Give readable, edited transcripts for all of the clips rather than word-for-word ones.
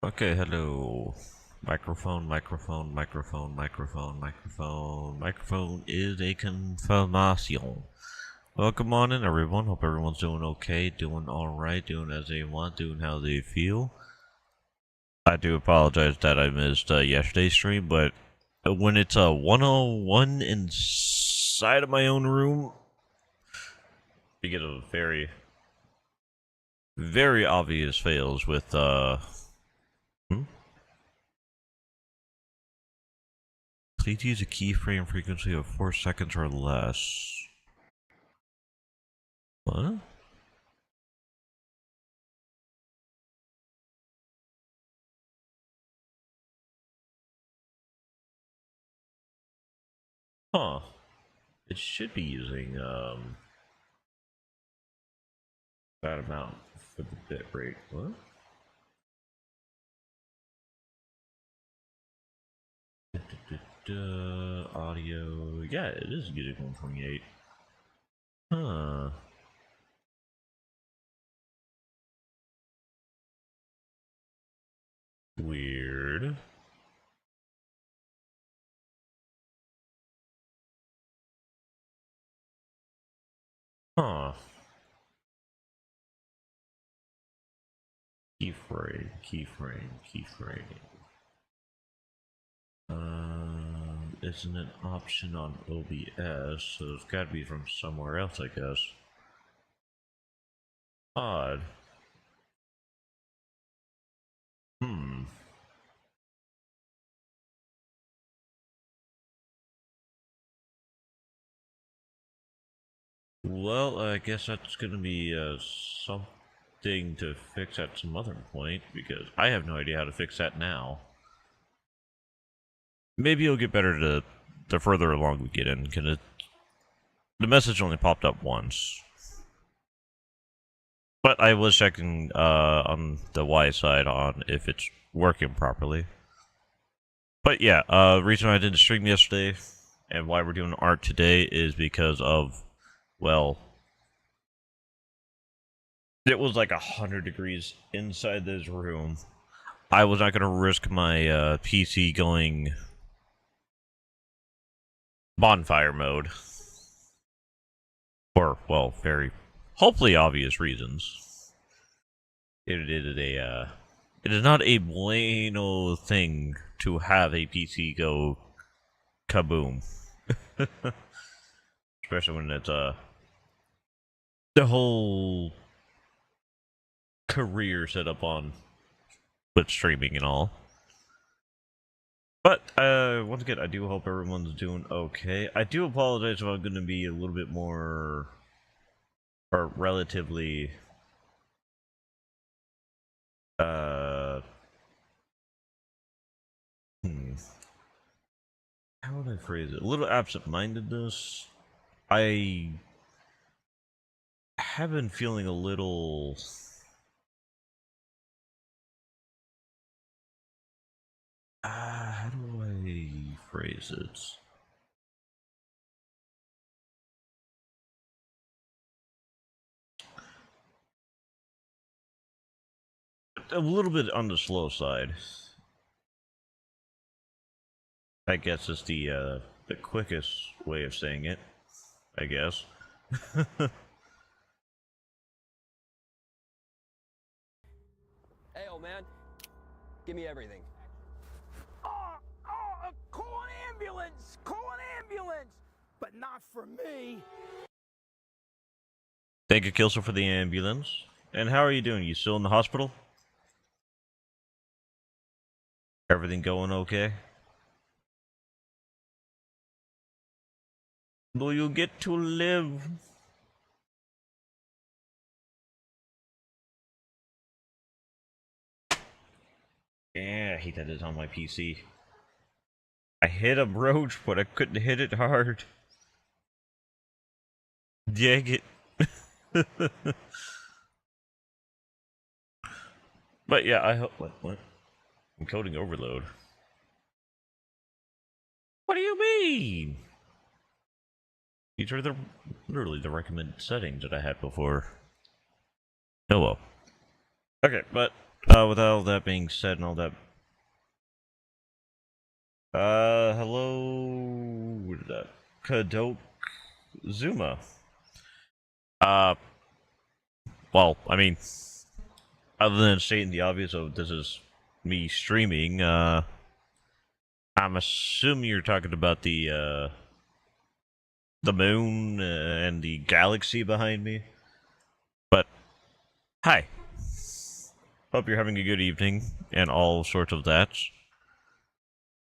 Okay, hello. Microphone is a confirmation. Welcome on in, everyone. Hope everyone's doing okay, doing alright, doing as they want, doing how they feel. I do apologize that I missed yesterday's stream, but when it's a 101 inside of my own room, you get a very, very obvious fails with, Please use a keyframe frequency of 4 seconds or less. What? Huh. It should be using, that amount for the bit rate. What? Audio. Yeah, it is using 128. Huh. Weird. Huh. Keyframe. Isn't an option on OBS, so it's gotta be from somewhere else, I guess. Odd. Hmm. Well, I guess that's gonna be something to fix at some other point, because I have no idea how to fix that now. Maybe it'll get better the further along we get in, because the message only popped up once. But I was checking on the Y side on if it's working properly. But yeah, reason I didn't stream yesterday and why we're doing art today is because of, well, it was like 100 degrees inside this room. I was not going to risk my PC going bonfire mode. For, well, very, hopefully obvious reasons. It is not a bueno thing to have a PC go kaboom. Especially when it's, the whole career set up on with streaming and all. But, once again, I do hope everyone's doing okay. I do apologize if I'm going to be a little bit more, or relatively, how would I phrase it? A little absent-mindedness. I have been feeling a little... how do I phrase it? A little bit on the slow side. I guess is the quickest way of saying it. I guess. Hey, old man, give me everything. Call an ambulance! Call an ambulance! But not for me. Thank you, Kilser, for the ambulance. And how are you doing? You still in the hospital? Everything going okay? Will you get to live? Yeah, I hate that it's on my PC. I hit a roach, but I couldn't hit it hard. Dang it. But yeah, I hope... What? Encoding overload. What do you mean? These are literally the recommended settings that I had before. Oh well. Okay, but with all that being said and all that, hello, what is that? Kadok Zuma. Uh, well, I mean, other than stating the obvious of this is me streaming, I'm assuming you're talking about the moon and the galaxy behind me. But, hi. Hope you're having a good evening and all sorts of that.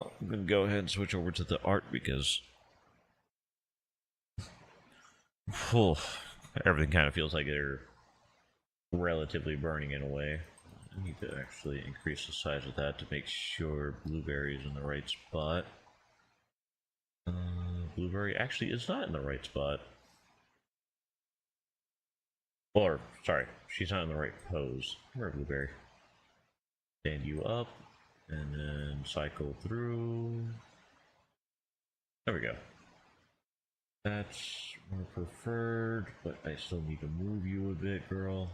I'm gonna go ahead and switch over to the art because everything kind of feels like they're relatively burning in a way. I need to actually increase the size of that to make sure Blueberry is in the right spot. Blueberry actually is not in the right spot. Or, sorry, she's not in the right pose. Come here, Blueberry. Stand you up, and then cycle through. There we go. That's more preferred, but I still need to move you a bit, girl.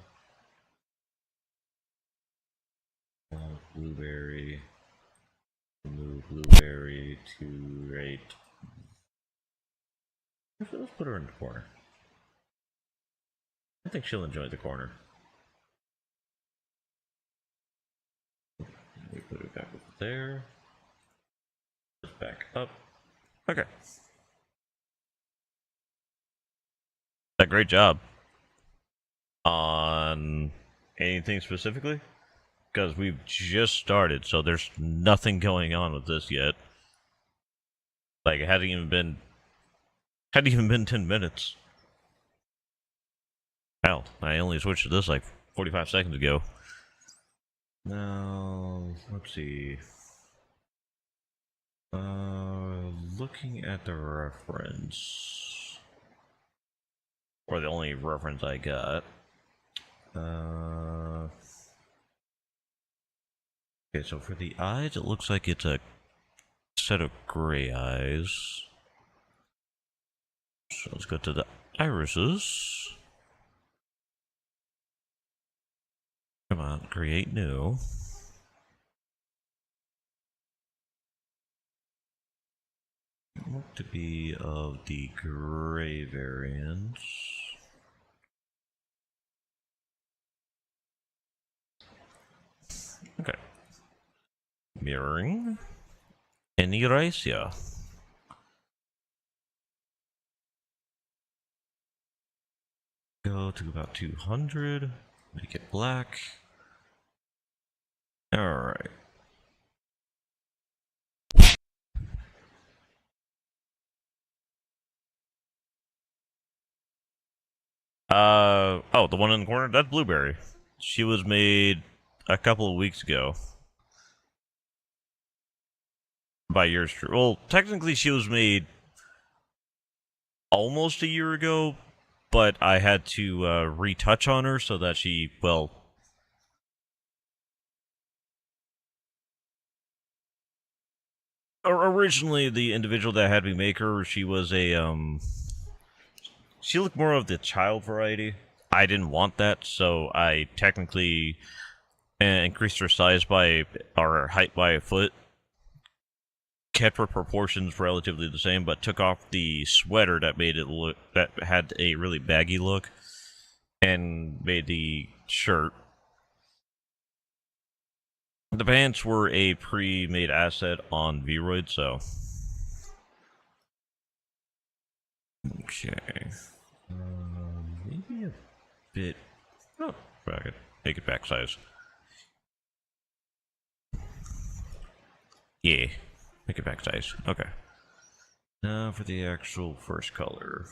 Blueberry. Move Blueberry to right. Actually, let's put her in the corner. I think she'll enjoy the corner. We put it back over there. Just back up. Okay. A great job. On anything specifically? Because we've just started, so there's nothing going on with this yet. Like, it hadn't even been 10 minutes. Hell, I only switched to this like 45 seconds ago. Now, let's see. Looking at the reference, or the only reference I got. Okay, so for the eyes, it looks like it's a set of gray eyes. So let's go to the irises. Come on, create new. Look to be of the gray variants. Okay. Mirroring. And erasure. Go to about 200. Make it black. Alright. Oh, the one in the corner? That's Blueberry. She was made a couple of weeks ago. By yours truly. Well, technically she was made almost a year ago, but I had to retouch on her so that she, well... Originally, the individual that had me make her, she was a, she looked more of the child variety. I didn't want that, so I technically increased her size by, or her height by a foot. Kept her proportions relatively the same, but took off the sweater that made it look, that had a really baggy look, and made the shirt. The pants were a pre-made asset on Vroid, so... Okay. Maybe a bit... Oh, I could make it back size. Yeah, make it back size. Okay. Now for the actual first color.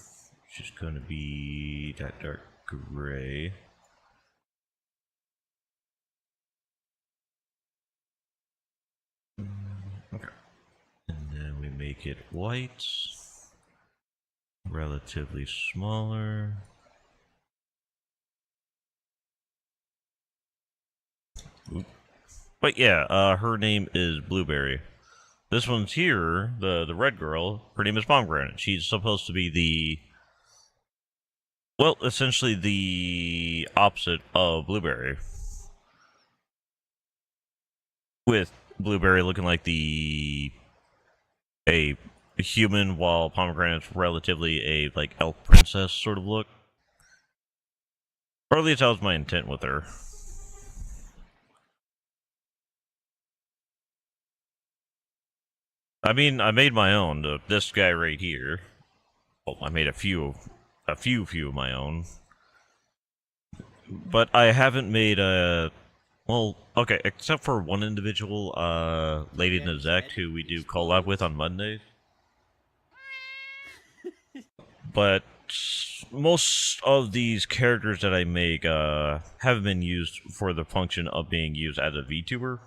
It's just gonna be that dark gray. Okay. And then we make it white. Relatively smaller. Oop. But yeah, her name is Blueberry. This one's here, the red girl, her name is Pomegranate. She's supposed to be the... Well, essentially the opposite of Blueberry. with Blueberry looking like a human, while Pomegranate's relatively a like elf princess sort of look. Or at least that was my intent with her. I mean, I made my own. This guy right here. Well, I made a few of my own. But I haven't made a... Well, okay, except for one individual, Lady Nazek, who we do collab with on Mondays. But most of these characters that I make have been used for the function of being used as a VTuber.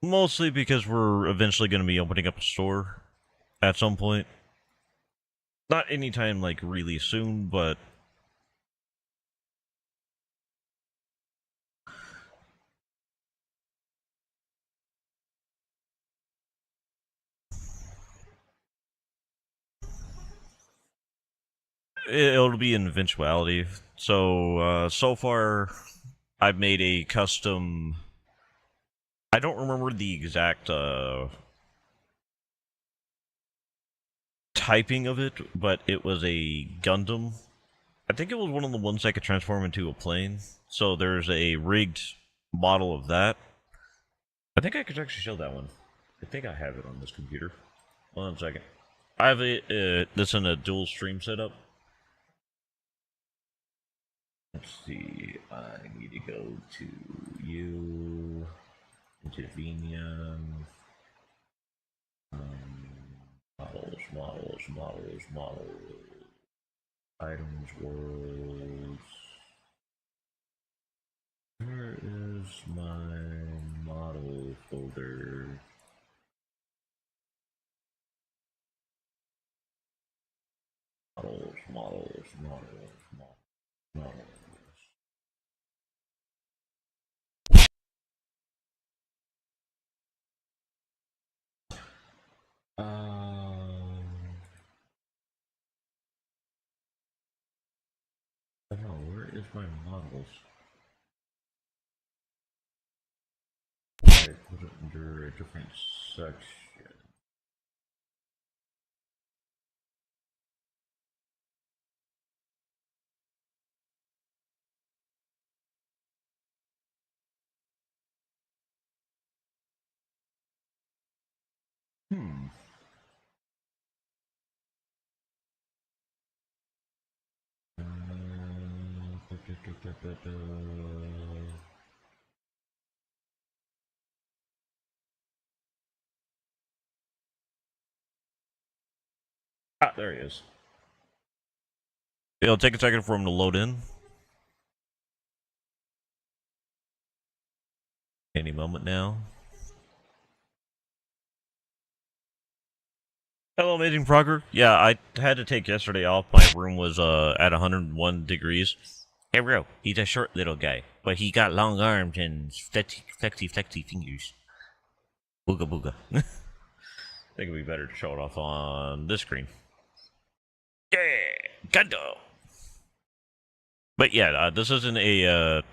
Mostly because we're eventually going to be opening up a store at some point. Not anytime, like, really soon, but... it'll be an eventuality. So, so far, I've made a custom... I don't remember the exact, typing of it, but it was a Gundam. I think it was one of the ones that could transform into a plane. So there's a rigged model of that. I think I could actually show that one. I think I have it on this computer. Hold on a second. I have this in a dual stream setup. Let's see. I need to go to you, into Venium. Models. Items, worlds. Where is my model folder? Models. I don't know, where is my models? I put it under a different section. Ah, there he is. It'll take a second for him to load in. Any moment now. Hello, Amazing Frogger. Yeah, I had to take yesterday off. My room was at 101 degrees. Hey, bro, he's a short little guy, but he got long arms and flexy fingers. Booga booga. I think it'd be better to show it off on this screen. Yeah, Gundam. But yeah, this isn't a.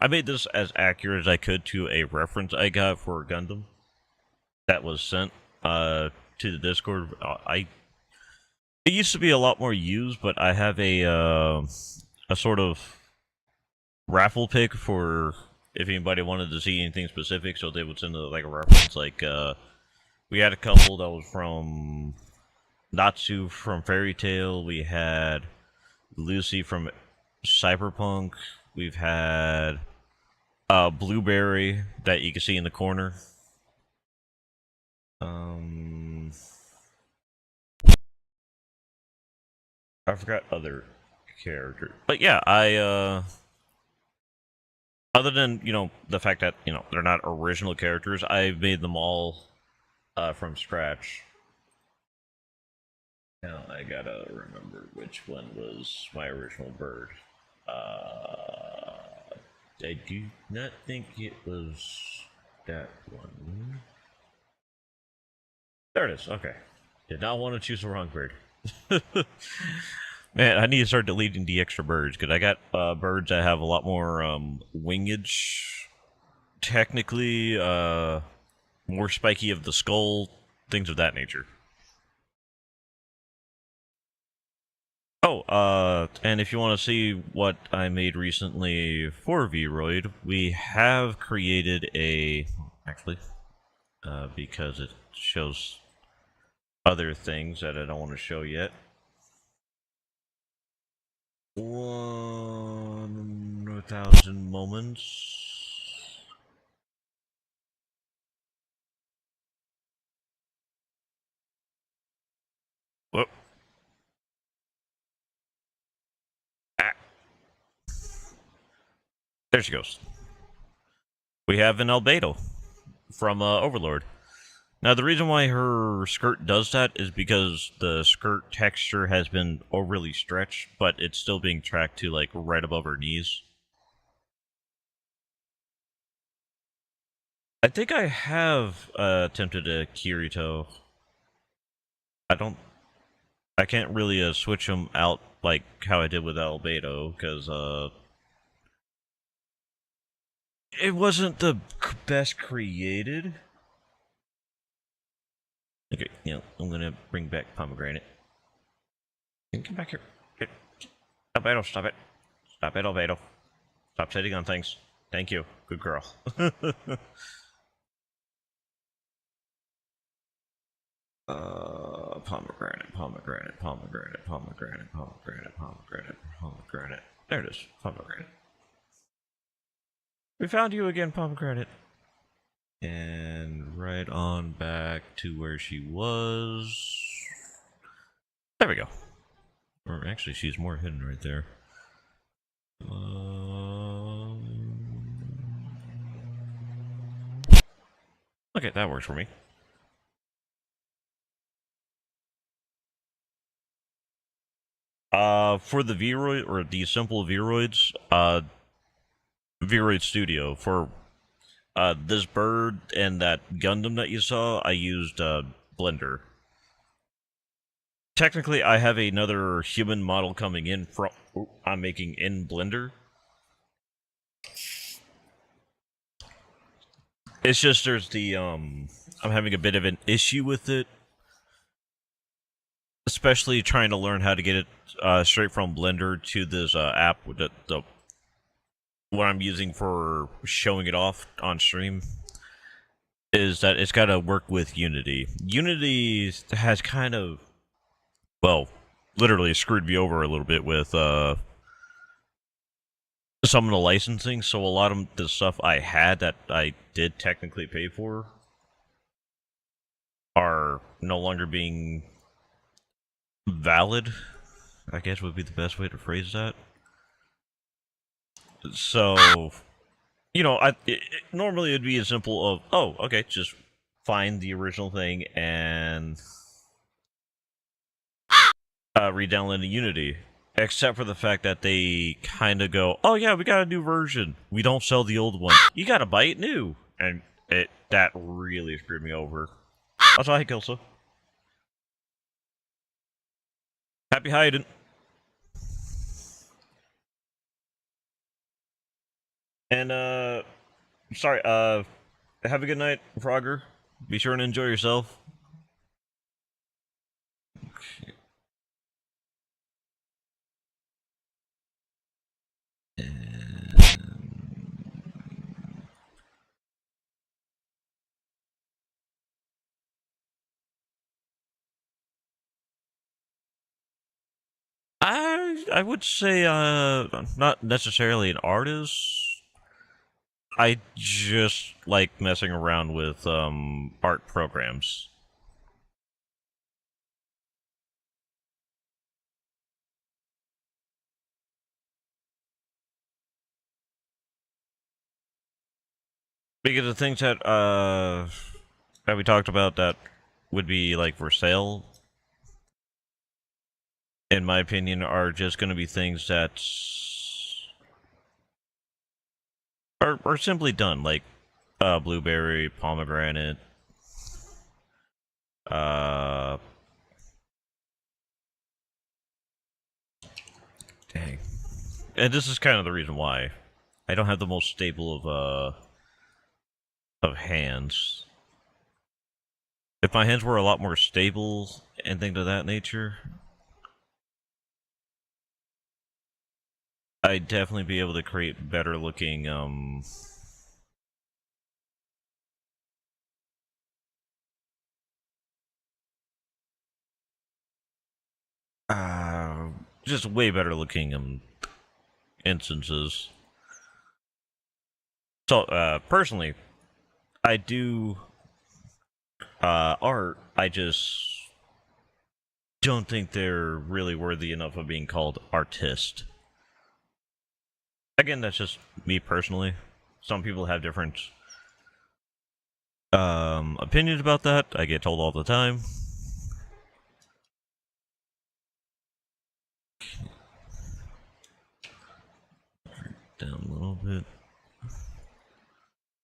I made this as accurate as I could to a reference I got for Gundam that was sent to the Discord. It used to be a lot more used, but I have a sort of raffle pick for if anybody wanted to see anything specific, so they would send like a reference. Like we had a couple that was from Natsu from Fairy Tail. We had Lucy from Cyberpunk. We've had Blueberry that you can see in the corner. I forgot other characters, but yeah, I other than the fact that they're not original characters, I've made them all from scratch. Now I gotta remember which one was my original bird. I do not think it was that one. There it is. Okay. Did not want to choose the wrong bird. Man, I need to start deleting the extra birds, because I got birds that have a lot more wingage. Technically, more spiky of the skull, things of that nature. Oh, and if you want to see what I made recently for Vroid, we have created a... Actually, because it shows other things that I don't want to show yet. 1,000 moments. Whoop. Ah. There she goes. We have an albedo from Overlord. Now, the reason why her skirt does that is because the skirt texture has been overly stretched, but it's still being tracked to, like, right above her knees. I think I have attempted a Kirito. I can't really switch them out like how I did with Albedo, because it wasn't the best created. Okay, I'm gonna bring back Pomegranate. Come back here. Albedo, stop it. Stop it, Albedo. Stop sitting on things. Thank you. Good girl. Pomegranate. There it is. Pomegranate. We found you again, Pomegranate. And right on back to where she was. There we go. Or actually, she's more hidden right there. Okay, that works for me. For the Vroid, or the simple Vroids, Vroid Studio, for this bird and that Gundam that you saw, I used Blender. Technically, I have another human model coming in from I'm making in Blender. It's just there's the I'm having a bit of an issue with it, especially trying to learn how to get it straight from Blender to this app with the what I'm using for showing it off on stream. Is that it's got to work with Unity. Unity has kind of, well, literally screwed me over a little bit with some of the licensing, so a lot of the stuff I had that I did technically pay for are no longer being valid, I guess would be the best way to phrase that. So, normally it'd be as simple of, oh, okay, just find the original thing and re-download the Unity. Except for the fact that they kind of go, oh yeah, we got a new version. We don't sell the old one. You gotta buy it new. And that really screwed me over. Also, hi, Kelso. Happy hiding. And, sorry, have a good night, Frogger. Be sure and enjoy yourself. Okay. I would say not necessarily an artist. I just like messing around with art programs. Because the things that we talked about that would be like for sale, in my opinion, are just going to be things that are simply done, like blueberry, pomegranate, dang. And this is kind of the reason why I don't have the most stable of hands. if my hands were a lot more stable and things of that nature, I'd definitely be able to create better looking, just way better looking, instances. So, personally, I do, art, I just don't think they're really worthy enough of being called artist. Again, that's just me personally. Some people have different opinions about that. I get told all the time. Down a little bit.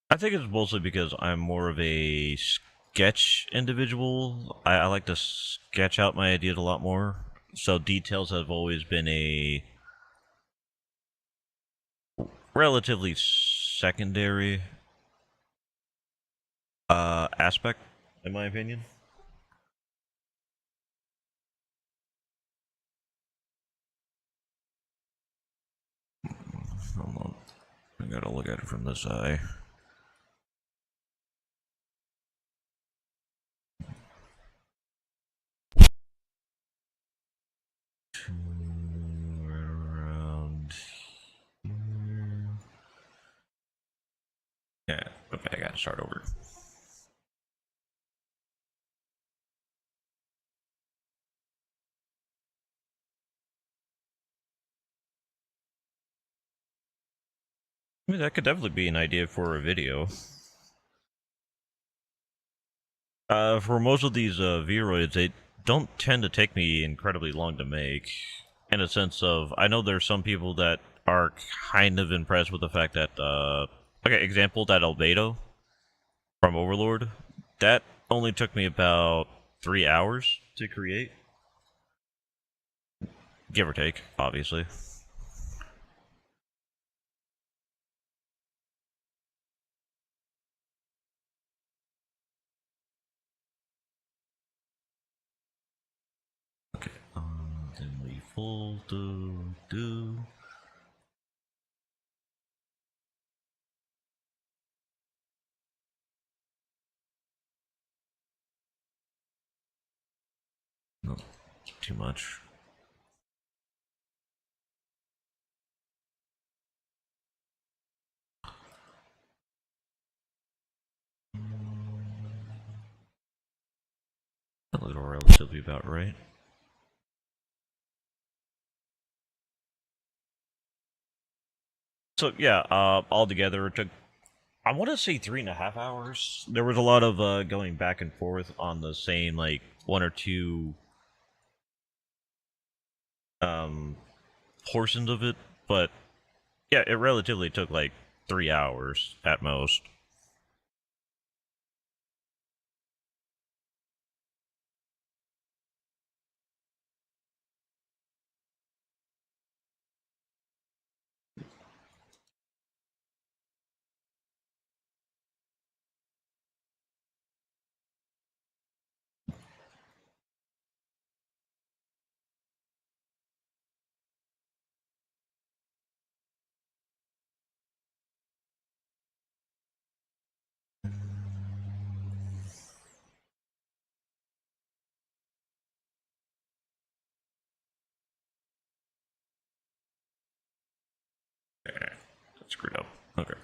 I think it's mostly because I'm more of a sketch individual. I like to sketch out my ideas a lot more. So details have always been a relatively secondary aspect, in my opinion. Hold on. I gotta look at it from this eye. Right around here. Yeah, okay, I gotta start over. I mean, that could definitely be an idea for a video. For most of these Vroids, they don't tend to take me incredibly long to make. In a sense of, I know there's some people that are kind of impressed with the fact that, okay, example, that Albedo from Overlord, that only took me about 3 hours to create. Give or take, obviously. Okay, then we full do. No, too much. That looks relatively about right. So yeah, altogether it took, I want to say 3.5 hours. There was a lot of going back and forth on the same like one or two portions of it, but yeah, it relatively took like 3 hours at most. Okay, that's screwed up. Okay.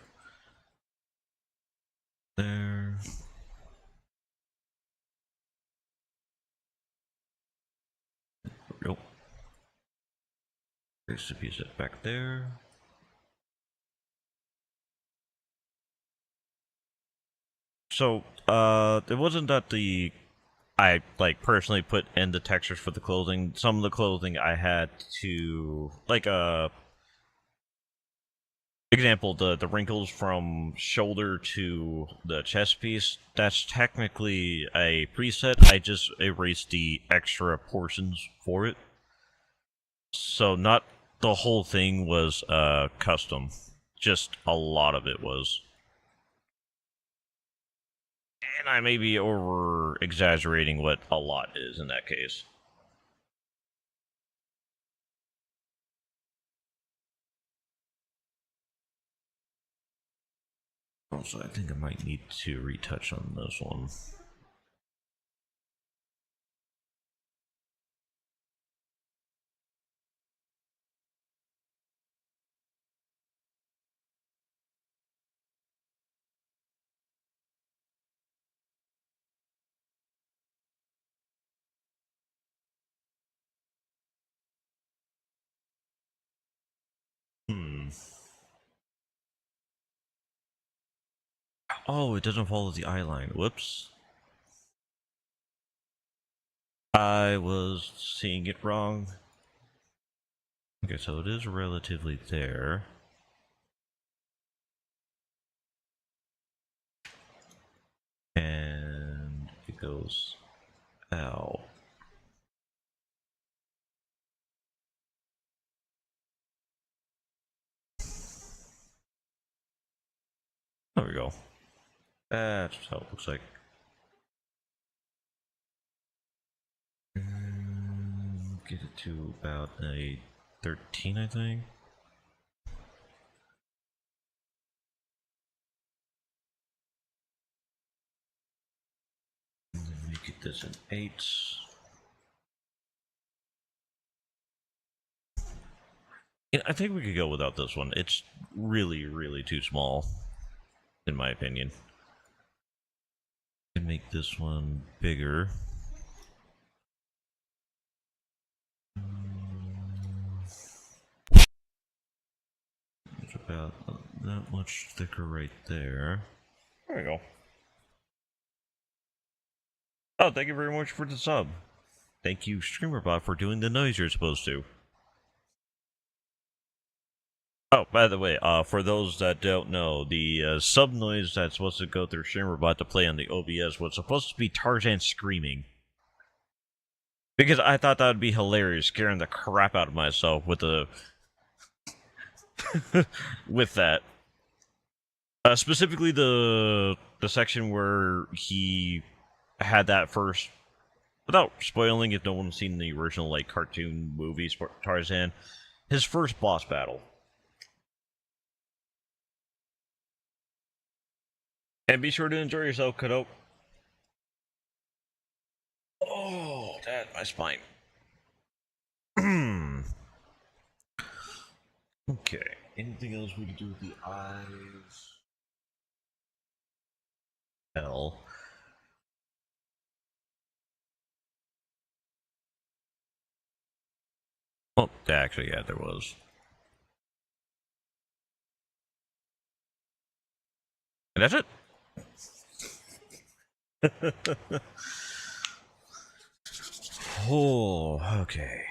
There. Nope. There's a piece of back there. So, it wasn't that I like personally put in the textures for the clothing. Some of the clothing I had to like example, the wrinkles from shoulder to the chest piece, that's technically a preset. I just erased the extra portions for it. So not the whole thing was custom. Just a lot of it was. And I may be over exaggerating what a lot is in that case. Also, I think I might need to retouch on this one. Oh, it doesn't follow the eye line. Whoops. I was seeing it wrong. Okay, so it is relatively there. And it goes out. There we go. That's how it looks like. Get it to about a 13, I think. And then we get this an 8. Yeah, I think we could go without this one. It's really, really too small, in my opinion. Can make this one bigger. It's about that much thicker right there. There we go. Oh, thank you very much for the sub. Thank you, StreamerBot, for doing the noise you're supposed to. Oh, by the way, for those that don't know, the sub noise that's supposed to go through StreamerBot to play on the OBS was supposed to be Tarzan screaming. Because I thought that would be hilarious, scaring the crap out of myself with the with that. Specifically the section where he had that first, without spoiling if no one's seen the original like cartoon movies for Tarzan, his first boss battle. And be sure to enjoy yourself, kiddo. Oh, that my spine. Okay. Anything else we can do with the eyes? Hell. Oh, actually, yeah, there was. And that's it. Oh, okay.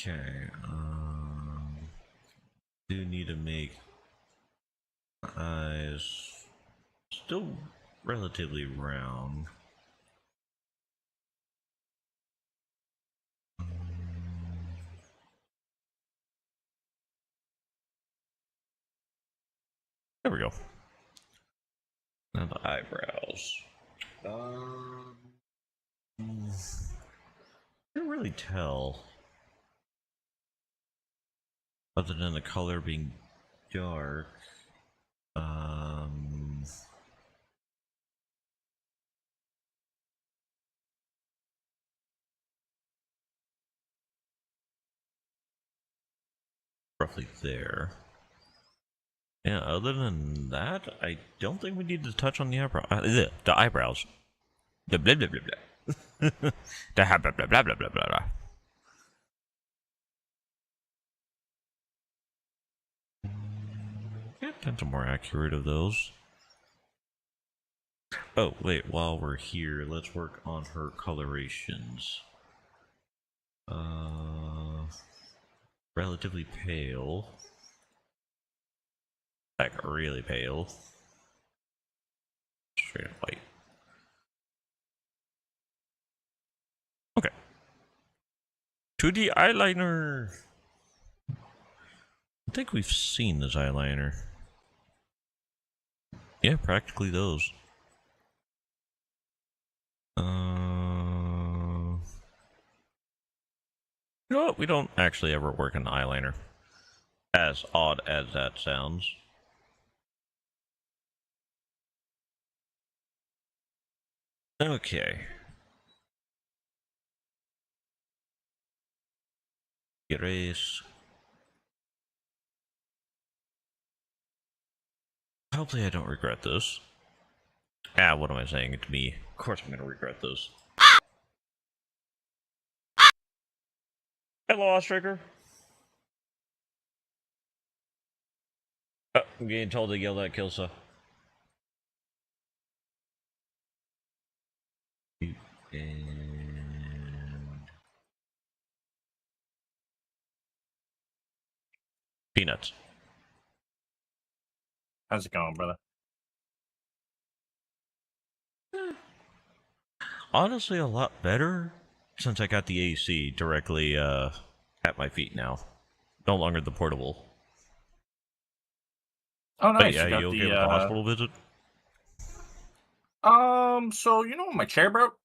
Okay, do need to make eyes still relatively round. There we go. Now the eyebrows. Can't really tell. Other than the color being dark. Roughly there. Yeah, other than that, I don't think we need to touch on the eyebrow. The eyebrows. The blah blah blah blah. The blah blah blah blah blah blah blah. Yeah, that's more accurate of those. Oh, wait, while we're here, let's work on her colorations. Relatively pale. Like, really pale. Straight up white. Okay. 2D eyeliner! I think we've seen this eyeliner. Yeah, practically those. You know what? We don't actually ever work in eyeliner. As odd as that sounds. Okay. Erase. Hopefully I don't regret this. Ah, what am I saying to me? Of course I'm gonna regret this. Hello, Ostriker. Oh, I'm getting told to yell that Kilsa. And peanuts. How's it going, brother? Honestly, a lot better since I got the AC directly at my feet now. No longer the portable. Oh, But nice. yeah, You got you okay the, with the hospital visit? So, you know, my chair broke?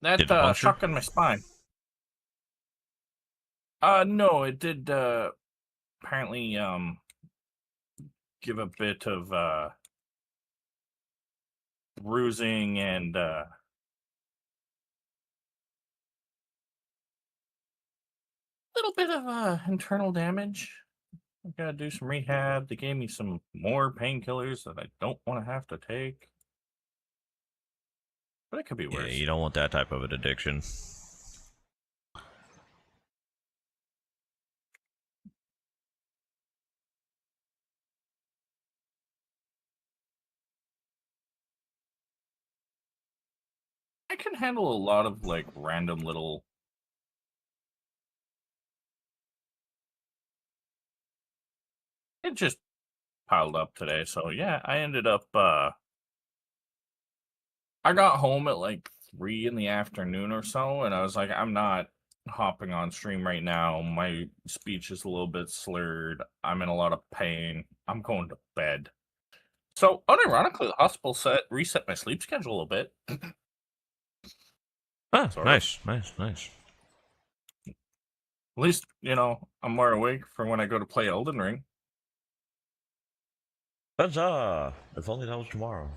That, Did it puncture? shock in my spine. No, it did, apparently, give a bit of, bruising and, little bit of, internal damage. I gotta do some rehab. They gave me some more painkillers that I don't want to have to take. But it could be Yeah, worse. you don't want that type of an addiction. I can handle a lot of, like, random little... It just piled up today, so yeah, I ended up, I got home at like 3 in the afternoon or so, and I was like, I'm not hopping on stream right now. My speech is a little bit slurred. I'm in a lot of pain. I'm going to bed. So, unironically, the hospital reset my sleep schedule a little bit. Ah, Sort of. nice. At least, you know, I'm more awake for when I go to play Elden Ring. Huzzah! If only that was tomorrow.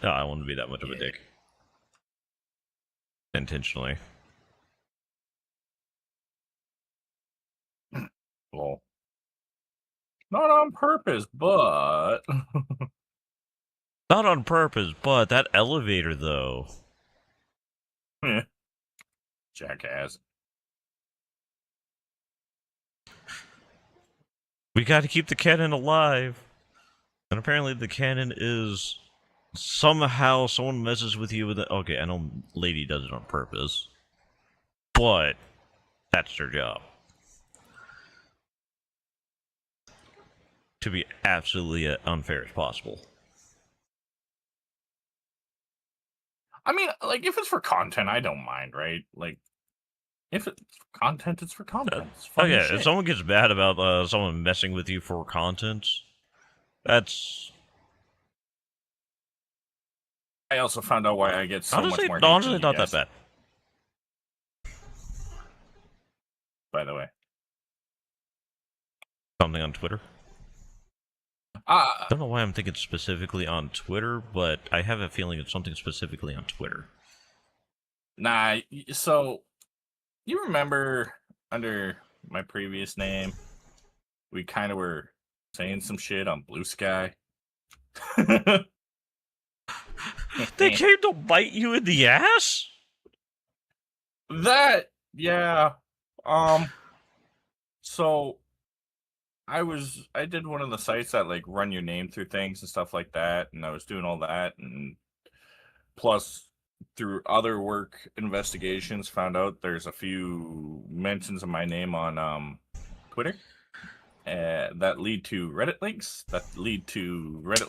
No, I wouldn't be that much of a dick. Intentionally. Well, not on purpose, but... Not on purpose, but that elevator, though. Jackass. We gotta keep the cannon alive. And apparently the cannon is... Somehow someone messes with you with it. Okay, I know Lady does it on purpose. But... That's their job. To be absolutely unfair as possible. I mean, like, if it's for content, I don't mind, right? Like, if it's for content, it's for content. It's Oh fun yeah, as shit. if someone gets mad about someone messing with you for content, that's... I also found out why I get so much more hate honestly than you not guys, that bad. by the way. Something on Twitter? Don't know why I'm thinking specifically on Twitter, but I have a feeling it's something specifically on Twitter. Nah, so, you remember under my previous name, we kind of were saying some shit on Blue Sky? They came to bite you in the ass? That, yeah. So I did one of the sites that like run your name through things and stuff like that, and I was doing all that, and plus through other work investigations found out there's a few mentions of my name on Twitter that lead to Reddit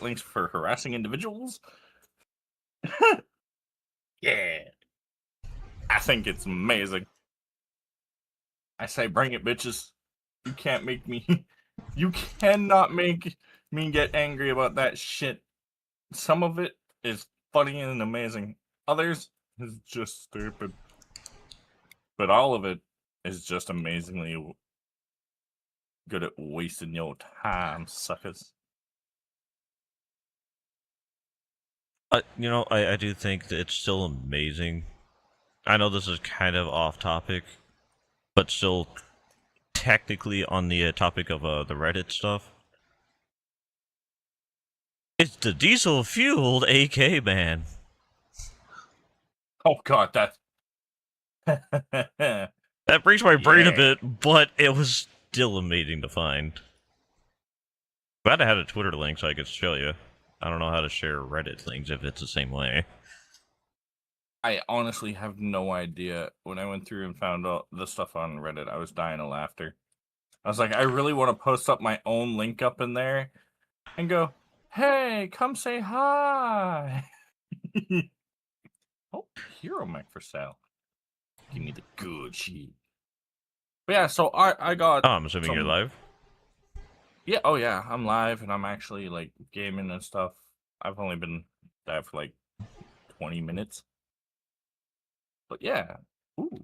links for harassing individuals. Yeah. I think it's amazing. I say, bring it, bitches. You can't make me. You cannot make me get angry about that shit. Some of it is funny and amazing. Others is just stupid. But all of it is just amazingly good at wasting your time, suckers. I do think that it's still amazing. I know this is kind of off topic, but still technically on the topic of the Reddit stuff. It's the diesel fueled AK man. Oh god, that. That breaks my brain a Yeah. bit, but it was still amazing to find. Glad I had a Twitter link so I could show you. I don't know how to share Reddit things if it's the same way. I honestly have no idea. When I went through and found out the stuff on Reddit, I was dying of laughter. I was like, I really want to post up my own link up in there and go, hey, come say hi. Oh, Hero Mech for sale. Give me the good shit. But yeah, so I got. Oh, I'm assuming you're live? Yeah, oh yeah, I'm live and I'm actually like gaming and stuff. I've only been live for like 20 minutes. But yeah. Ooh.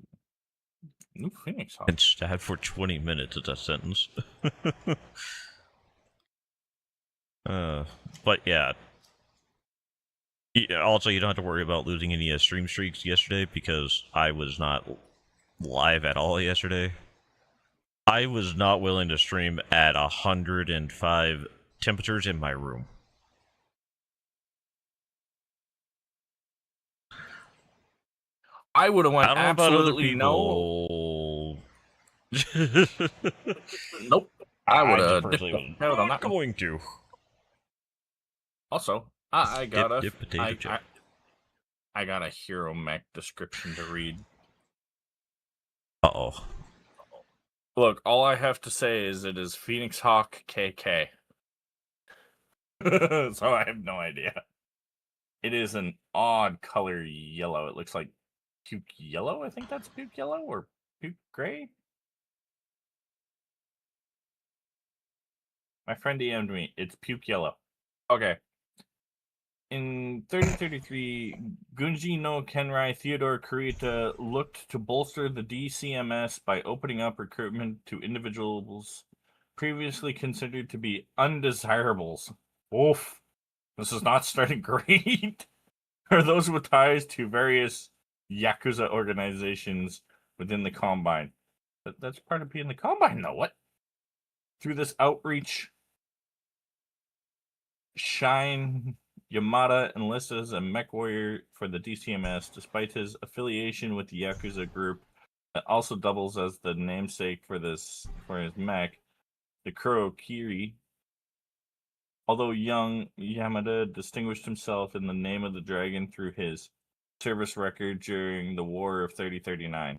New Phoenix Hawk. Been stabbed for 20 minutes, it's a sentence. But yeah. Also, you don't have to worry about losing any stream streaks yesterday because I was not live at all yesterday. I was not willing to stream at 105 temperatures in my room. I would have went I don't know about other absolutely no. people. Nope. I would just have personally was out on not that one. going to. Also, I got Dip, potato chip. I got a Hero Mech description to read. Uh-oh. Look, all I have to say is it is Phoenix Hawk KK. So I have no idea. It is an odd color yellow. It looks like puke yellow. I think that's puke yellow or puke gray. My friend DM'd me. It's puke yellow. Okay. In 3033, Gunji no Kenrai Theodore Kurita looked to bolster the DCMS by opening up recruitment to individuals previously considered to be undesirables. Oof. This is not starting great. Or those with ties to various Yakuza organizations within the Combine. That's part of being the Combine, though. What? Through this outreach, Shine Yamada enlists as a mech warrior for the DCMS, despite his affiliation with the Yakuza group that also doubles as the namesake for his mech, the Kurokiri. Although young, Yamada distinguished himself in the name of the dragon through his service record during the War of 3039.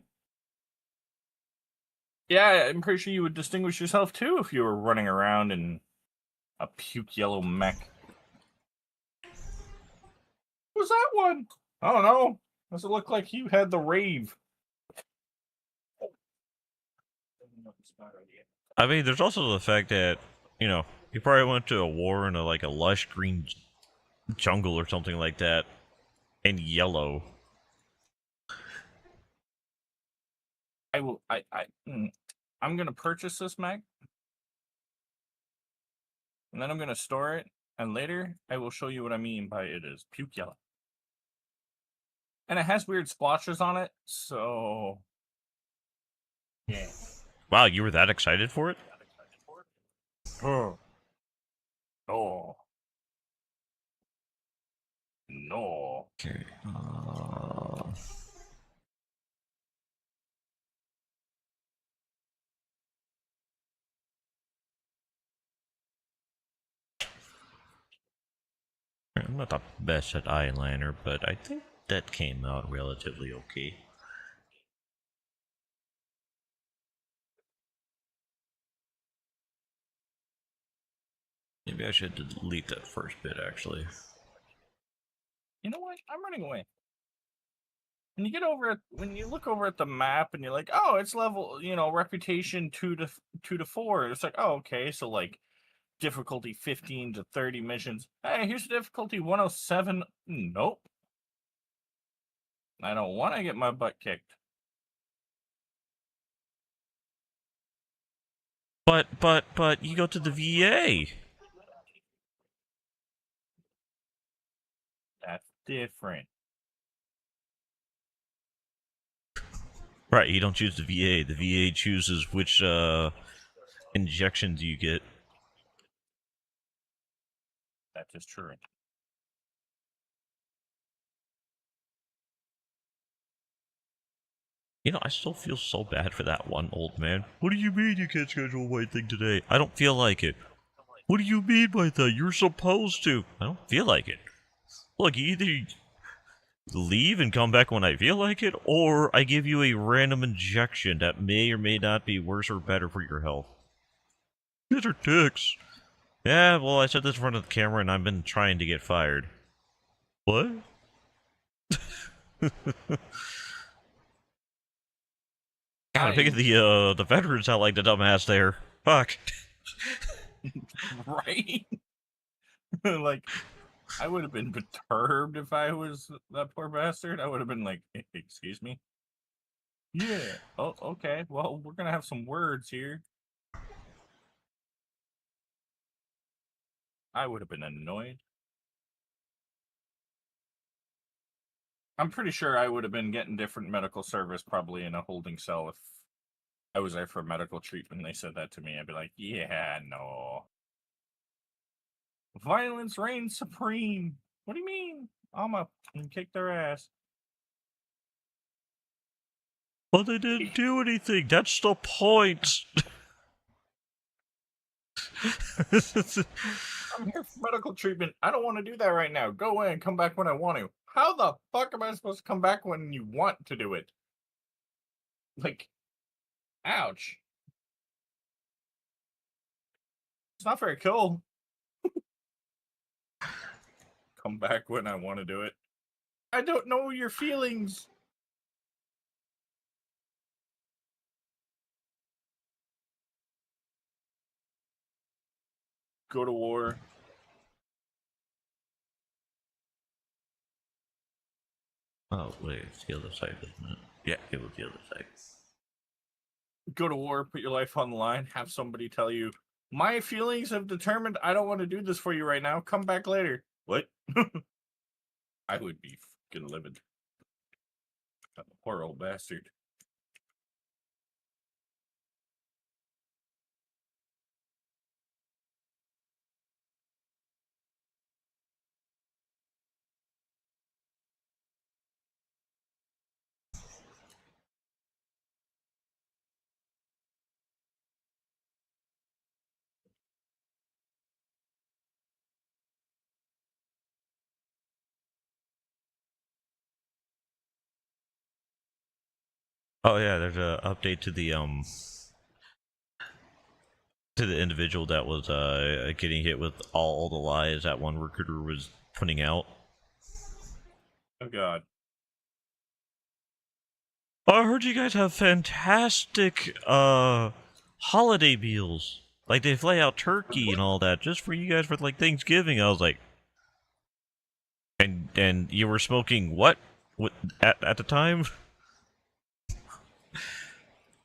Yeah, I'm pretty sure you would distinguish yourself too if you were running around in a puke yellow mech. Who's that one? I don't know. Does it look like you had the rave? I mean, there's also the fact that, you probably went to a war in a lush green jungle or something like that, and yellow. I'm gonna purchase this mech, and then I'm gonna store it, and later I will show you what I mean by it is puke yellow. And it has weird splotches on it, so yeah. Wow, you were that excited for it? Oh. No. No. Okay. I'm not the best at eyeliner, but I think that came out relatively okay. Maybe I should delete that first bit, actually. You know what? I'm running away. when you get over it, when you look over at the map and you're like, oh, it's level, reputation 2 to 4. It's like, oh, okay, so like difficulty 15 to 30 missions. Hey, here's the difficulty 107. Nope. I don't want to get my butt kicked. But you go to the VA. That's different. Right, you don't choose the VA. The VA chooses which injections you get. That is true. You know, I still feel so bad for that one old man. What do you mean you can't schedule a white thing today? I don't feel like it. What do you mean by that? You're supposed to. I don't feel like it. Look, either leave and come back when I feel like it, or I give you a random injection that may or may not be worse or better for your health. These are dicks. Yeah, well, I said this in front of the camera and I've been trying to get fired. What? God, I'm picking the veterans out like the dumbass there. Fuck. Right? Like, I would have been perturbed if I was that poor bastard. I would have been like, excuse me? Yeah. Oh, okay. Well, we're going to have some words here. I would have been annoyed. I'm pretty sure I would have been getting different medical service probably in a holding cell if I was there for medical treatment and they said that to me. I'd be like, yeah, no. Violence reigns supreme. What do you mean? I'm up and kick their ass. Well, they didn't do anything. That's the point. I'm here for medical treatment. I don't want to do that right now. Go in and come back when I want to. How the fuck am I supposed to come back when you want to do it? Like, ouch. It's not very cool. Come back when I want to do it. I don't know your feelings. Go to war. Oh, wait, it's the other side, isn't it? Yeah, it was the other side. Go to war, put your life on the line, have somebody tell you, my feelings have determined I don't want to do this for you right now. Come back later. What? I would be fucking livid. That poor old bastard. Oh yeah, there's a update to the individual that was getting hit with all the lies that one recruiter was putting out. Oh god. I heard you guys have fantastic holiday meals. Like they fly out turkey and all that just for you guys for like Thanksgiving. I was like, and you were smoking what at the time?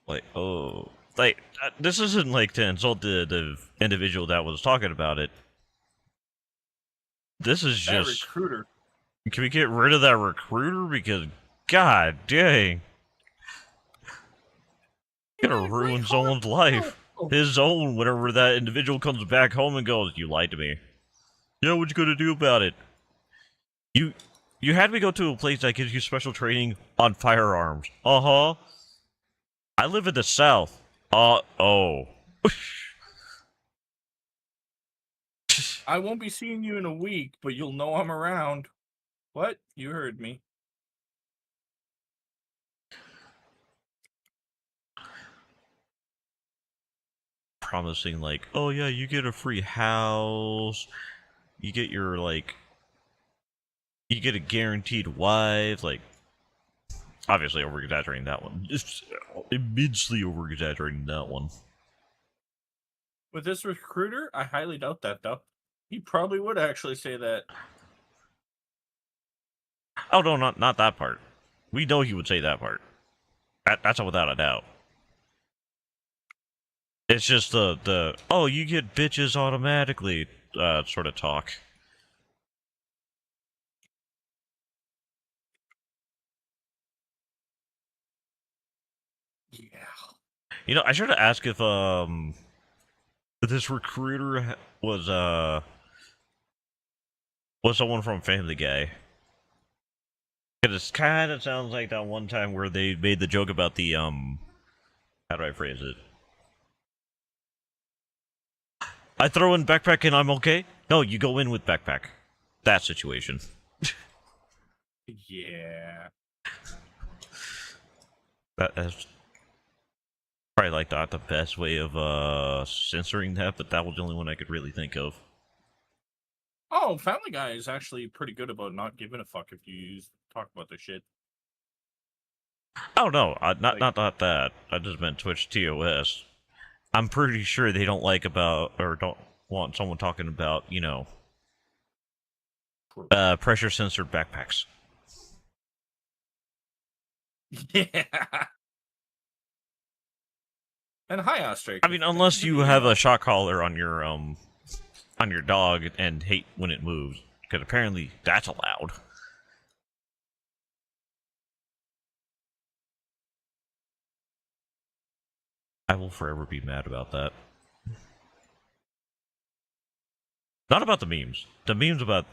Like, oh, like this isn't like to insult the individual that was talking about it. This is That just recruiter. Can we get rid of that recruiter? Because god dang, gonna ruin someone's life. His own whenever that individual comes back home and goes, you lied to me. Yeah, what you gonna do about it? You had me go to a place that gives you special training on firearms. Uh-huh. I live in the South. Oh. I won't be seeing you in a week, but you'll know I'm around. What? You heard me. Promising like, oh yeah, you get a free house. You get your like, you get a guaranteed wife. Like, Obviously over-exaggerating that one. Just immensely over-exaggerating that one. With this recruiter, I highly doubt that, though. He probably would actually say that. Oh, no, not that part. We know he would say that part. That's without a doubt. It's just the oh, you get bitches automatically sort of talk. Yeah. You know, I should have asked if this recruiter was someone from Family Guy. Because it kind of sounds like that one time where they made the joke about the how do I phrase it? I throw in backpack and I'm okay? No, you go in with backpack. That situation. Yeah. That's probably like not the best way of censoring that, but that was the only one I could really think of. Oh, Family Guy is actually pretty good about not giving a fuck if you talk about this shit. Oh no, not that. I just meant Twitch TOS. I'm pretty sure they don't like about or don't want someone talking about, you know, pressure censored backpacks. Yeah. And hi, Ostrich. I mean, unless you have a shock collar on your dog and hate when it moves, because apparently that's allowed. I will forever be mad about that. Not about the memes. The memes about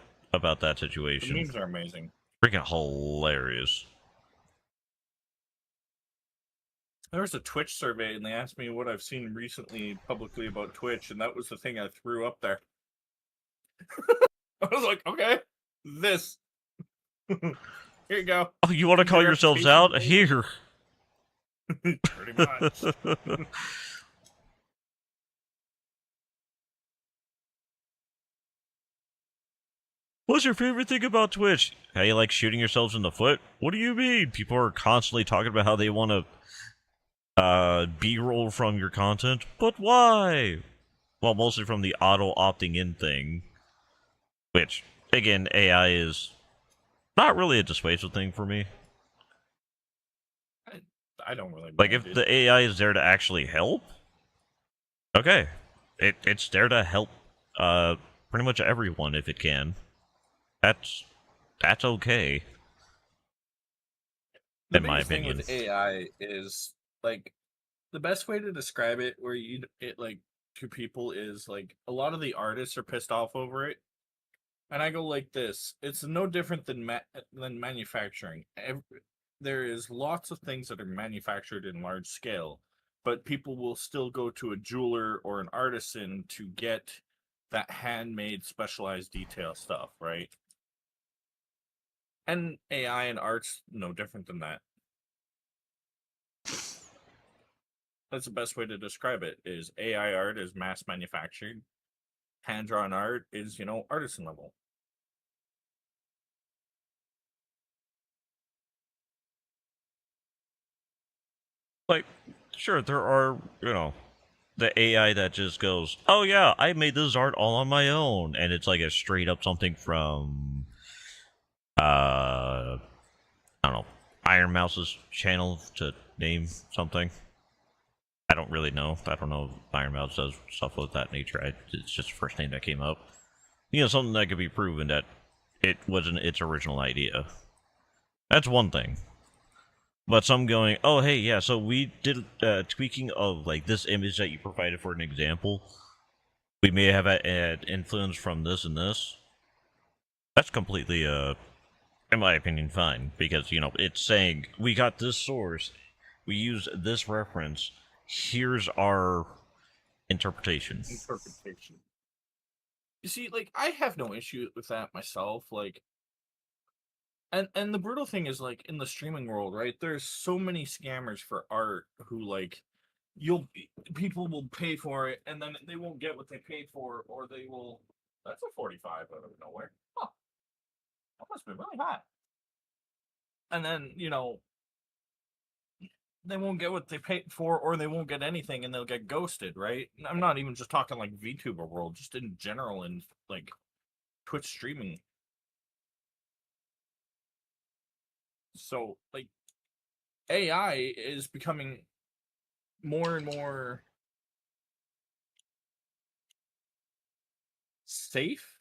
that situation. The memes are amazing. Freaking hilarious. There was a Twitch survey, and they asked me what I've seen recently publicly about Twitch, and that was the thing I threw up there. I was like, okay, this. Here you go. Oh, you want to call yourselves out? Here. Pretty much. What's your favorite thing about Twitch? How you like shooting yourselves in the foot? What do you mean? People are constantly talking about how they want to B-roll from your content, but why? Well, mostly from the auto opting in thing, which again, AI is not really a dissuasive thing for me. I don't really like if the AI is there to actually help. Okay, it's there to help pretty much everyone if it can. That's okay. The in my biggest thing opinion. with AI is like the best way to describe it, where it like to people is like a lot of the artists are pissed off over it, and I go like this: it's no different than manufacturing. There is lots of things that are manufactured in large scale, but people will still go to a jeweler or an artisan to get that handmade, specialized detail stuff, right? And AI and art's no different than that. That's the best way to describe it. Is AI art is mass manufactured. Hand-drawn art is, artisan level. Like, sure, there are, the AI that just goes, oh yeah, I made this art all on my own, and it's like a straight up something from, I don't know, Iron Mouse's channel, to name something. I don't really know. I don't know if Iron Mouse does stuff of that nature. It's just the first name that came up. Something that could be proven that it wasn't its original idea. That's one thing. But some going, oh hey, yeah, so we did tweaking of like this image that you provided for an example. We may have had influence from this and this. That's completely, in my opinion, fine. Because, it's saying, we got this source, we use this reference, here's our interpretation. You see, like, I have no issue with that myself, like, and the brutal thing is, like, in the streaming world, right, there's so many scammers for art who, like, people will pay for it, and then they won't get what they paid for, or they will, that's a 45 out of nowhere. Huh. That must be really hot. And then, they won't get what they paid for, or they won't get anything, and they'll get ghosted, right? And I'm not even just talking like VTuber world, just in general in like Twitch streaming. So like AI is becoming more and more safe.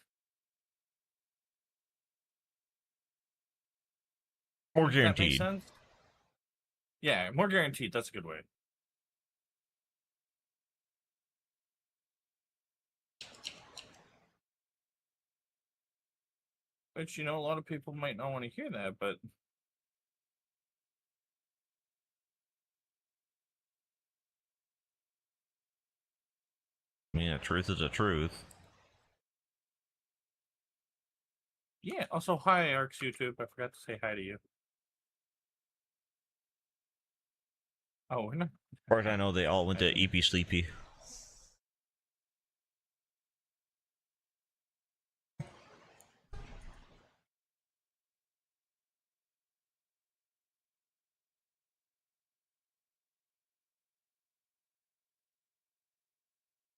More If that makes guaranteed. sense. Yeah, more guaranteed. That's a good way. Which, you know, a lot of people might not want to hear that, but I mean, a truth is a truth. yeah. Also, hi, Arcs YouTube. I forgot to say hi to you. Oh, we're not. As far as I know, they all went to EP Sleepy.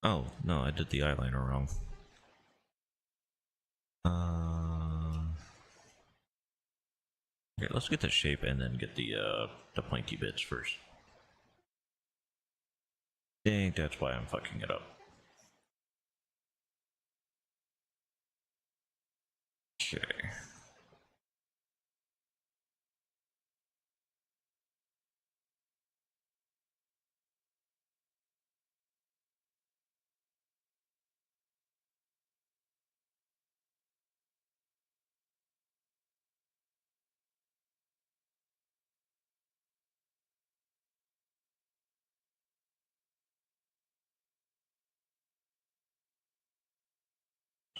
Oh, no, I did the eyeliner wrong. Okay, let's get the shape and then get the pointy bits first. I think that's why I'm fucking it up. Okay.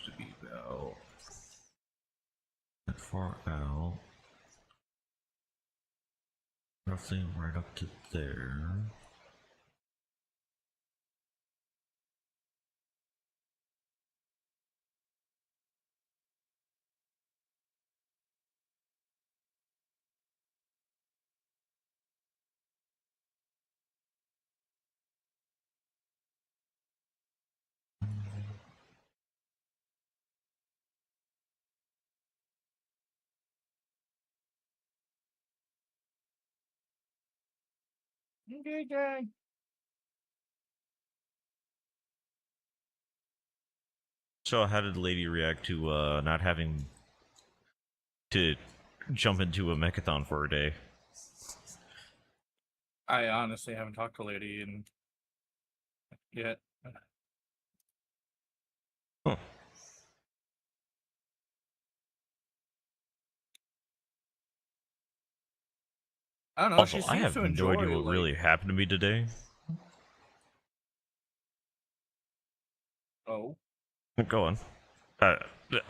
To be about that far out. Roughly right up to there. Okay, guy. So how did the lady react to not having to jump into a mechathon for a day? I honestly haven't talked to Lady in yet. Huh. I don't know. Also, She I seems have to no idea enjoy what like. really happened to me today. Oh, Go on.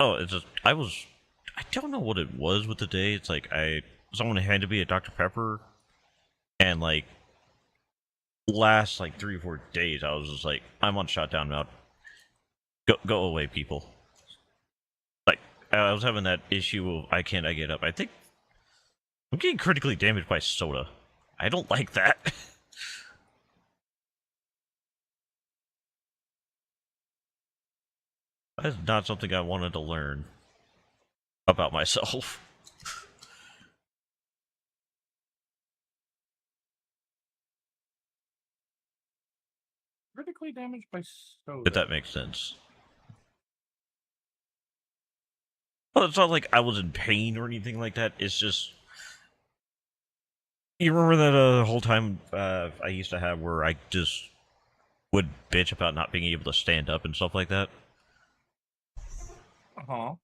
Oh, it's just I don't know what it was with the day. It's like someone handed me a Dr. Pepper, and like last like 3 or 4 days, I was just like, I'm on shutdown mode. Go away, people. Like I was having that issue of I get up. I think I'm getting critically damaged by soda. I don't like that. That's not something I wanted to learn about myself. critically damaged by soda. If that makes sense. Well, it's not like I was in pain or anything like that. It's just you remember that whole time I used to have where I just would bitch about not being able to stand up and stuff like that. Uh huh.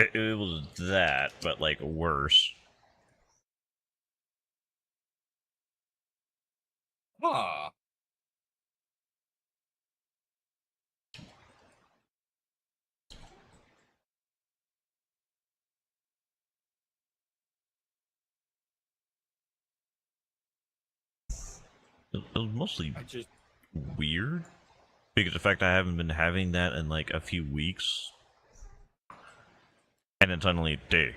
It was that, but like worse. Huh. It was mostly I just. weird because the fact I haven't been having that in like a few weeks, and then suddenly, day.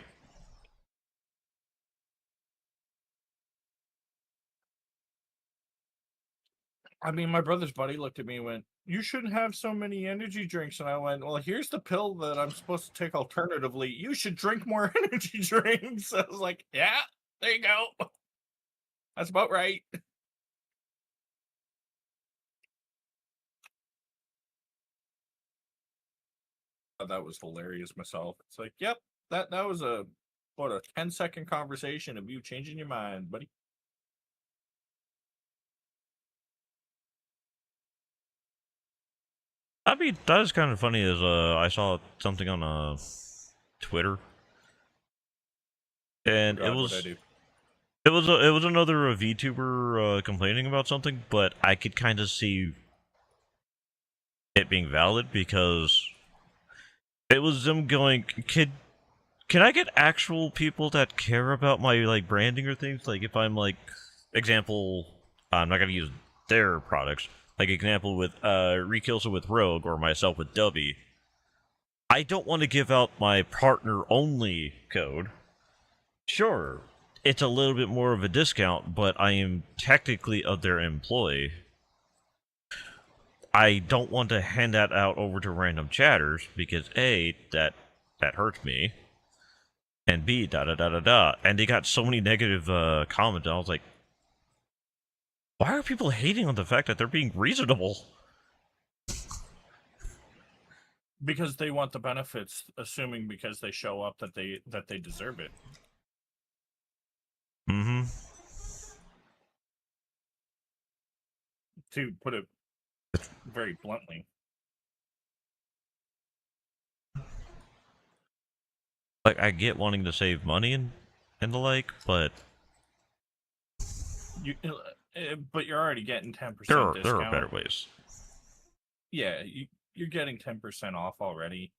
I mean, my brother's buddy looked at me and went, "You shouldn't have so many energy drinks." And I went, "Well, here's the pill that I'm supposed to take alternatively. You should drink more energy drinks." I was like, "Yeah, there you go. That's about right." That was hilarious myself. It's like, yep, that was a 10-second conversation of you changing your mind, buddy. I mean, that is kind of funny. As I saw something on Twitter, and God, what I do. it was another VTuber complaining about something, but I could kind of see it being valid because it was them going, can I get actual people that care about my like branding or things? Like if I'm like, example, I'm not gonna use their products. Like example with Rekilsa with Rogue or myself with Dubby. I don't want to give out my partner only code. Sure, it's a little bit more of a discount, but I am technically of their employee. I don't want to hand that out over to random chatters because A, that hurts me, and B, da da da da da. And they got so many negative comments. I was like, why are people hating on the fact that they're being reasonable? Because they want the benefits, assuming because they show up that they deserve it. Mm-hmm. To put it very bluntly. Like, I get wanting to save money and the like, but but you're already getting 10% discount. There are better ways. Yeah, you're getting 10% off already.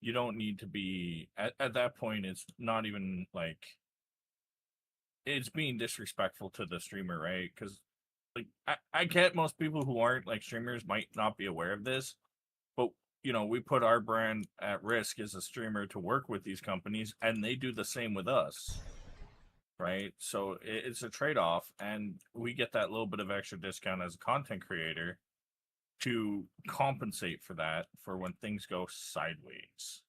You don't need to be at that point. It's not even like it's being disrespectful to the streamer, right? Because like I get most people who aren't like streamers might not be aware of this, but we put our brand at risk as a streamer to work with these companies, and they do the same with us, right? So it's a trade-off, and we get that little bit of extra discount as a content creator to compensate for that for when things go sideways.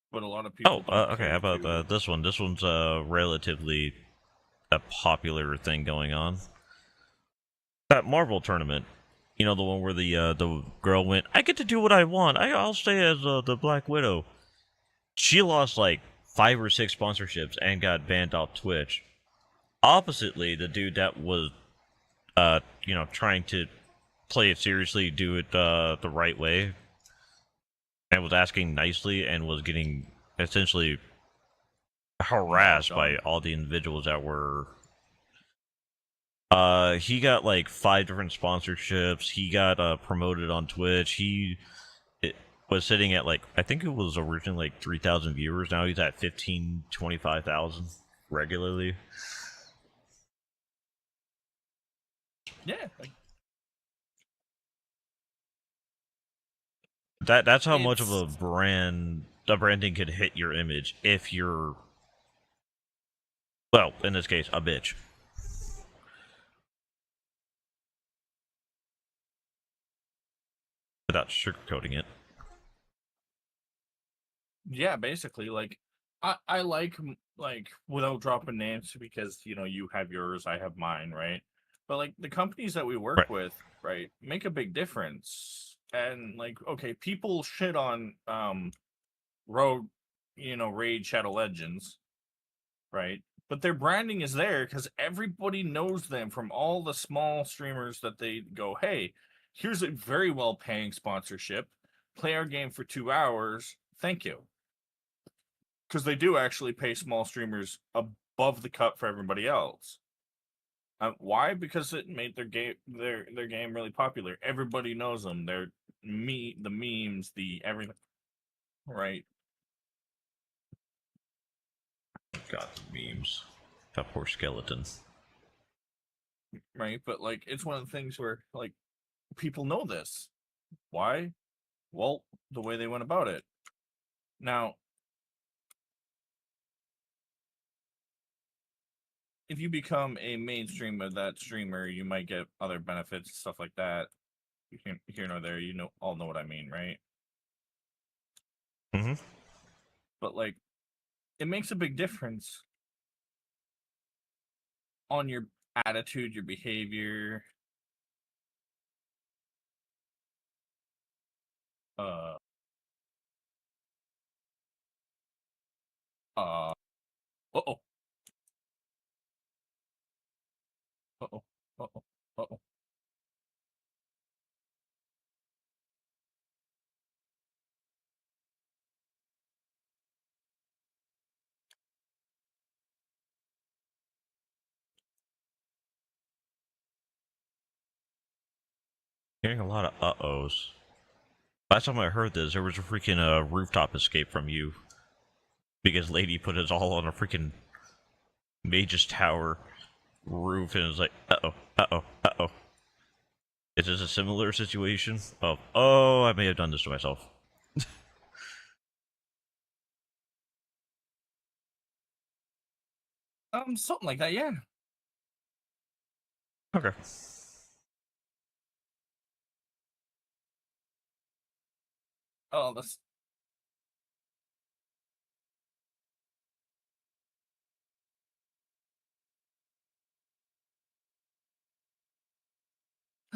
But a lot of people okay, how about this one? This one's relatively a popular thing going on. That Marvel tournament, the one where the girl went, I get to do what I want. I'll stay as the Black Widow. She lost like 5 or 6 sponsorships and got banned off Twitch. Oppositely, the dude that was trying to play it seriously, do it the right way, and was asking nicely and was getting essentially harassed by all the individuals that were. He got like 5 different sponsorships. He got promoted on Twitch. He was sitting at like, I think it was originally like 3,000 viewers. Now he's at 15, 25,000 regularly. Yeah. That's how much of a branding could hit your image if you're, well, in this case, a bitch. Without sugarcoating it. Yeah, basically, like I like without dropping names because you have yours, I have mine, right? But like the companies that we work with, right, make a big difference. And like, okay, people shit on Road, Raid Shadow Legends, right? But their branding is there because everybody knows them from all the small streamers that they go, hey, here's a very well paying sponsorship. Play our game for 2 hours. Thank you. Because they do actually pay small streamers above the cut for everybody else. Why? Because it made their game really popular. Everybody knows them. They're the memes, the everything. Right. God, the memes. That poor skeleton. Right, but like it's one of the things where like people know this. Why? Well, the way they went about it. Now, if you become a mainstream of that streamer, you might get other benefits, stuff like that. Here nor there, all know what I mean, right? Mm-hmm. But like, it makes a big difference on your attitude, your behavior. Uh. Uh. Uh-oh. Uh-oh. Uh-oh. Uh-oh. Hearing a lot of uh-ohs. Last time I heard this, there was a freaking rooftop escape from you. Because lady put us all on a freaking Mage's Tower roof and it was like, uh-oh, uh-oh, uh-oh. Is this a similar situation? Oh, I may have done this to myself. Something like that, yeah. Okay. Oh, that's...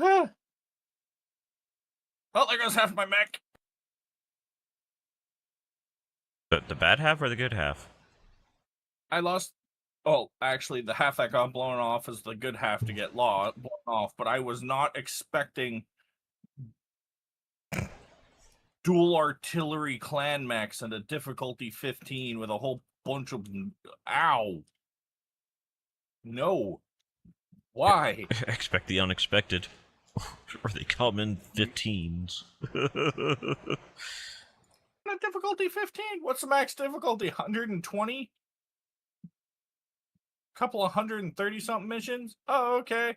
Oh, there goes half my mech. The bad half or the good half? I lost... Oh, actually, the half that got blown off is the good half to get blown off, but I was not expecting dual artillery clan mechs and a difficulty 15 with a whole bunch of... Ow! No. Why? Expect the unexpected. Or they come in 15s. Difficulty 15? What's the max difficulty? 120? Couple of 130 something missions? Oh, okay.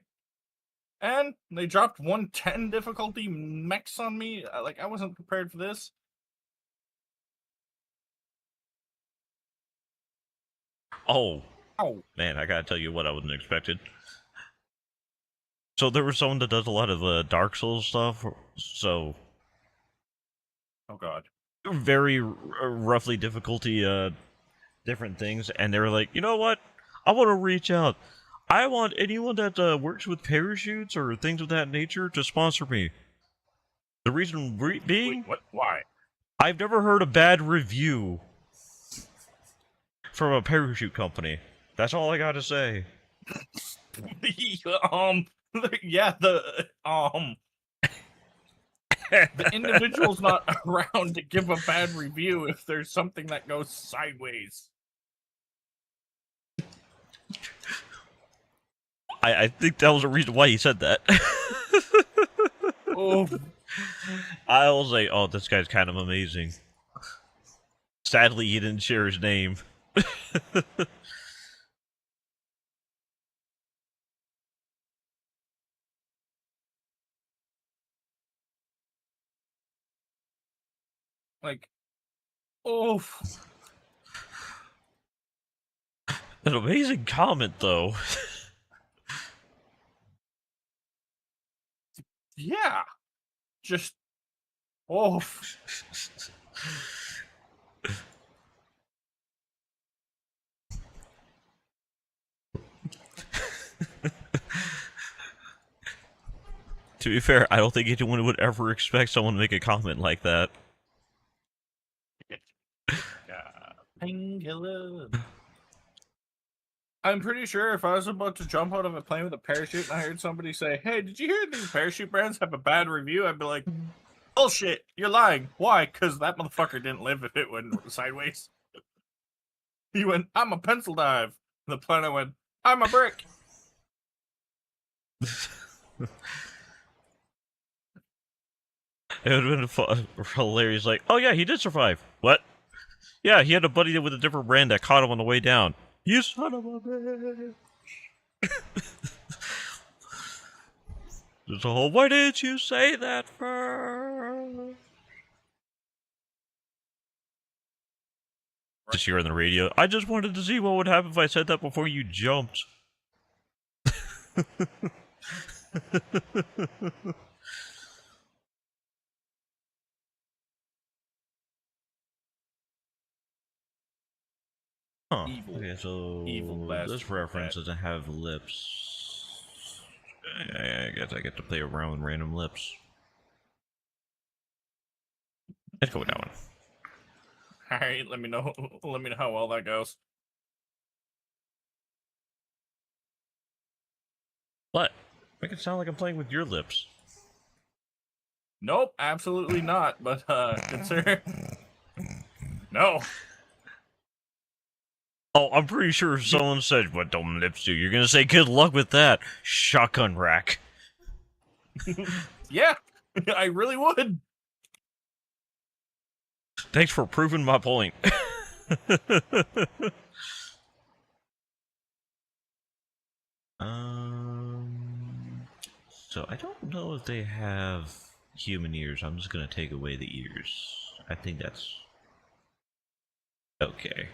And they dropped 110 difficulty mechs on me. Like, I wasn't prepared for this. Oh. Oh. Man, I gotta tell you what I wasn't expected. So there was someone that does a lot of Dark Souls stuff, so... Oh god. Very roughly difficulty, different things, and they were like, you know what? I want to reach out. I want anyone that works with parachutes or things of that nature to sponsor me. The reason being... Wait, what? Why? I've never heard a bad review from a parachute company. That's all I gotta say. Yeah, the individual's not around to give a bad review if there's something that goes sideways. I think that was the reason why he said that. Oh. I was like, oh, this guy's kind of amazing. Sadly, he didn't share his name. Like, oh. An amazing comment, though. Yeah. Just, oh. To be fair, I don't think anyone would ever expect someone to make a comment like that. Painkiller. I'm pretty sure if I was about to jump out of a plane with a parachute and I heard somebody say, hey, did you hear these parachute brands have a bad review? I'd be like, bullshit, you're lying. Why? Because that motherfucker didn't live if it went sideways. He went, I'm a pencil dive. The planet went, I'm a brick. It would have been hilarious, like, oh yeah, he did survive. What? Yeah, he had a buddy with a different brand that caught him on the way down. You son of a bitch! There's a whole, why didn't you say that first? Just hear on the radio, I just wanted to see what would happen if I said that before you jumped. Huh. Evil. Okay, so Evil bastard this reference cat. doesn't have lips. I guess I get to play around with random lips. Let's go with that one. All right, let me know. Let me know how well that goes. What? Make it sound like I'm playing with your lips. Nope, absolutely not. But consider no. Oh, I'm pretty sure if someone said, "What dumb lips do?" You're gonna say, "Good luck with that." Shotgun rack. Yeah, I really would. Thanks for proving my point. So I don't know if they have human ears. I'm just gonna take away the ears. I think that's okay.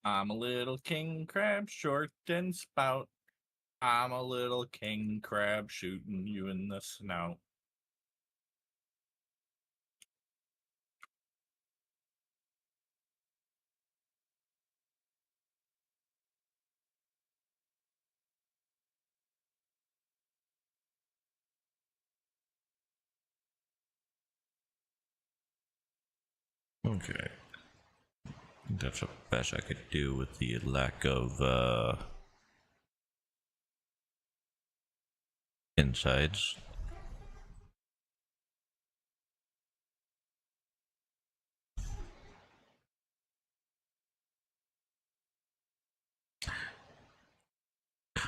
I'm a little king crab, short and spout. I'm a little king crab shooting you in the snout. Okay. That's the best I could do with the lack of insides.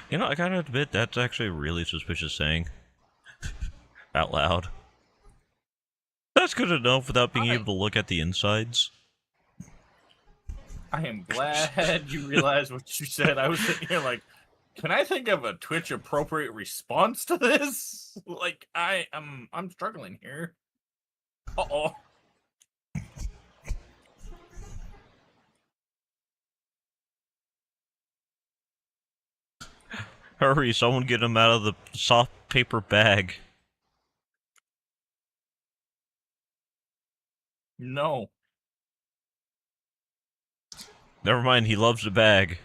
You know, I gotta admit that's actually a really suspicious saying. Out loud. That's good enough without being able to look at the insides. I am glad you realized what you said. I was sitting here like, can I think of a Twitch appropriate response to this? Like, I'm struggling here. Uh-oh. Hurry, someone get him out of the soft paper bag. No. Never mind, he loves the bag.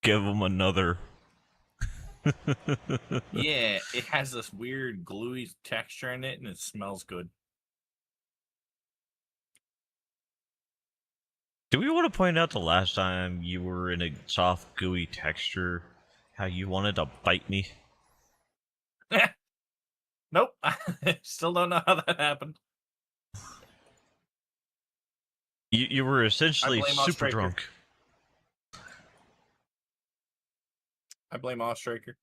Give him another. Yeah, it has this weird gluey texture in it and it smells good. Do we want to point out the last time you were in a soft, gooey texture, how you wanted to bite me? Nope. I still don't know how that happened. You were I essentially blame super Ostraker. drunk. I blame Ostraker.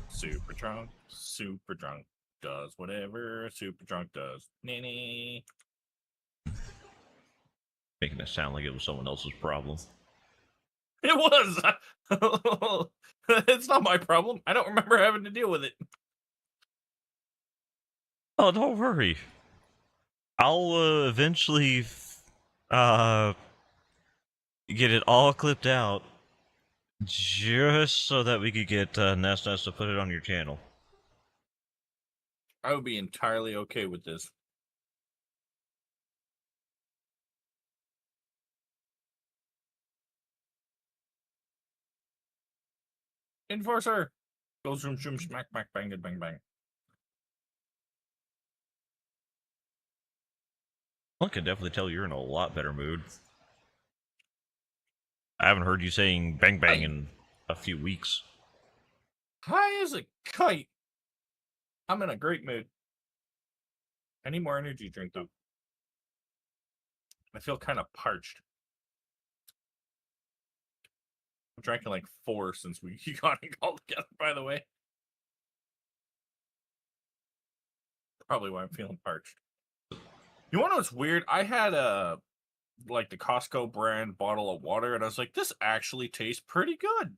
Super drunk. Super drunk. Does whatever a super drunk does. Nanny. Making it sound like it was someone else's problem. It was. It's not my problem. I don't remember having to deal with it. Oh, don't worry. I'll eventually get it all clipped out just so that we could get Nest to put it on your channel. I would be entirely okay with this. Enforcer! Go zoom, zoom, smack, back, bang, it, bang, bang. I can definitely tell you're in a lot better mood. I haven't heard you saying bang bang in a few weeks. High as a kite. I'm in a great mood. I need more energy drink, though. I feel kind of parched. I'm drinking like 4 since we got it all together, by the way. Probably why I'm feeling parched. You want to know what's weird? I had a like the Costco brand bottle of water, and I was like, this actually tastes pretty good.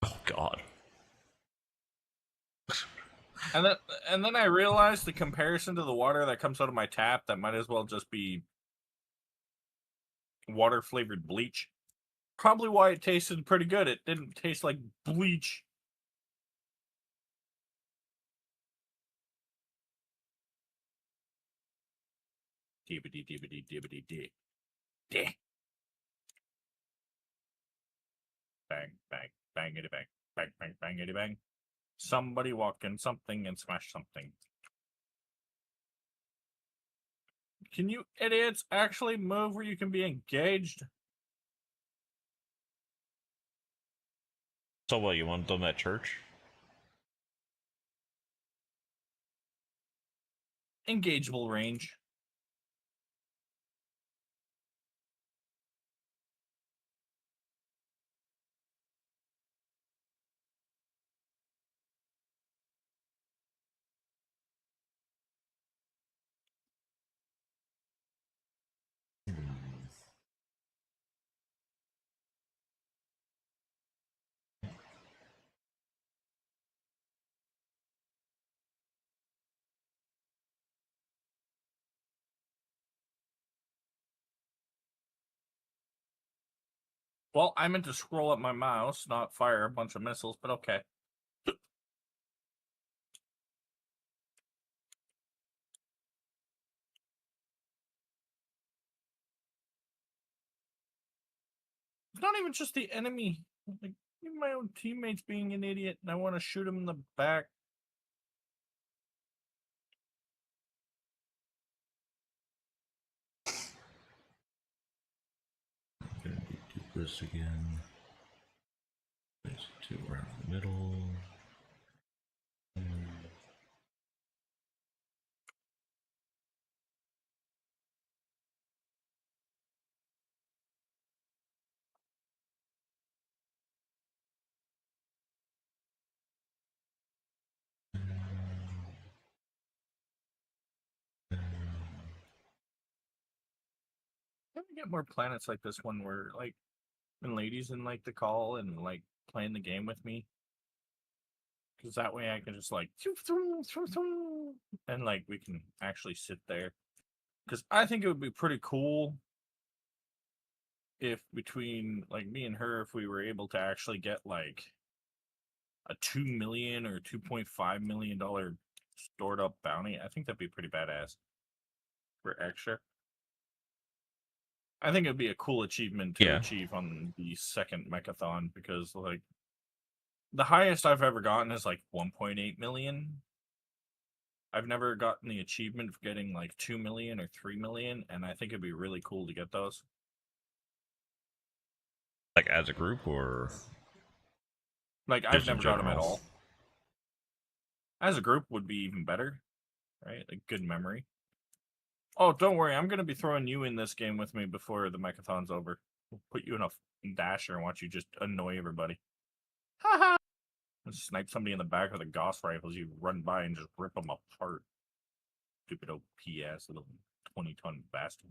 Oh God. And then I realized the comparison to the water that comes out of my tap, that might as well just be water flavored bleach. Probably why it tasted pretty good. It didn't taste like bleach. Dibbity dibbity dibbity dee. Dee. Bang, bang, bangity bang, bang, bang, bangity bang. Somebody walk in something and smash something. Can you idiots actually move where you can be engaged? So what, you want them at church? Engageable range. Well, I meant to scroll up my mouse, not fire a bunch of missiles, but okay. It's not even just the enemy. Like, even my own teammates being an idiot, and I want to shoot him in the back. Gonna do this again. Place two around the middle. Can we get more planets like this one where, like, and ladies in, like, the call and, like, playing the game with me? Because that way I can just, like, and, like, we can actually sit there. Because I think it would be pretty cool if between, like, me and her, if we were able to actually get, like, a $2 million or $2.5 million stored up bounty. I think that'd be pretty badass for extra. I think it'd be a cool achievement to achieve on the second mechathon, because, like, the highest I've ever gotten is like 1.8 million. I've never gotten the achievement for getting like 2 million or 3 million, and I think it'd be really cool to get those. Like as a group, or like I've never got them at all. As a group would be even better, right? Like good memory. Oh, don't worry, I'm gonna be throwing you in this game with me before the mechathon's over. We'll put you in a dasher and watch you just annoy everybody. Haha. Snipe somebody in the back with a Gauss rifles, you run by and just rip them apart. Stupid OP-ass little 20-ton bastard.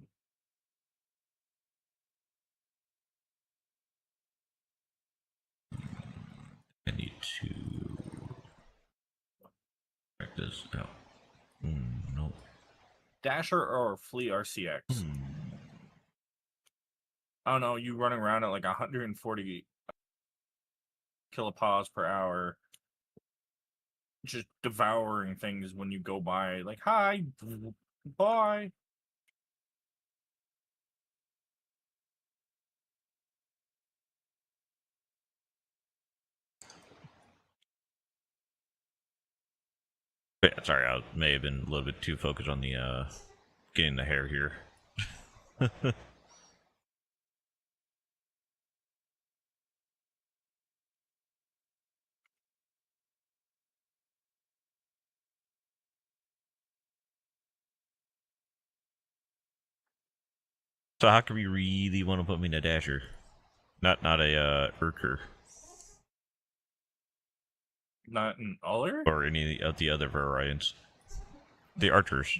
I need to check this out. No. Dasher or Flea RCX? I don't know, you running around at like 140 kilopause per hour, just devouring things when you go by, like, hi, bye. Yeah, sorry, I may have been a little bit too focused on the getting the hair here. So how can we really want to put me in a dasher? Not a Urker. Not an Uller? Or any of the other variants. The archers.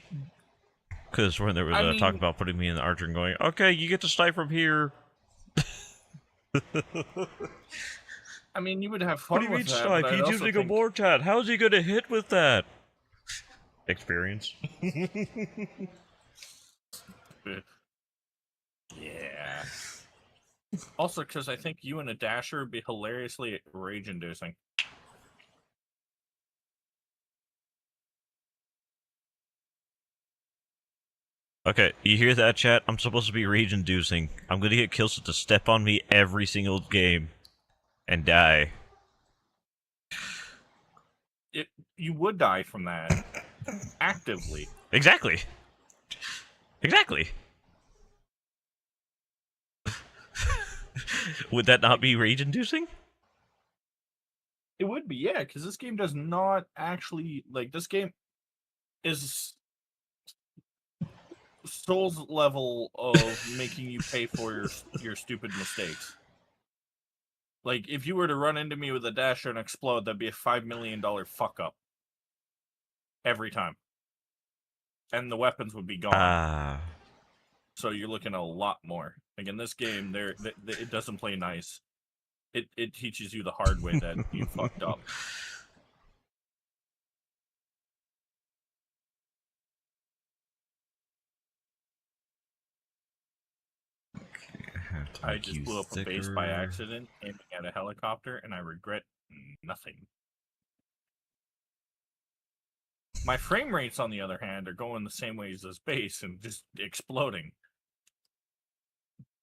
Because when there was I a talk mean- about putting me in the archer and going, okay, you get to snipe from here. I mean, you would have What fun do you with mean that, snipe? but I'd He's also using a think, Mortat. How's he gonna hit with that? Experience. yeah. Also, because I think you and a dasher would be hilariously rage-inducing. Okay, you hear that, chat? I'm supposed to be rage-inducing. I'm gonna get Killsit to step on me every single game and die. You would die from that actively. Exactly. Exactly. Would that not be rage-inducing? It would be, yeah, because this game does not actually like. This game is Souls level of making you pay for your stupid mistakes. Like, if you were to run into me with a dasher and explode, that'd be a $5 million fuck up every time, and the weapons would be gone. So you're looking at a lot more. Like in this game, it doesn't play nice. It teaches you the hard way that you fucked up. I just blew up a base by accident, aiming at a helicopter, and I regret nothing. My frame rates, on the other hand, are going the same way as this base and just exploding.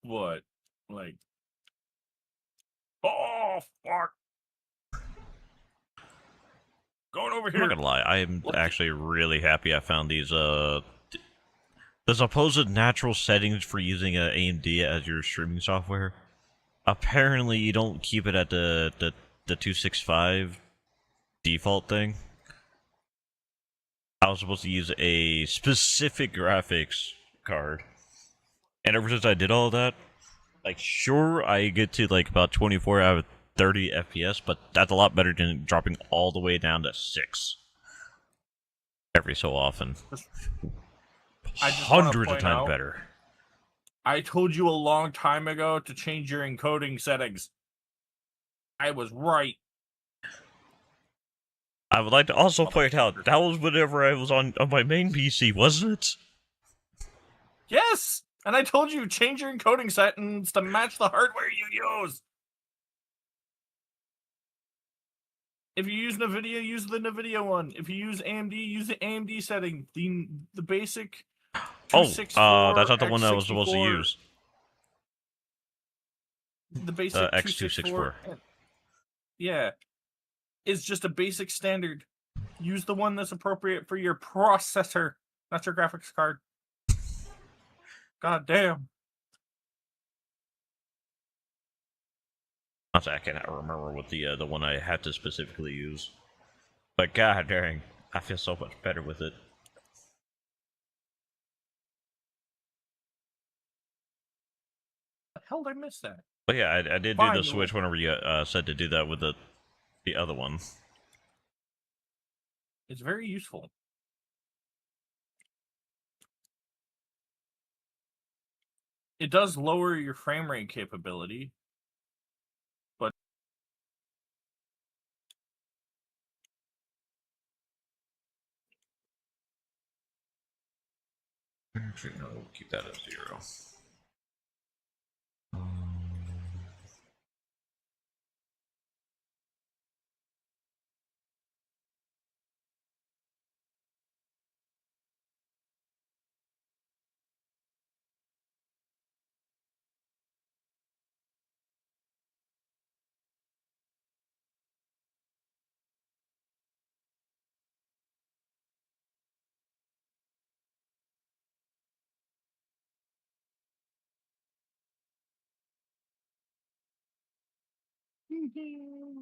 But, like... Oh, fuck! Going over here! I'm not gonna lie, I am actually really happy I found these, the supposed natural settings for using AMD as your streaming software. Apparently, you don't keep it at the 265 default thing. I was supposed to use a specific graphics card. And ever since I did all that, like, sure, I get to, like, about 24 out of 30 FPS, but that's a lot better than dropping all the way down to 6. Every so often. Hundreds of times better. I told you a long time ago to change your encoding settings. I was right. I would like to also point out, that was whenever I was on my main PC, wasn't it? Yes! And I told you, change your encoding settings to match the hardware you use. If you use NVIDIA, use the NVIDIA one. If you use AMD, use the AMD setting. The basic 264 that's not the one I was supposed to X64 use. The basic X264. Yeah. It's just a basic standard. Use the one that's appropriate for your processor, not your graphics card. God damn. Honestly, I cannot remember what the one I had to specifically use. But god dang, I feel so much better with it. How did I miss that? But yeah, I did do the switch whenever you said to do that with the other one. It's very useful. It does lower your frame rate capability, but actually, no, we'll keep that at 0.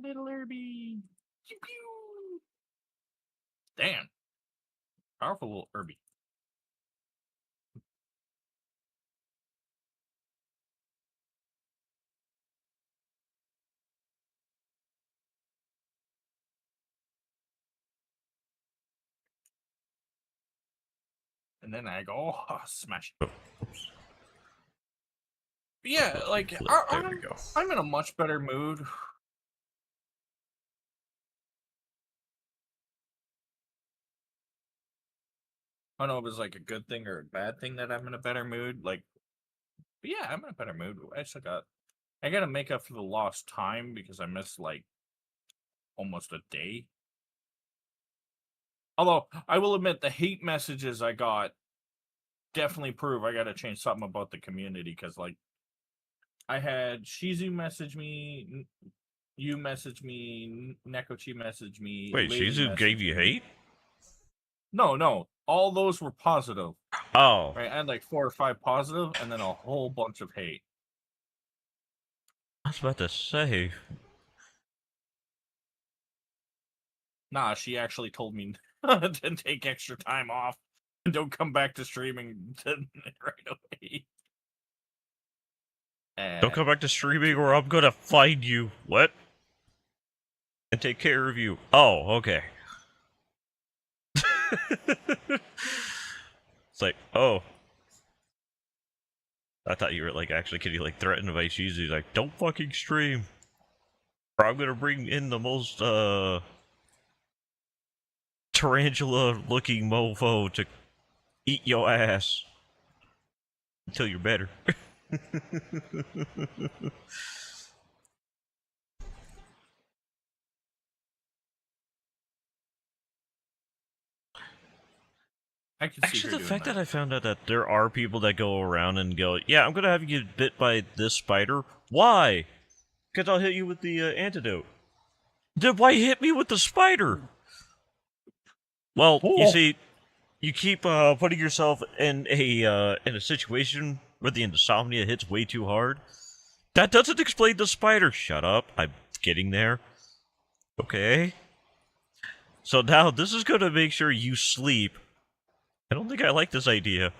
little Irby. Pew, pew. Damn. Powerful little Irby. and then I go, oh, smash it. Oh, oops. Yeah, like There we go. I'm in a much better mood. I don't know if it's like a good thing or a bad thing that I'm in a better mood. Like, but yeah, I'm in a better mood. I gotta make up for the lost time because I missed like almost a day. Although I will admit the hate messages I got definitely prove I gotta change something about the community because like I had Shizu message me, you message me, Nekochi message me, Wait, Lily Shizu message gave you me. hate? No, all those were positive. Oh. Right, I had like 4 or 5 positive, and then a whole bunch of hate. I was about to say. Nah, she actually told me to take extra time off and don't come back to streaming right away. Don't come back to streaming or I'm gonna find you. What? And take care of you. Oh, okay. It's like, oh. I thought you were like actually kidding, like threatened by Shizu, like, don't fucking stream. Or I'm gonna bring in the most tarantula looking mofo to eat your ass until you're better. I can see Actually, her the doing fact that that. I found out that there are people that go around and go, yeah, I'm gonna have you get bit by this spider. Why? Because I'll hit you with the antidote. Then why hit me with the spider? Well, you see, you keep putting yourself in a situation where the insomnia hits way too hard. That doesn't explain the spider. Shut up. I'm getting there. Okay. So now this is gonna make sure you sleep. I don't think I like this idea.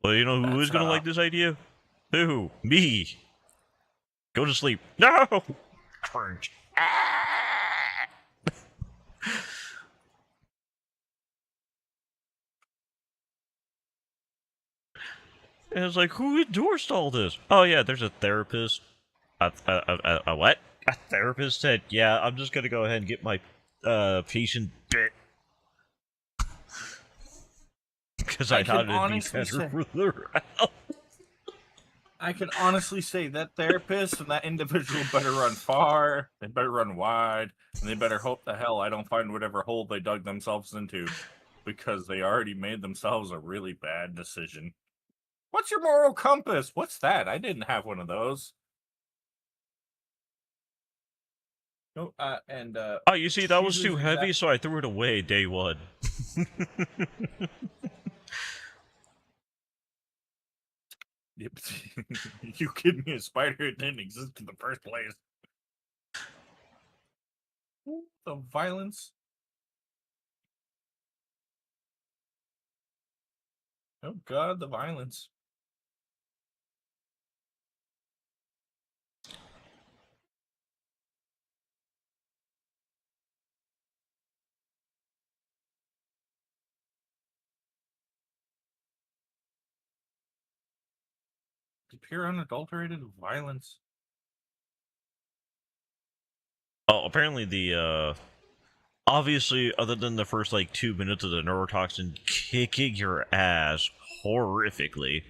Well, you know who is gonna like this idea? Who? Me. Go to sleep. No! Cringe. And it's like, who endorsed all this? Oh yeah, there's a therapist. A what? A therapist said, yeah, I'm just gonna go ahead and get my patient bit. Because I thought it'd be better for their health. I can honestly say that therapist and that individual better run far, they better run wide, and they better hope the hell I don't find whatever hole they dug themselves into, because they already made themselves a really bad decision. What's your moral compass? What's that? I didn't have one of those. No, Oh, you see, that was too heavy, so I threw it away day one. Yep. You give me a spider, it didn't exist in the first place. The violence. Oh god, the violence. Pure unadulterated violence. Oh, apparently the, obviously, other than the first, like, 2 minutes of the neurotoxin kicking your ass horrifically,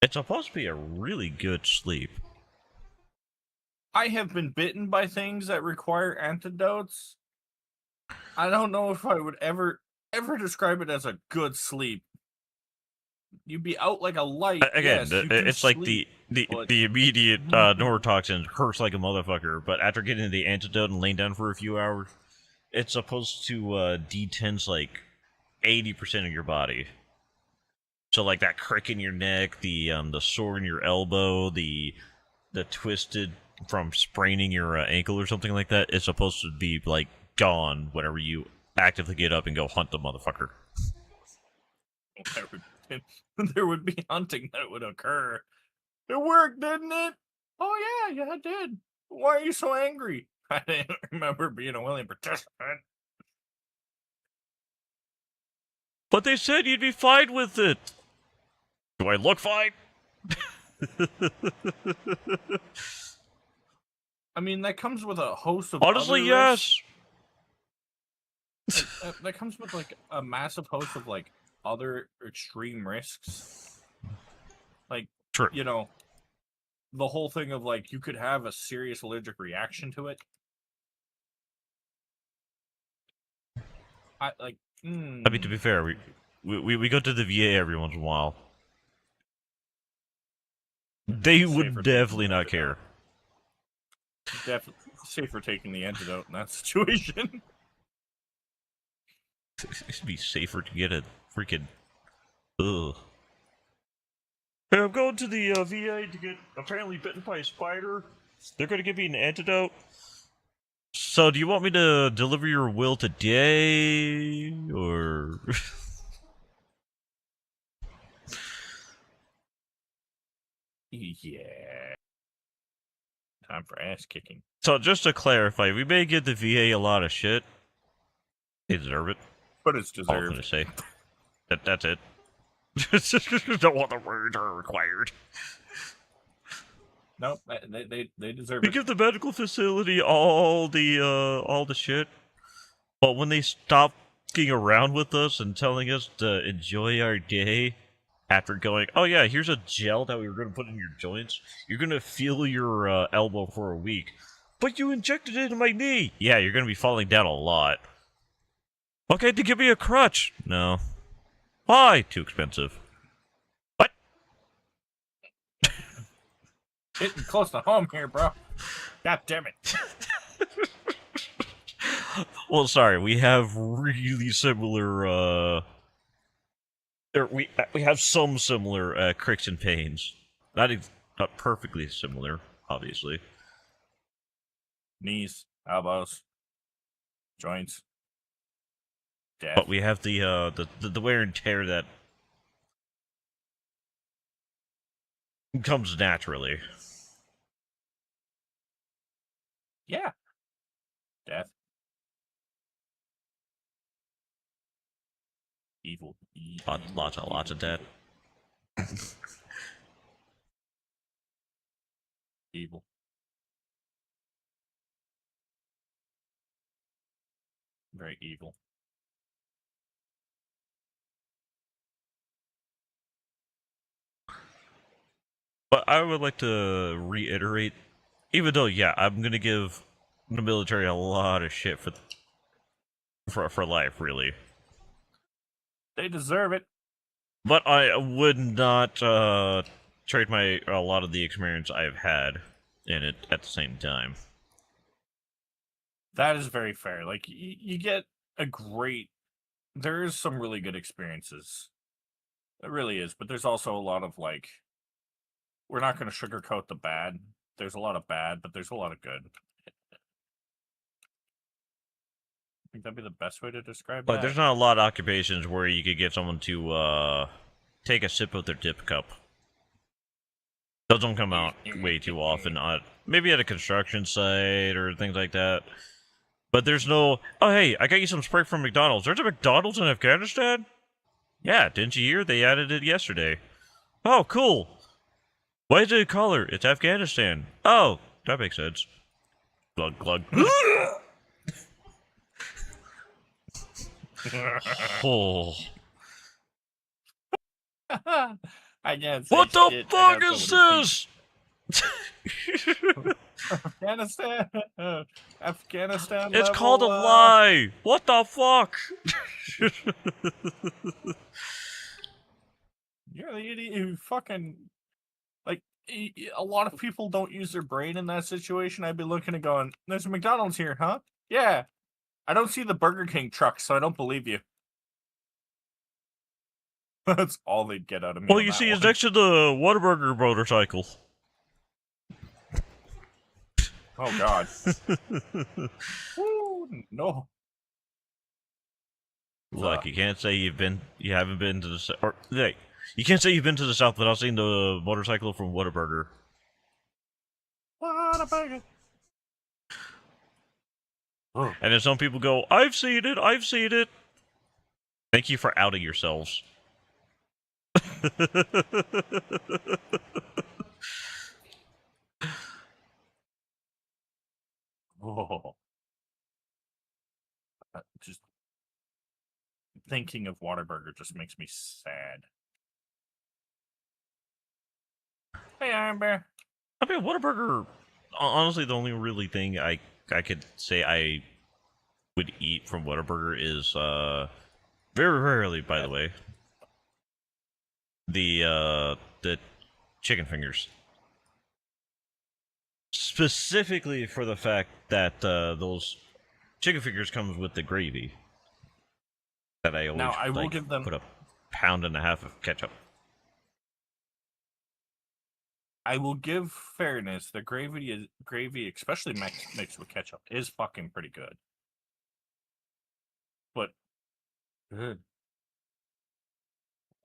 it's supposed to be a really good sleep. I have been bitten by things that require antidotes. I don't know if I would ever describe it as a good sleep. You'd be out like a light. Again, Yes, it's like the immediate neurotoxin hurts like a motherfucker, but after getting the antidote and laying down for a few hours, it's supposed to detense like 80% of your body. So like that crick in your neck, the sore in your elbow, the twisted from spraining your ankle or something like that, it's supposed to be like gone whenever you actively get up and go hunt the motherfucker. There would be hunting that would occur. It worked, didn't it? Oh yeah, it did. Why are you so angry? I didn't remember being a willing participant. But they said you'd be fine with it. Do I look fine? I mean, that comes with a host of Honestly, other yes. risks. That comes with like a massive host of like other extreme risks. Like, True. you know, the whole thing of like you could have a serious allergic reaction to it. I like. I mean, to be fair, we go to the VA every once in a while. They would definitely not care. Definitely safer taking the antidote in that situation. It'd be safer to get a freaking. Ugh. Hey, I'm going to the VA to get apparently bitten by a spider. They're going to give me an antidote. So, do you want me to deliver your will today, or? Yeah. Time for ass kicking. So, just to clarify, we may give the VA a lot of shit. They deserve it. But it's All I'm deserved. gonna say. That's it. Don't want the words are required. Nope, they deserve We it. give the medical facility all the shit, but when they stop fucking around with us and telling us to enjoy our day, after going, oh yeah, here's a gel that we were going to put in your joints. You're going to feel your elbow for a week, but you injected it in my knee. Yeah, you're going to be falling down a lot. Okay, to give me a crutch. No. Why? Too expensive. What? Hitting close to home here, bro. God damn it. Well, sorry, we have really similar, we have some similar, cricks and pains. Not perfectly similar, obviously. Knees, elbows, joints. Death. But we have the wear and tear that comes naturally. Yeah. Death. Evil. Lots of that. Evil. Very evil. But I would like to reiterate, even though, yeah, I'm gonna give the military a lot of shit for life, really. They deserve it. But I would not trade a lot of the experience I've had in it at the same time. That is very fair. Like, you get a great... There is some really good experiences. It really is. But there's also a lot of, like... We're not going to sugarcoat the bad. There's a lot of bad, but there's a lot of good. I think that'd be the best way to describe But that. there's not a lot of occupations where you could get someone to take a sip of their dip cup. Those don't come out way too often. Maybe at a construction site or things like that. But there's no, oh hey, I got you some spray from McDonald's. There's a McDonald's in Afghanistan? Yeah, didn't you hear? They added it yesterday. Oh, cool. Why is it a color? It's Afghanistan. Oh, that makes sense. Glug, glug. Oh. I can't say What the shit. fuck is this? Afghanistan. Afghanistan. It's level, called a lie. What the fuck? You're the idiot who fucking... Like, a lot of people don't use their brain in that situation. I'd be looking and going, there's a McDonald's here, huh? Yeah. I don't see the Burger King truck, so I don't believe you. That's all they'd get out of me. Well, you see, it's next to the Whataburger motorcycle. Oh, God. Ooh, no. Look, you can't say you haven't been to the, or, hey, you can't say you've been to the South without seeing the motorcycle from Whataburger. Whataburger. Oh. And then some people go, I've seen it. Thank you for outing yourselves. Oh, just thinking of Whataburger just makes me sad. Hey, Iron Bear. I mean, Whataburger. Honestly, the only really thing I could say I would eat from Whataburger is very rarely, by the way, the chicken fingers. Specifically for the fact that those chicken fingers comes with the gravy that I always Now, I will like, give them. put a pound and a half of ketchup. I will give fairness. The gravy, especially mixed with ketchup, is fucking pretty good. But good.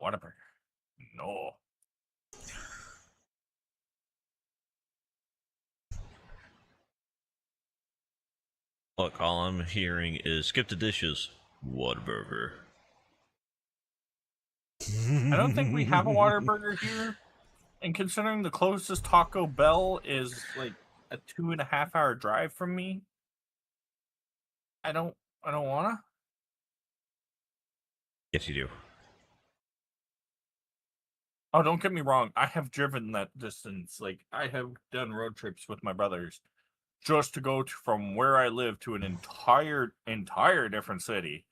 Whataburger. No. Look, all I'm hearing is skip the dishes, Whataburger. I don't think we have a Whataburger here. And considering the closest Taco Bell is like a 2.5-hour drive from me, I don't wanna. Yes, you do. Oh, don't get me wrong. I have driven that distance. Like, I have done road trips with my brothers just to go from where I live to an entire different city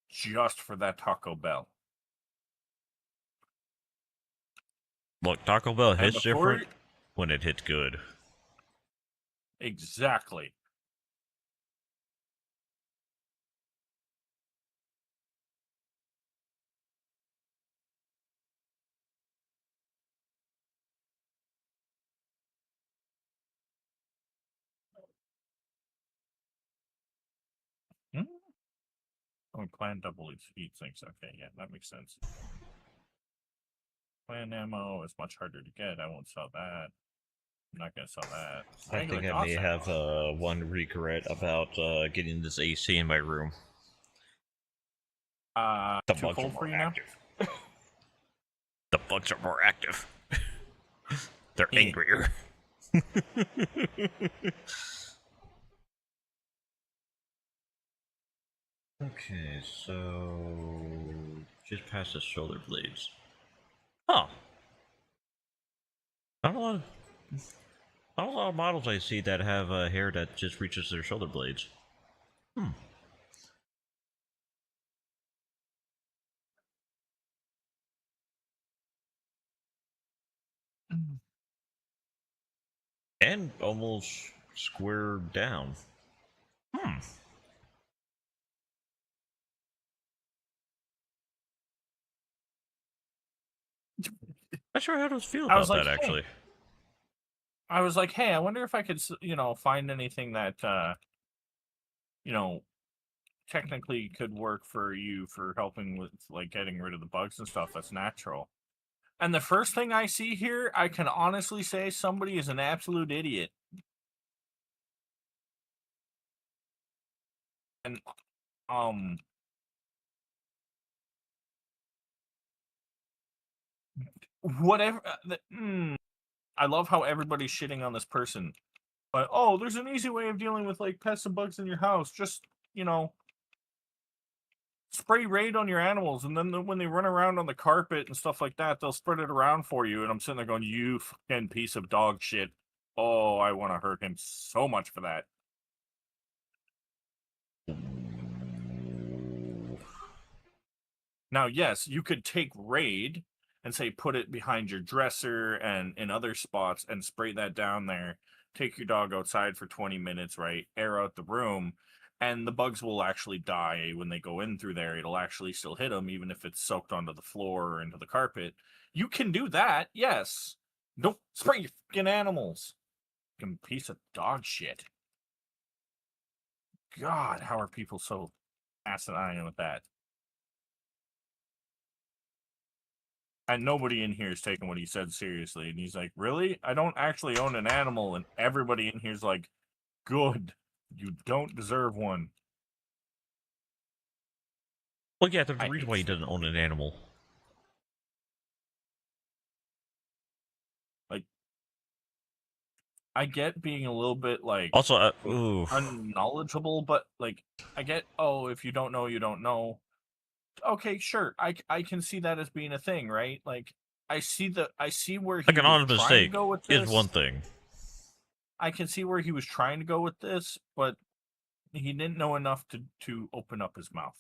just for that Taco Bell. Look, Taco Bell And hits before different when it hits good. Exactly. Hmm? Oh, clan double eats things. Okay, yeah, that makes sense. Clan ammo is much harder to get. I won't sell that. I'm not gonna sell that. I Regular think I may DOS have ammo. one regret about getting this AC in my room. The Too bugs are cold for more you now? active. The bugs are more active. They're Yeah. angrier. Okay, so just past the shoulder blades. Huh. Not a lot of not a lot of models I see that have hair that just reaches their shoulder blades. Hmm. And almost square down. Hmm. Not sure how to feel I was about like, that, hey. actually. I was like, hey, I wonder if I could, find anything that, technically could work for you for helping with, like, getting rid of the bugs and stuff that's natural. And the first thing I see here, I can honestly say somebody is an absolute idiot. And, whatever. I love how everybody's shitting on this person. But, oh, there's an easy way of dealing with, like, pests and bugs in your house. Just, spray Raid on your animals, and then when they run around on the carpet and stuff like that, they'll spread it around for you. And I'm sitting there going, "You fucking piece of dog shit! Oh, I want to hurt him so much for that." Now, yes, you could take Raid and say put it behind your dresser and in other spots and spray that down there. Take your dog outside for 20 minutes, right? Air out the room, and the bugs will actually die when they go in through there. It'll actually still hit them, even if it's soaked onto the floor or into the carpet. You can do that, yes. Don't spray your fucking animals. Fucking piece of dog shit. God, how are people so asinine with that? And nobody in here is taking what he said seriously. And he's like, really? I don't actually own an animal. And everybody in here's like, good. You don't deserve one. Well, yeah, there's a I reason hate why he stupid. doesn't own an animal. Like, I get being a little bit like Also, ooh. unknowledgeable, but like I get, oh, if you don't know, you don't know. Okay, sure. I can see that as being a thing, right? Like I see where Like he an was honest trying to mistake go with is one this. thing. I can see where he was trying to go with this, but he didn't know enough to open up his mouth.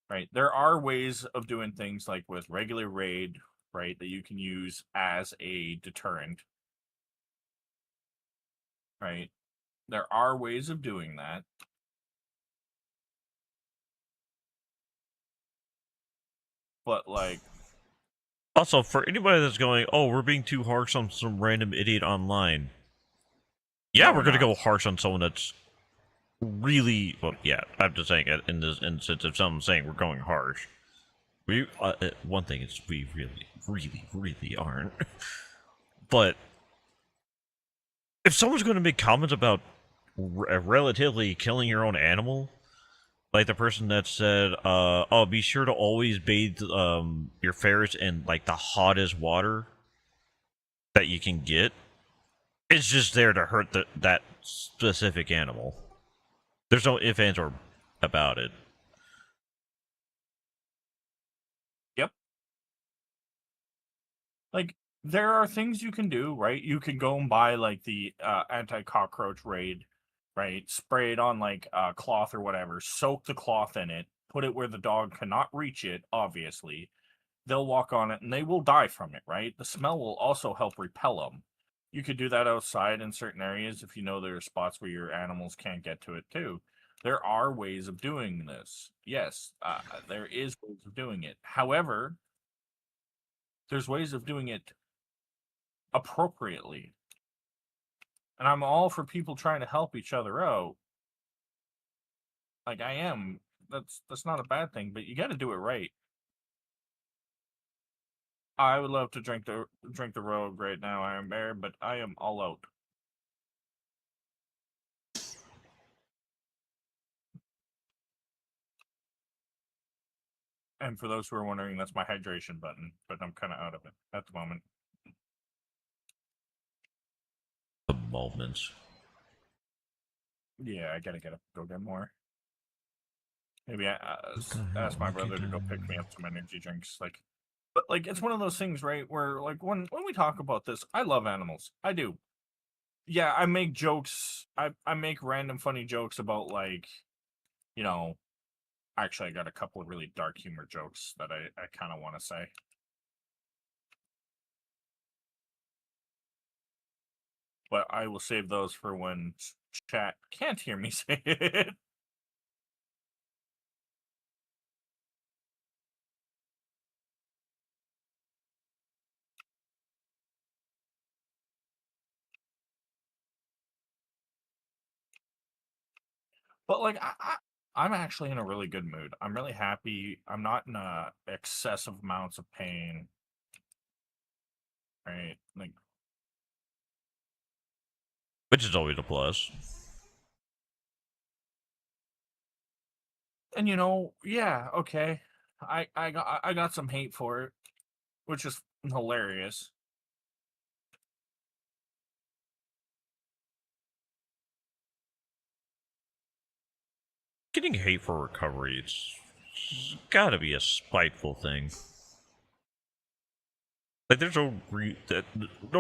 Right? There are ways of doing things like with regular raid, right, that you can use as a deterrent. Right? There are ways of doing that. But like Also, for anybody that's going, oh, we're being too harsh on some random idiot online. Yeah, no, we're we're gonna not. go harsh on someone that's really well. Yeah, I'm just saying it in this instance. If someone's saying we're going harsh, we one thing is we really aren't. But if someone's going to make comments about relatively killing your own animal, like the person that said, "Oh, be sure to always bathe your ferrets in like the hottest water that you can get," it's just there to hurt that specific animal. There's no ifs, ands, or about it. Yep. Like there are things you can do, right? You can go and buy like the anti-cockroach raid, right? Spray it on like cloth or whatever, soak the cloth in it, put it where the dog cannot reach it, obviously. They'll walk on it and they will die from it, right? The smell will also help repel them. You could do that outside in certain areas if you know there are spots where your animals can't get to it too. There are ways of doing this. Yes, there is ways of doing it. However, there's ways of doing it appropriately. And I'm all for people trying to help each other out. Like I am. That's not a bad thing, but you got to do it right. I would love to drink the rogue right now, Iron Bear, but I am all out. And for those who are wondering, that's my hydration button, but I'm kind of out of it at the moment. The moments. Yeah, I gotta go get more. Maybe I ask my brother to go pick me up some energy drinks. But like it's one of those things, right? Where like when we talk about this, I love animals. I do. Yeah, I make jokes. I make random funny jokes about like, you know. Actually, I got a couple of really dark humor jokes that I kind of want to say. But I will save those for when chat can't hear me say it. But like I'm actually in a really good mood. I'm really happy. I'm not in excessive amounts of pain. Right? Like Which is always a plus. and yeah, okay. I got some hate for it, which is hilarious. Getting hate for recovery, it's gotta be a spiteful thing. Like, there's no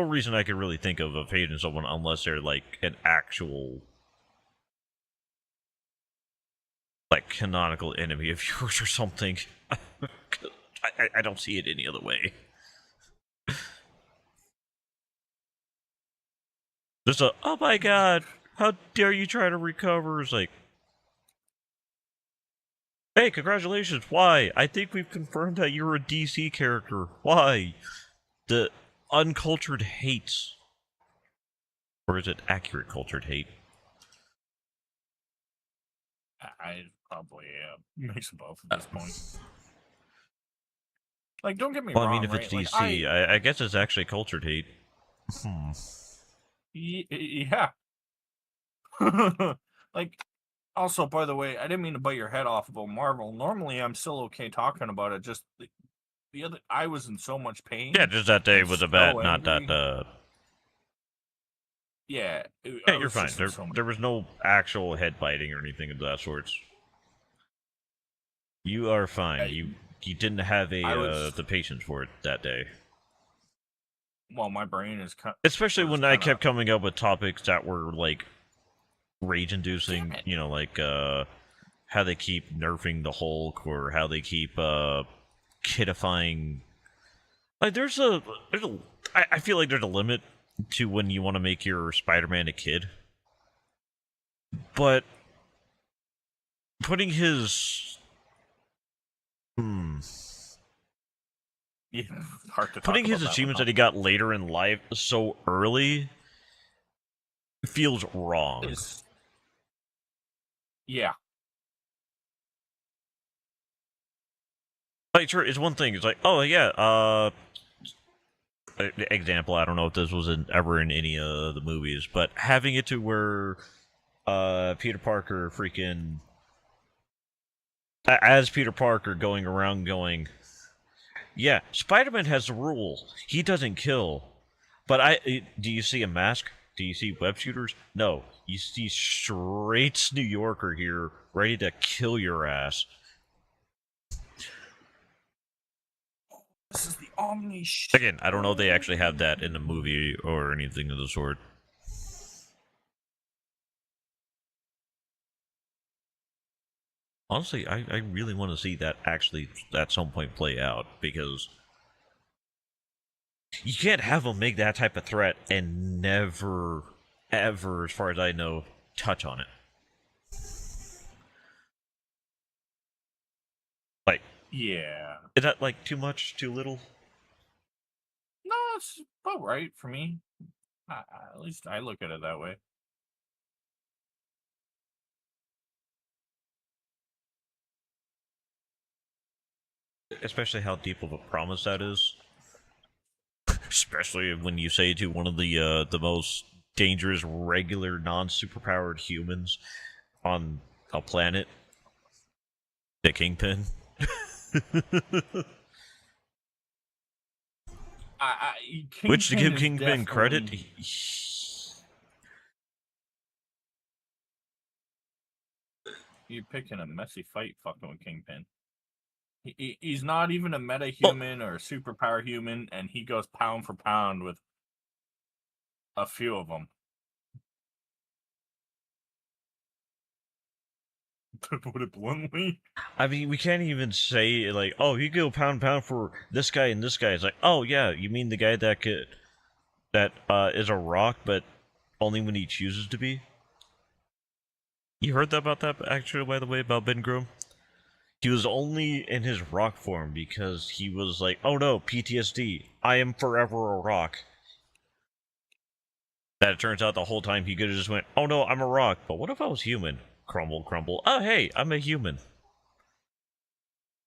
reason I could really think of hating someone unless they're like an actual, like, canonical enemy of yours or something. I don't see it any other way. Just oh my god, how dare you try to recover? It's like, hey, congratulations. Why? I think we've confirmed that you're a DC character. Why? The uncultured hates. Or is it accurate cultured hate? I probably mix of both at this point. Like, don't get me Well, wrong, I mean, if right? it's DC, I guess it's actually cultured hate. Yeah. Like, Also, by the way, I didn't mean to bite your head off about Marvel. Normally, I'm still okay talking about it. Just the other, I was in so much pain. Yeah, just that day and was a so bad, not angry. that. Yeah, Yeah, I you're was fine. just in so much. There was no actual head biting or anything of that sort. You are fine. You didn't have I was the patience for it that day. well, my brain is Especially was when I kind of. kept coming up with topics that were like rage-inducing. Damn it. You know, like how they keep nerfing the Hulk or how they keep kidifying. Like there's a I feel like there's a limit to when you want to make your Spider-Man a kid, but putting his Yeah, hard to talk putting about his that one, achievements huh? that he got later in life so early feels wrong. Yeah. Like, sure, it's one thing. It's like, oh yeah, example. I don't know if this was ever in any of the movies, but having it to where, Peter Parker freaking, as Peter Parker going around going, yeah, Spider-Man has a rule. He doesn't kill. But do you see a mask? Do you see web shooters? No. You see straight New Yorker here, ready to kill your ass. This is the Omni Again, I don't know if they actually have that in the movie or anything of the sort. Honestly, I really want to see that actually at some point play out, because you can't have them make that type of threat and never, ever, as far as I know, touch on it. Like, Yeah. is that like too much, too little? No, it's about right for me. At least I look at it that way. Especially how deep of a promise that is. Especially when you say to one of the most dangerous, regular, non-superpowered humans on a planet, the Kingpin. Which, to give Kingpin credit, you're picking a messy fight fucking with Kingpin. He's not even a meta human or a superpower human, and he goes pound for pound with a few of them. To put it bluntly. I mean, we can't even say like, oh, you go pound for this guy and this guy. It's like, oh yeah, you mean the guy that is a rock, but only when he chooses to be. You heard about that actually, by the way, about Ben Grimm? He was only in his rock form because he was like, oh no, PTSD. I am forever a rock. That it turns out the whole time he could have just went, oh no, I'm a rock. But what if I was human? Crumble, crumble. Oh hey, I'm a human.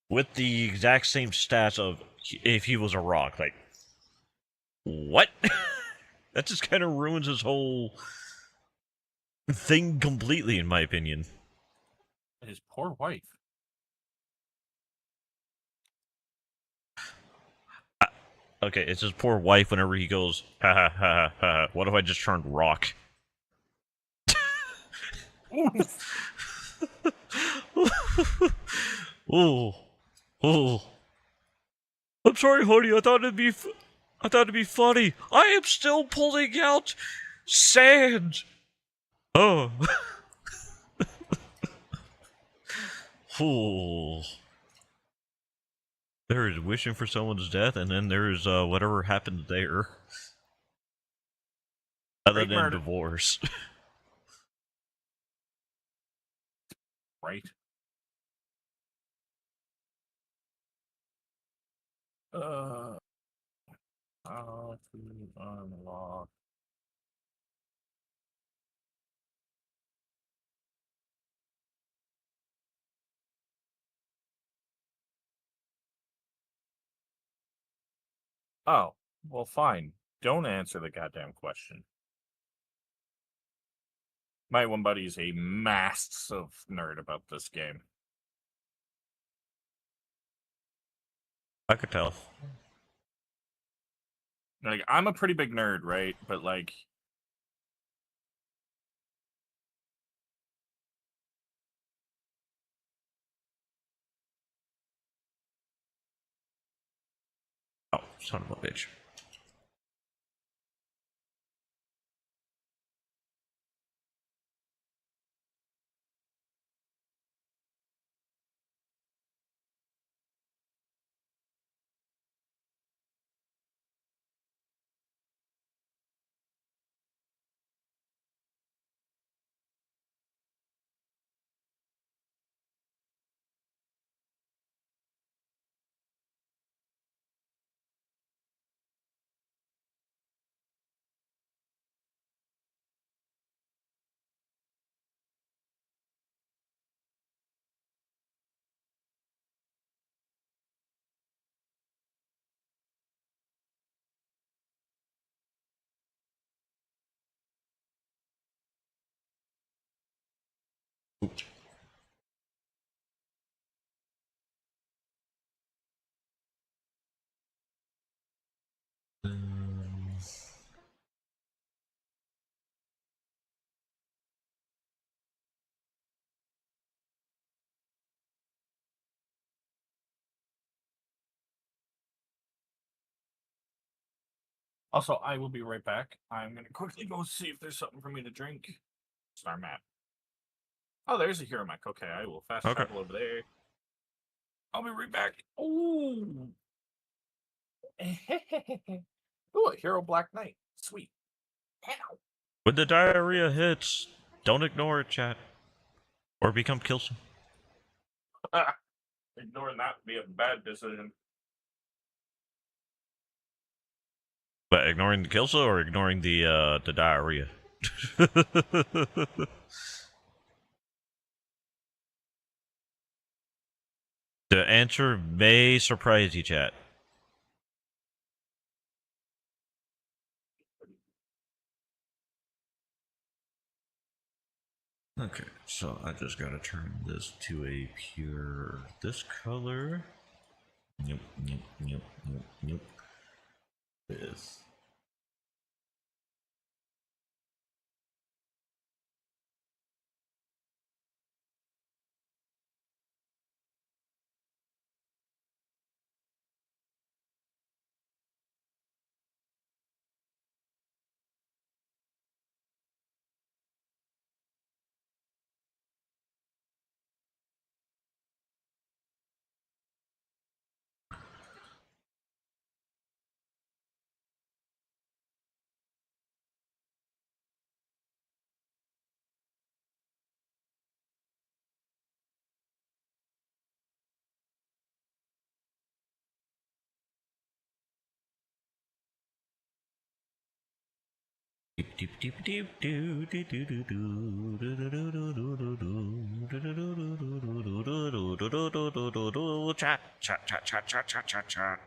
With the exact same stats of if he was a rock. Like, what? That just kind of ruins his whole thing completely, in my opinion. His poor wife. Okay, it's his poor wife whenever he goes, ha ha ha ha, what if I just turned rock? Oh, oh. I'm sorry, honey. I thought it'd be funny. I am still pulling out sand. Oh. Oh. There is wishing for someone's death, and then there's whatever happened there. Other Great than murder. divorce. Right. How to unlock. Oh, well, fine. Don't answer the goddamn question. My one buddy is a massive nerd about this game. I could tell. Like, I'm a pretty big nerd, right? But like, Oh, son of a bitch. Oops. also, I will be right back. I'm gonna quickly go see if there's something for me to drink. Star map. Oh, there's a hero mech. Okay, I will fast Okay. travel over there. I'll be right back. Ooh. Ooh, a hero Black Knight. Sweet. Ow. When the diarrhea hits, don't ignore it, chat. Or become killsome. Ignoring that would be a bad decision. But ignoring the killsa or ignoring the diarrhea? The answer may surprise you, chat. Okay, so I just gotta turn this to a pure this color. Nope, nope, nope, nope, nope. This. Chat, chat, chat, chat, chat, chat, chat, chat.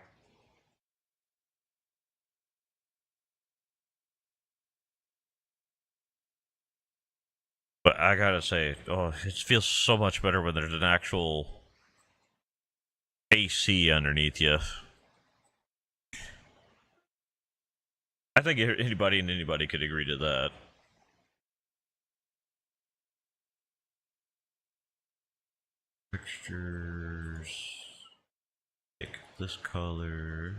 But I gotta say, oh, it feels so much better when there's an actual AC underneath you. I think anybody and anybody could agree to that. Textures. Pick this color.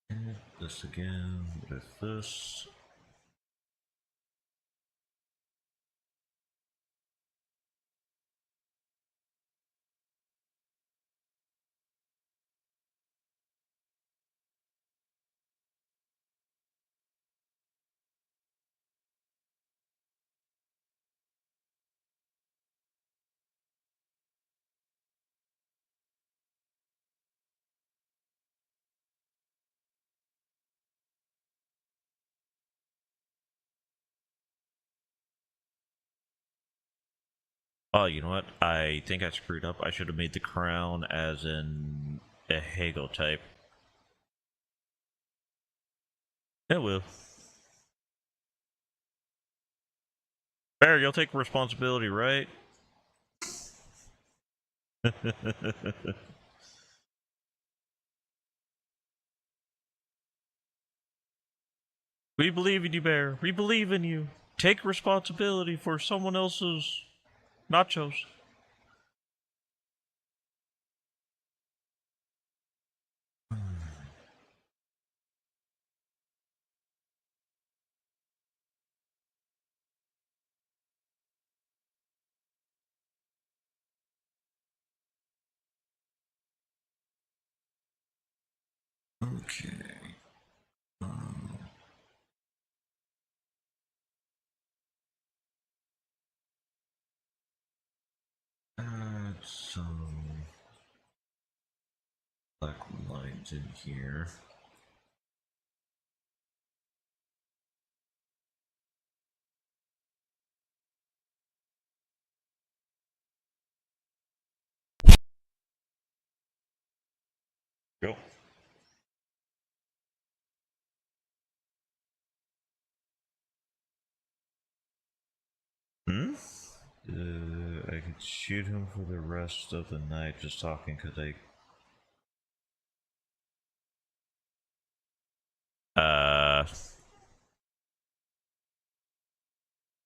And this again with this. Oh, you know what? I think I screwed up. I should have made the crown as in a Hegel type. It will. Barry, you'll take responsibility, right? We believe in you, Bear. We believe in you. Take responsibility for someone else's nachos. Okay. Add some black lines in here. Go. Hmm? I could shoot him for the rest of the night just talking because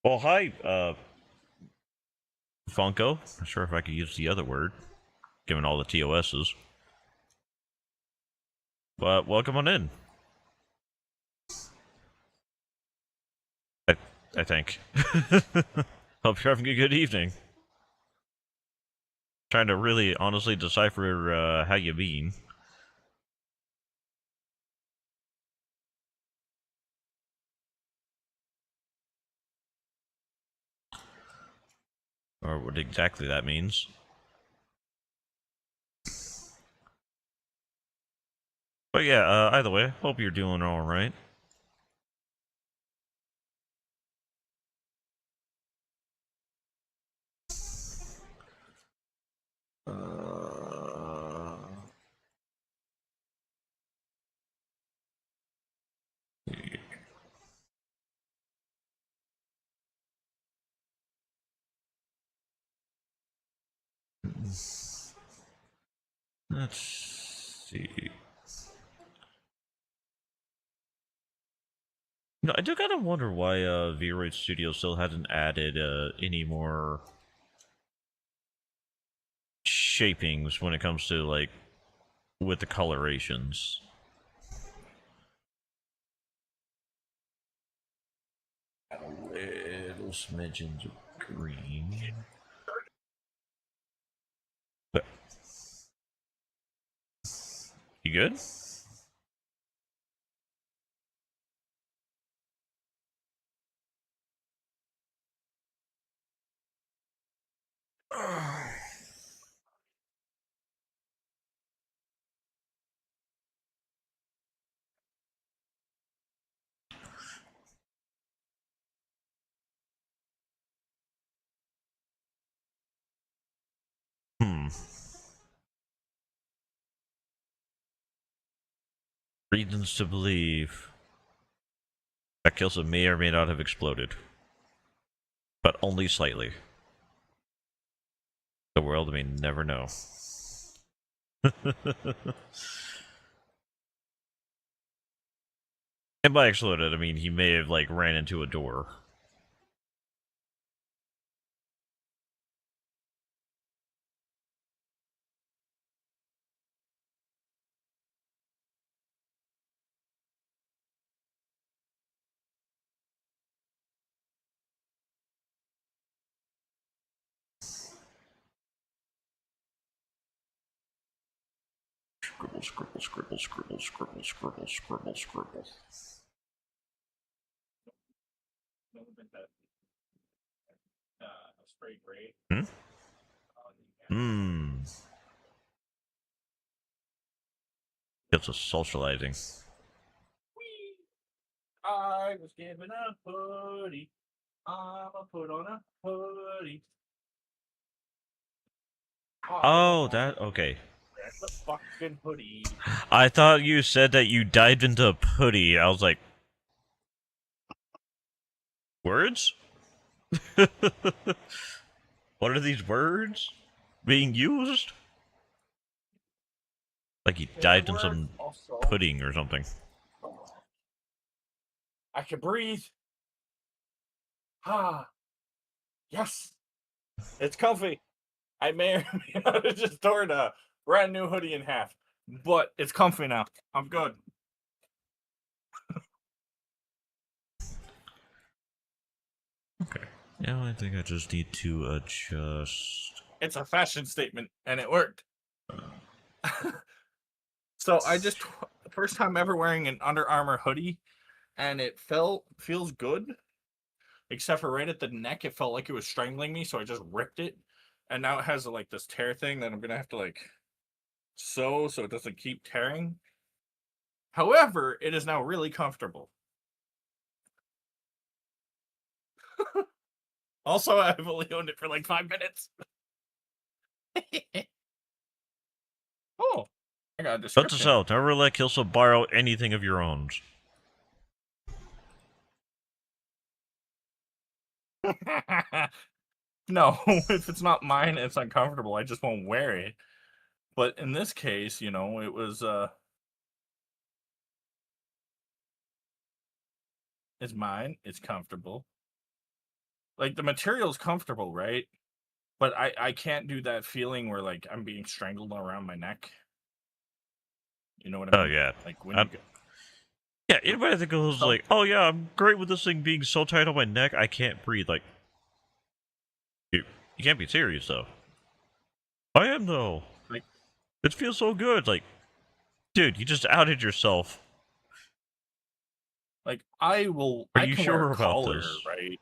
well, hi, Funko. Not sure if I could use the other word, given all the TOSs. But welcome on in. I think. Hope you're having a good evening. Trying to really honestly decipher how you mean. Or what exactly that means. But yeah, either way, hope you're doing alright. Let's see. You know, I do kind of wonder why Vroid Studio still hasn't added any more shapings when it comes to like with the colorations. A little smidgens of green. But you good? Hmm. Reasons to believe that Kelsa may or may not have exploded, but only slightly. The world may never know. And by exploded, I mean he may have like ran into a door. Scribble, scribble, scribble, scribble, scribble, scribble, scribble, scribble. Hmm? Hmm. It's a socializing. I was given a hoodie. I'ma put on a hoodie. Oh, that okay. The fucking hoodie. I thought you said that you dived into a putty. I was like, Words? What are these words being used? Like he dived in some Also, pudding or something. I can breathe. Ah, yes, it's comfy. I may or may not have just torn a brand new hoodie in half, but it's comfy now. I'm good. Okay. Now I think I just need to adjust. It's a fashion statement, and it worked. So I just first time ever wearing an Under Armour hoodie, and it feels good, except for right at the neck, it felt like it was strangling me, so I just ripped it, and now it has like this tear thing that I'm gonna have to like sew so it doesn't keep tearing. However, it is now really comfortable. Also, I've only owned it for like 5 minutes. Oh, I got a Note to description. self, never let Kilso borrow anything of your own. No, if it's not mine, it's uncomfortable. I just won't wear it. But in this case, you know, it was it's mine, it's comfortable. Like the material's comfortable, right? But I can't do that feeling where like I'm being strangled around my neck. You know what I Oh mean? yeah. Like when you go, Yeah, anybody that goes So- like, "Oh yeah, I'm great with this thing being so tight on my neck, I can't breathe." Like, you can't be serious though. I am though. Like- it feels so good. Like, dude, you just outed yourself. like I Are can you wear sure a about collar, this? right?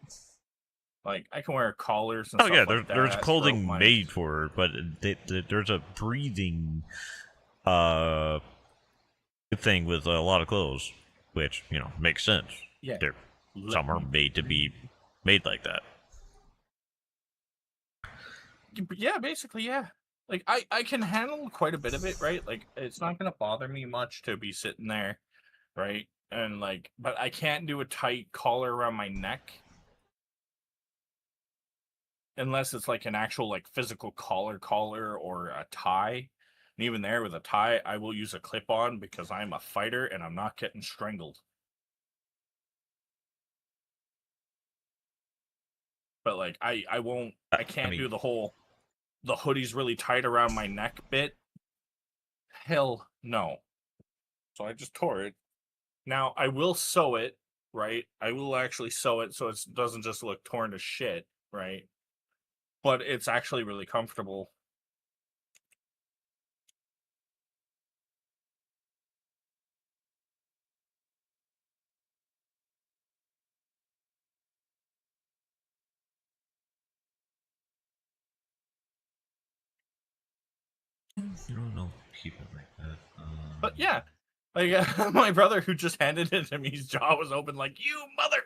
Like I can wear collars and Oh stuff yeah, like there's that. clothing throughout my- made for it, but there's a breathing thing with a lot of clothes, which makes sense. Yeah. They're, Let some are me made to be breathe. made like that. Yeah, basically, yeah. Like I can handle quite a bit of it, right? Like it's not gonna bother me much to be sitting there, right? And like, but I can't do a tight collar around my neck unless it's like an actual like physical collar or a tie. And even there with a tie, I will use a clip on because I'm a fighter and I'm not getting strangled. But like I won't I can't mean, do the hoodie's really tight around my neck bit. Hell no. So I just tore it. Now I will sew it, right? I will actually sew it so it doesn't just look torn to shit, right? But it's actually really comfortable. you don't know people like that. But yeah, like my brother who just handed it to me, his jaw was open like, "You mother."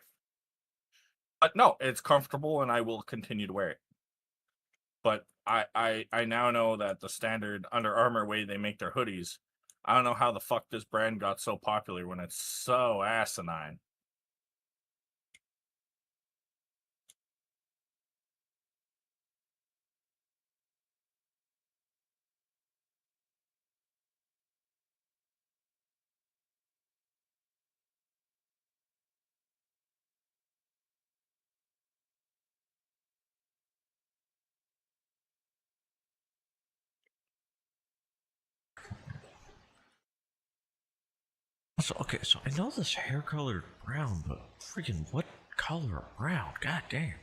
But no, it's comfortable and I will continue to wear it. But I now know that the standard Under Armour way they make their hoodies, I don't know how the fuck this brand got so popular when it's so asinine. So, okay, so I know this hair color brown, but freaking what color of brown? God damn.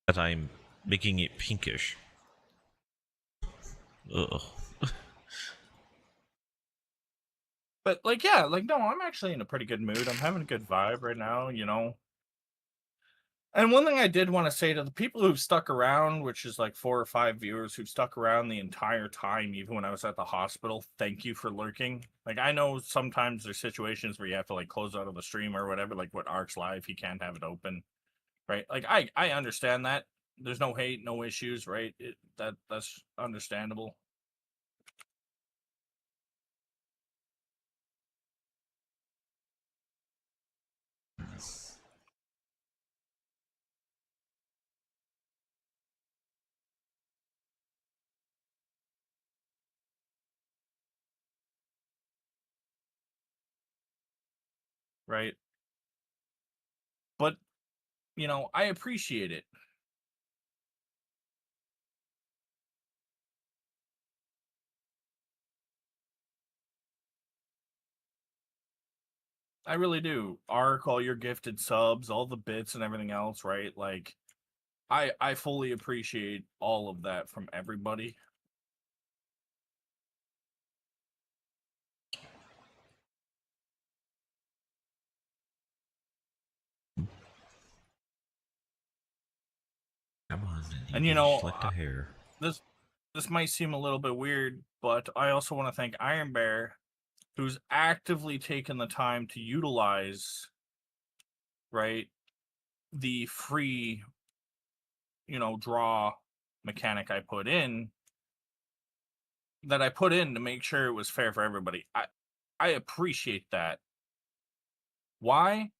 As I'm making it pinkish. Ugh. But like, yeah, like no, I'm actually in a pretty good mood. I'm having a good vibe right now, you know. And one thing I did want to say to the people who've stuck around, which is like 4 or 5 viewers who've stuck around the entire time, even when I was at the hospital, thank you for lurking. Like I know sometimes there's situations where you have to like close out of the stream or whatever, like what Ark's live, he can't have it open. Right? Like I understand that. There's no hate, no issues, right? That's understandable. right? But, you know, I appreciate it. I really do. Arc, all your gifted subs, all the bits and everything else, right? Like, I fully appreciate all of that from everybody. Come on, And you know, select a hair. this might seem a little bit weird, but I also want to thank Iron Bear, who's actively taken the time to utilize, right, the free, you know, draw mechanic I put in to make sure it was fair for everybody. I appreciate that. Why?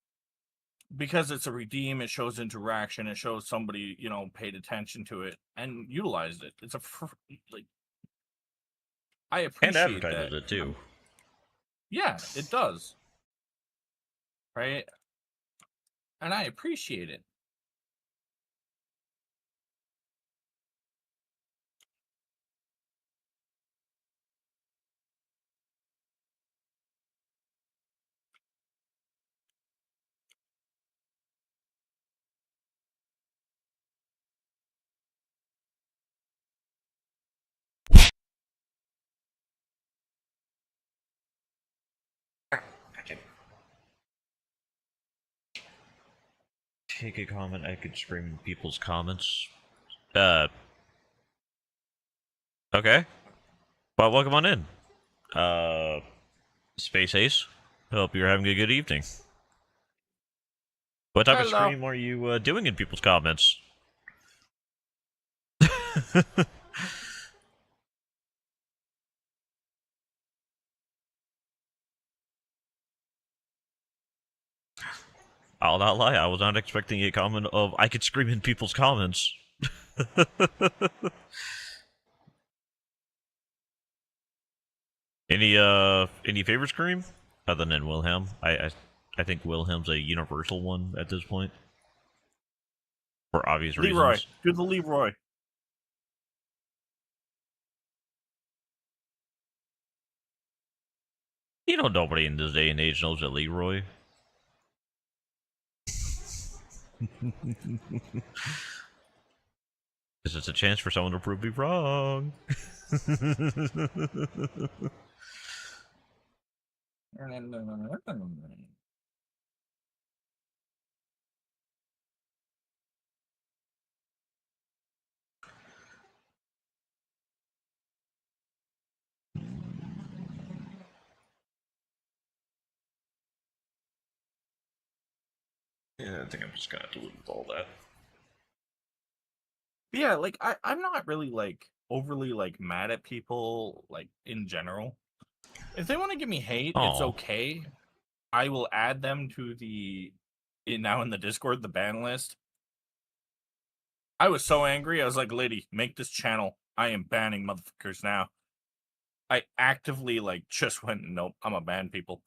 Because it's a redeem, it shows interaction, it shows somebody, you know, paid attention to it and utilized it. It's a like, I And appreciate advertises that. it too. Yeah, it does. Right? And I appreciate it. Take a comment. I could scream in people's comments. Okay. Well, welcome on in. Space Ace. Hope you're having a good evening. What type of Hello. scream are you doing in people's comments? I'll not lie, I was not expecting a comment of I could scream in people's comments. Any favorite scream? Other than Wilhelm? I think Wilhelm's a universal one at this point. For obvious Leroy. reasons. Do the Leroy. You know, nobody in this day and age knows that Leroy. Because it's a chance for someone to prove me wrong. Yeah, I think I'm just gonna have to live with all that. Yeah, like I'm not really like overly like mad at people like in general. If they want to give me hate, it's Aw. okay. I will add them to now in the Discord, the ban list. I was so angry. I was like, lady, make this channel. I am banning motherfuckers now. I actively like just went, nope, I'm a ban people.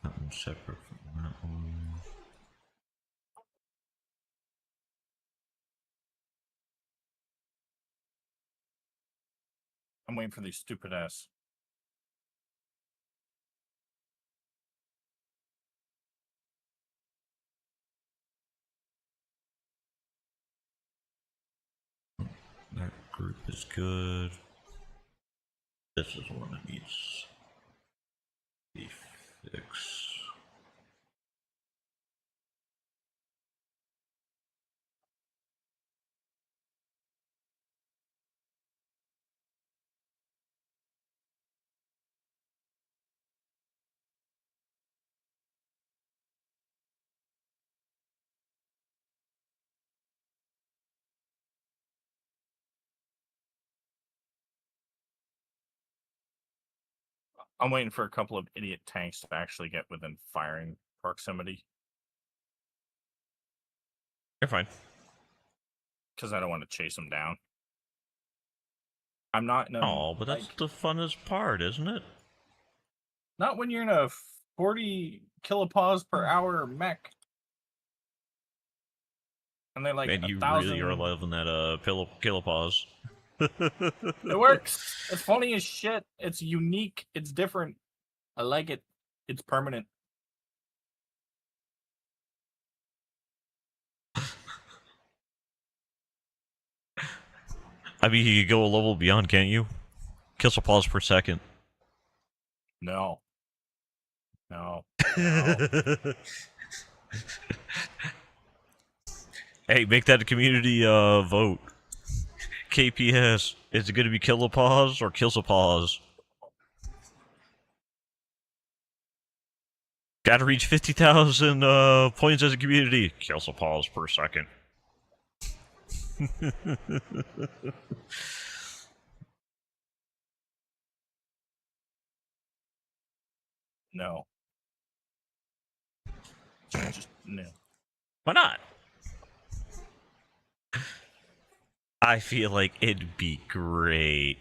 That one's separate from that one. I'm waiting for these stupid ass. That group is good. This is one that needs to be fixed. I'm waiting for a couple of idiot tanks to actually get within firing proximity. You're fine. Because I don't want to chase them down. I'm not in a... Oh, but that's the funnest part, isn't it? Not when you're in a 40 kilopause per hour mech. And they're like Man, you 1,000... really are loving that kilopause. It works. It's funny as shit. It's unique. It's different. I like it. It's permanent. I mean, you could go a level beyond, can't you? Kilopause per second. No. No. Hey, make that a community vote. KPS, is it going to be kilopause or kilopause? Gotta reach 50,000 points as a community. Kilopause per second. No. Just no. Why not? I feel like it'd be great.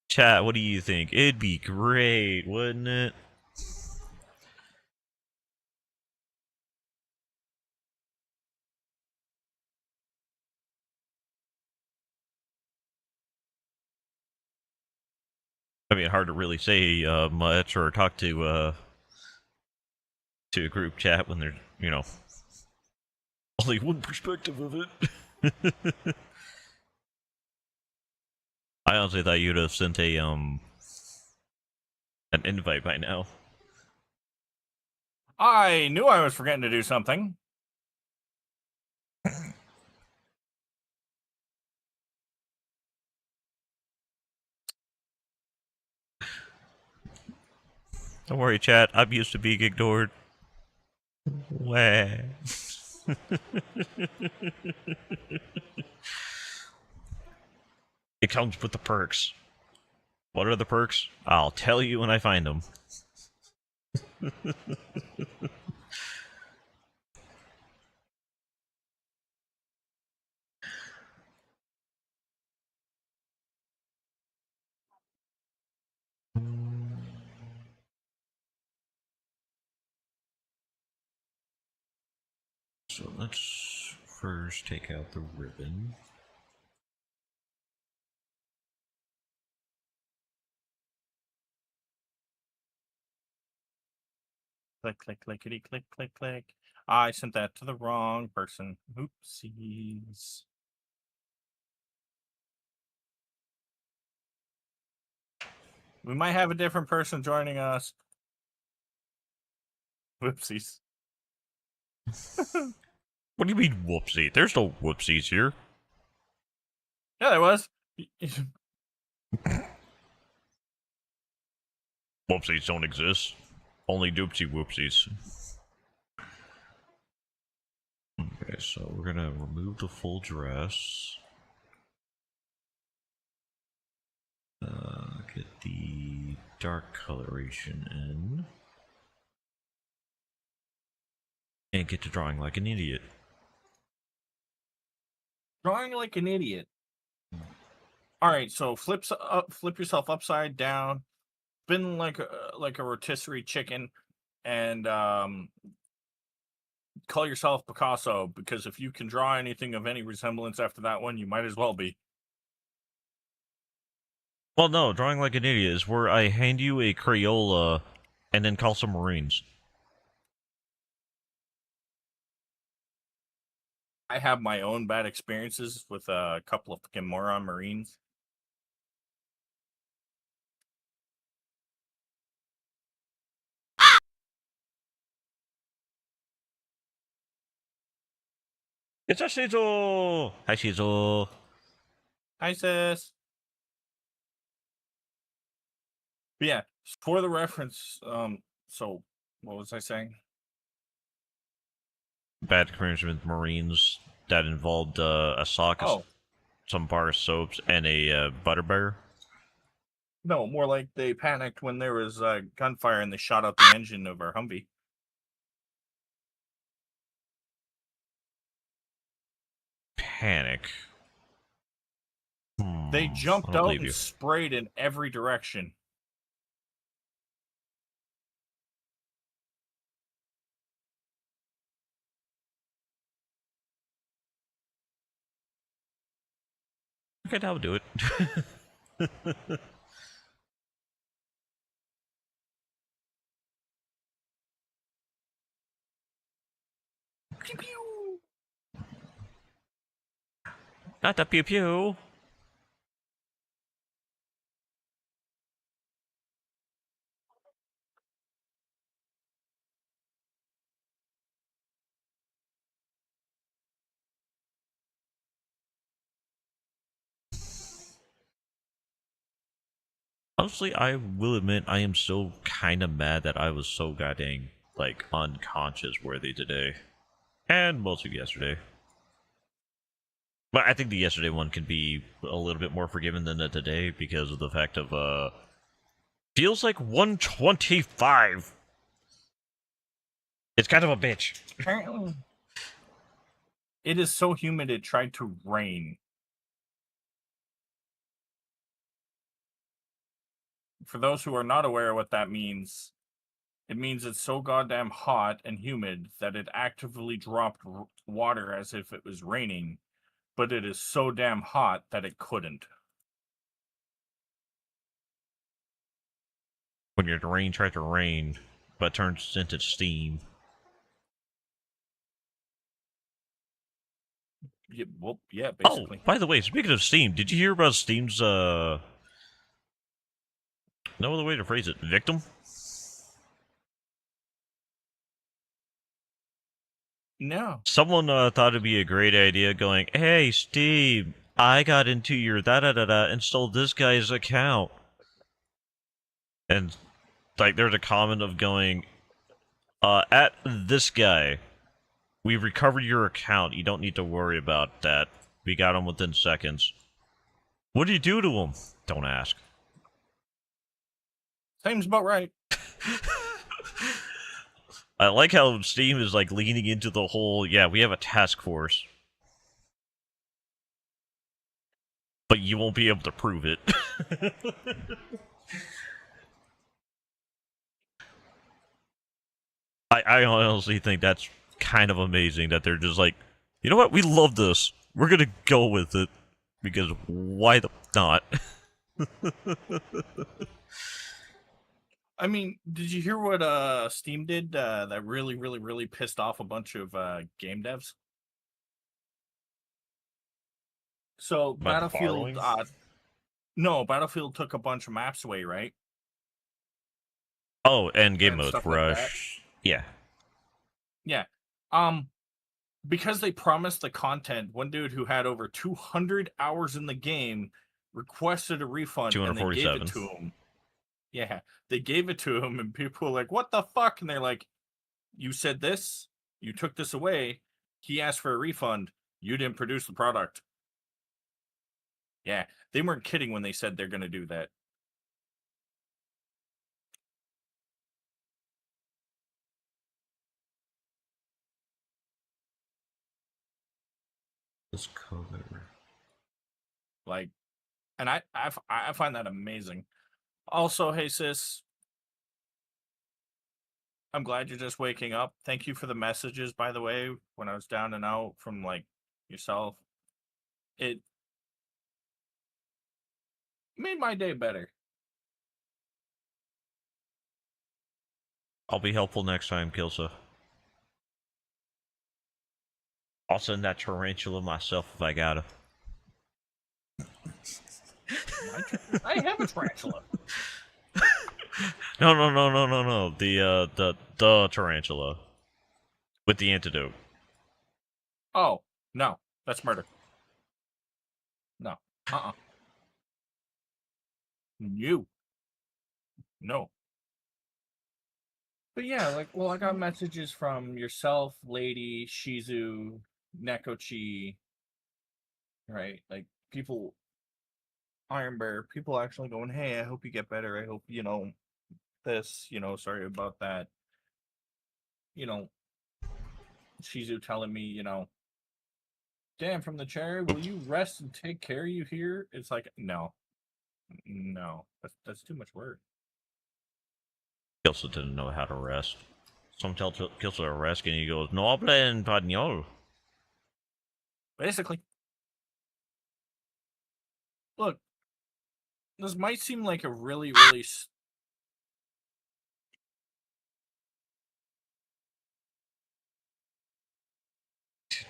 Chat, what do you think? It'd be great, wouldn't it? I mean, hard to really say much or talk to a group chat when there's, you know, only one perspective of it. I honestly thought you'd have sent a an invite by now. I knew I was forgetting to do something. Don't worry, chat. I'm used to being ignored. Wah. It comes with the perks. What are the perks? I'll tell you when I find them. So let's first take out the ribbon. Click, click, clickety, click, click, click. I sent that to the wrong person. Oopsies. We might have a different person joining us. Whoopsies. What do you mean, whoopsie? There's no whoopsies here. Yeah, there was. Whoopsies don't exist. Only doopsie whoopsies. Okay, so we're gonna remove the full dress. Get the dark coloration in. And get to drawing like an idiot. Drawing like an idiot. All right, so flip yourself upside down, spin like a rotisserie chicken, and call yourself Picasso, because if you can draw anything of any resemblance after that one, you might as well be. Well, no, drawing like an idiot is where I hand you a Crayola and then call some Marines. I have my own bad experiences with a couple of fucking moron Marines. It's a Shizu! Hi, Shizu. Hi, sis. But yeah, for the reference, so what was I saying? Bad experience with Marines that involved a sock, Oh, some bar of soaps, and a butter bear. No, more like they panicked when there was gunfire and they shot out the engine of our Humvee. Panic. They I jumped don't out believe and you. sprayed in every direction. Okay, that would do it. Pew pew. Not the pew pew. Honestly, I will admit I am so kind of mad that I was so goddamn like unconscious worthy today, and most of yesterday. But I think the yesterday one can be a little bit more forgiven than the today because of the fact of feels like 125. It's kind of a bitch. Apparently, it is so humid it tried to rain. For those who are not aware what that means, it means it's so goddamn hot and humid that it actively dropped water as if it was raining, but it is so damn hot that it couldn't. When your rain tries to rain, but turns into steam. Yeah, well, yeah, Oh, basically. by the way, speaking of Steam, did you hear about Steam's no other way to phrase it, victim? No. Someone thought it'd be a great idea going, hey, Steam, I got into your da-da-da-da and stole this guy's account. And, like, there's a comment of going, at this guy, we recovered your account. You don't need to worry about that. We got him within seconds. What do you do to him? Don't ask. Seems about right. I like how Steam is, like, leaning into the whole, yeah, we have a task force. But you won't be able to prove it. I honestly think that's kind of amazing that they're just like, you know what, we love this. We're gonna go with it. Because why the not? I mean, did you hear what Steam did that really pissed off a bunch of game devs? So About Battlefield borrowing? no, Battlefield took a bunch of maps away, right? Oh, and game And mode, stuff like that. rush. Yeah. Yeah. Because they promised the content, one dude who had over 200 hours in the game requested a refund and they gave it 247. to him. Yeah, they gave it to him and people were like, "What the fuck?" And they're like, "You said this, you took this away, he asked for a refund, you didn't produce the product." Yeah, they weren't kidding when they said they're going to do that. This color. Like, and I find that amazing. Also, hey sis, I'm glad you're just waking up. Thank you for the messages, by the way, when I was down and out from like yourself. It made my day better. I'll be helpful next time, Kilsa. I'll send that tarantula myself if I gotta. I have a tarantula. No. The tarantula. With the antidote. Oh, no. That's murder. No. You. No. But yeah, like, well, I got messages from yourself, Lady, Shizu, Nekochi, right? Like, people Iron Bear, people actually going, hey, I hope you get better. I hope, this, sorry about that. Shizu telling me, damn, from the chair, will you rest and take care of you here? It's like, no, that's too much work. He also didn't know how to rest. Some tell Kilso to rest and he goes, no habla en español. Basically. Look, this might seem like a really, really...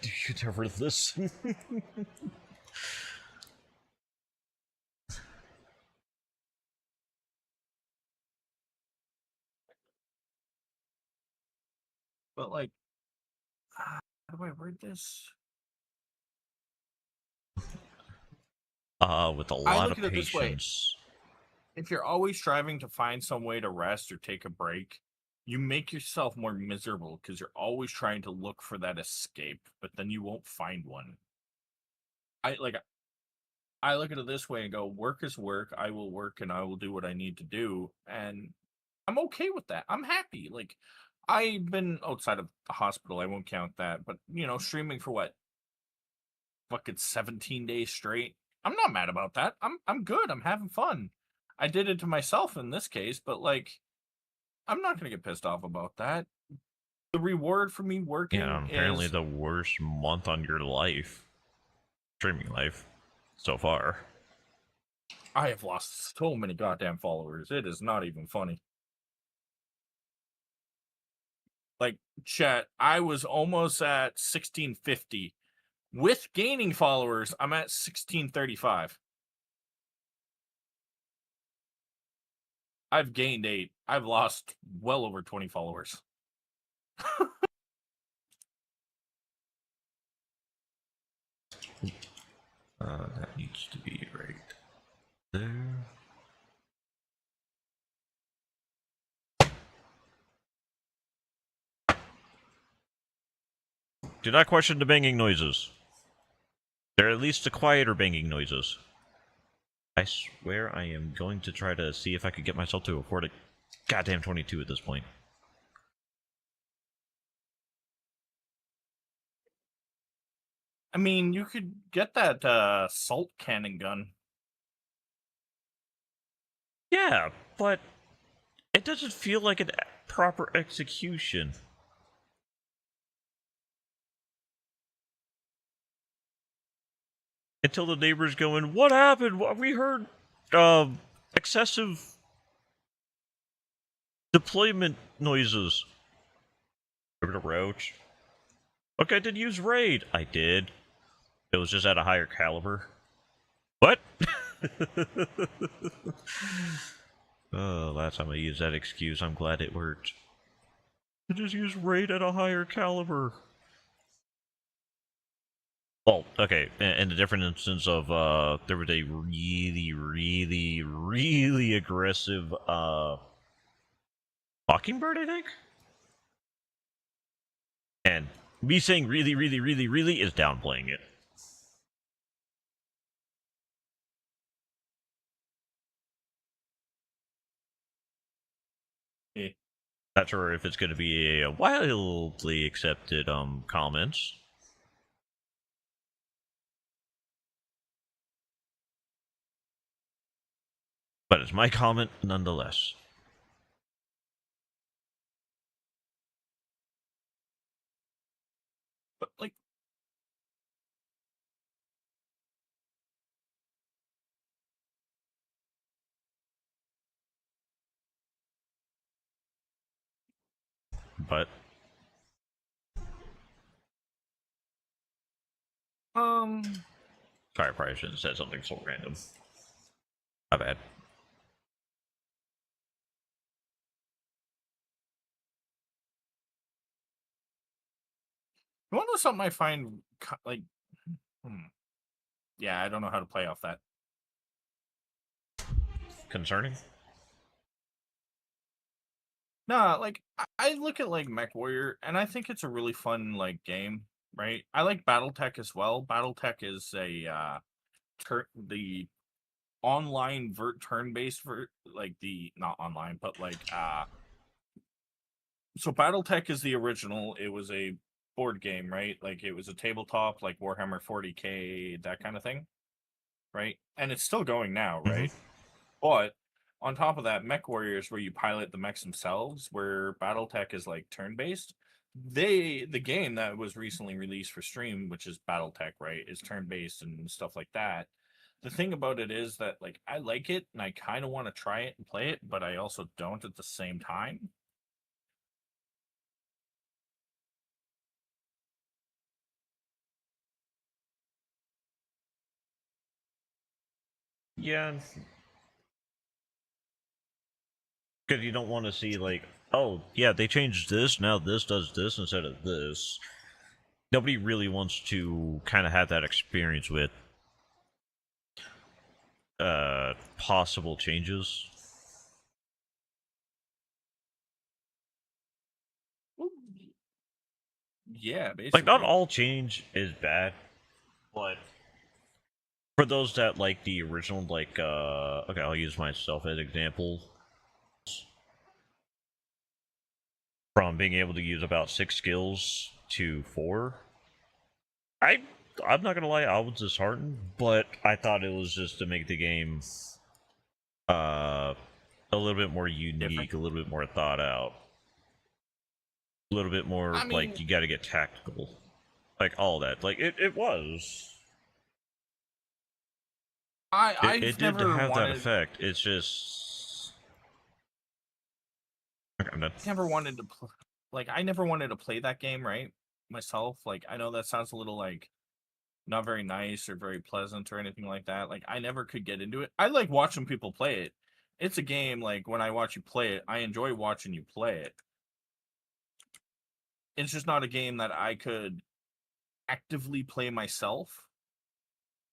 Do you never listen? But, like, how do I word this? With a lot look of at it this way. patience. If you're always striving to find some way to rest or take a break, you make yourself more miserable because you're always trying to look for that escape, but then you won't find one. I look at it this way and go, work is work, I will work and I will do what I need to do, and I'm okay with that. I'm happy. Like, I've been outside of the hospital, I won't count that, but streaming for what? Fucking 17 days straight. I'm not mad about that. I'm good. I'm having fun. I did it to myself in this case, but like, I'm not gonna get pissed off about that. The reward for me working Apparently is the worst month on your life. Streaming life. So far. I have lost so many goddamn followers. It is not even funny. Like, chat, I was almost at 1650. With gaining followers, I'm at 1635. I've gained 8. I've lost well over 20 followers. That needs to be right there. Do not question the banging noises. They're at least the quieter banging noises. I swear I am going to try to see if I could get myself to afford a goddamn 22 at this point. I mean, you could get that salt cannon gun. Yeah, but it doesn't feel like a proper execution. Until the neighbors going, what happened? We heard excessive deployment noises. Remember the roach? Okay, I did use raid. I did. It was just at a higher caliber. What? Oh, last time I used that excuse, I'm glad it worked. I just used raid at a higher caliber. Well, okay, in the different instance of, there was a really aggressive, Mockingbird, I think? And me saying really is downplaying it. Yeah. Not sure if it's going to be a wildly accepted, comments. But it's my comment nonetheless. But like, But sorry, I probably shouldn't have said something so random. My bad. you want to know something I find like, yeah, I don't know how to play off that. Concerning? Nah, like, I look at like Mech Warrior, and I think it's a really fun like game, right? I like BattleTech as well. BattleTech is a the online turn-based like not online, but like so BattleTech is the original. It was a board game, right? Like it was a tabletop, like Warhammer 40K, that kind of thing, right? And it's still going now, right? But on top of that, Mech Warriors, where you pilot the mechs themselves, where BattleTech is like turn-based. The game that was recently released for stream, which is BattleTech, right, is turn-based and stuff like that. The thing about it is that like I like it and I kind of want to try it and play it, but I also don't at the same time. Yeah. Because you don't want to see, like, oh, yeah, they changed this, now this does this instead of this. Nobody really wants to kind of have that experience with possible changes. Yeah, basically. Like, not all change is bad, but for those that like the original, like, okay, I'll use myself as example. From being able to use about 6 skills to 4. I'm not gonna lie, I was disheartened, but I thought it was just to make the game a little bit more unique, Different. a little bit more thought out, a little bit more like you gotta get tactical. Like all that. Like it was. It did have that effect. It's just never wanted to like I never wanted to play that game, right? Myself. Like I know that sounds a little like not very nice or very pleasant or anything like that. Like I never could get into it. I like watching people play it. It's a game like when I watch you play it, I enjoy watching you play it. It's just not a game that I could actively play myself.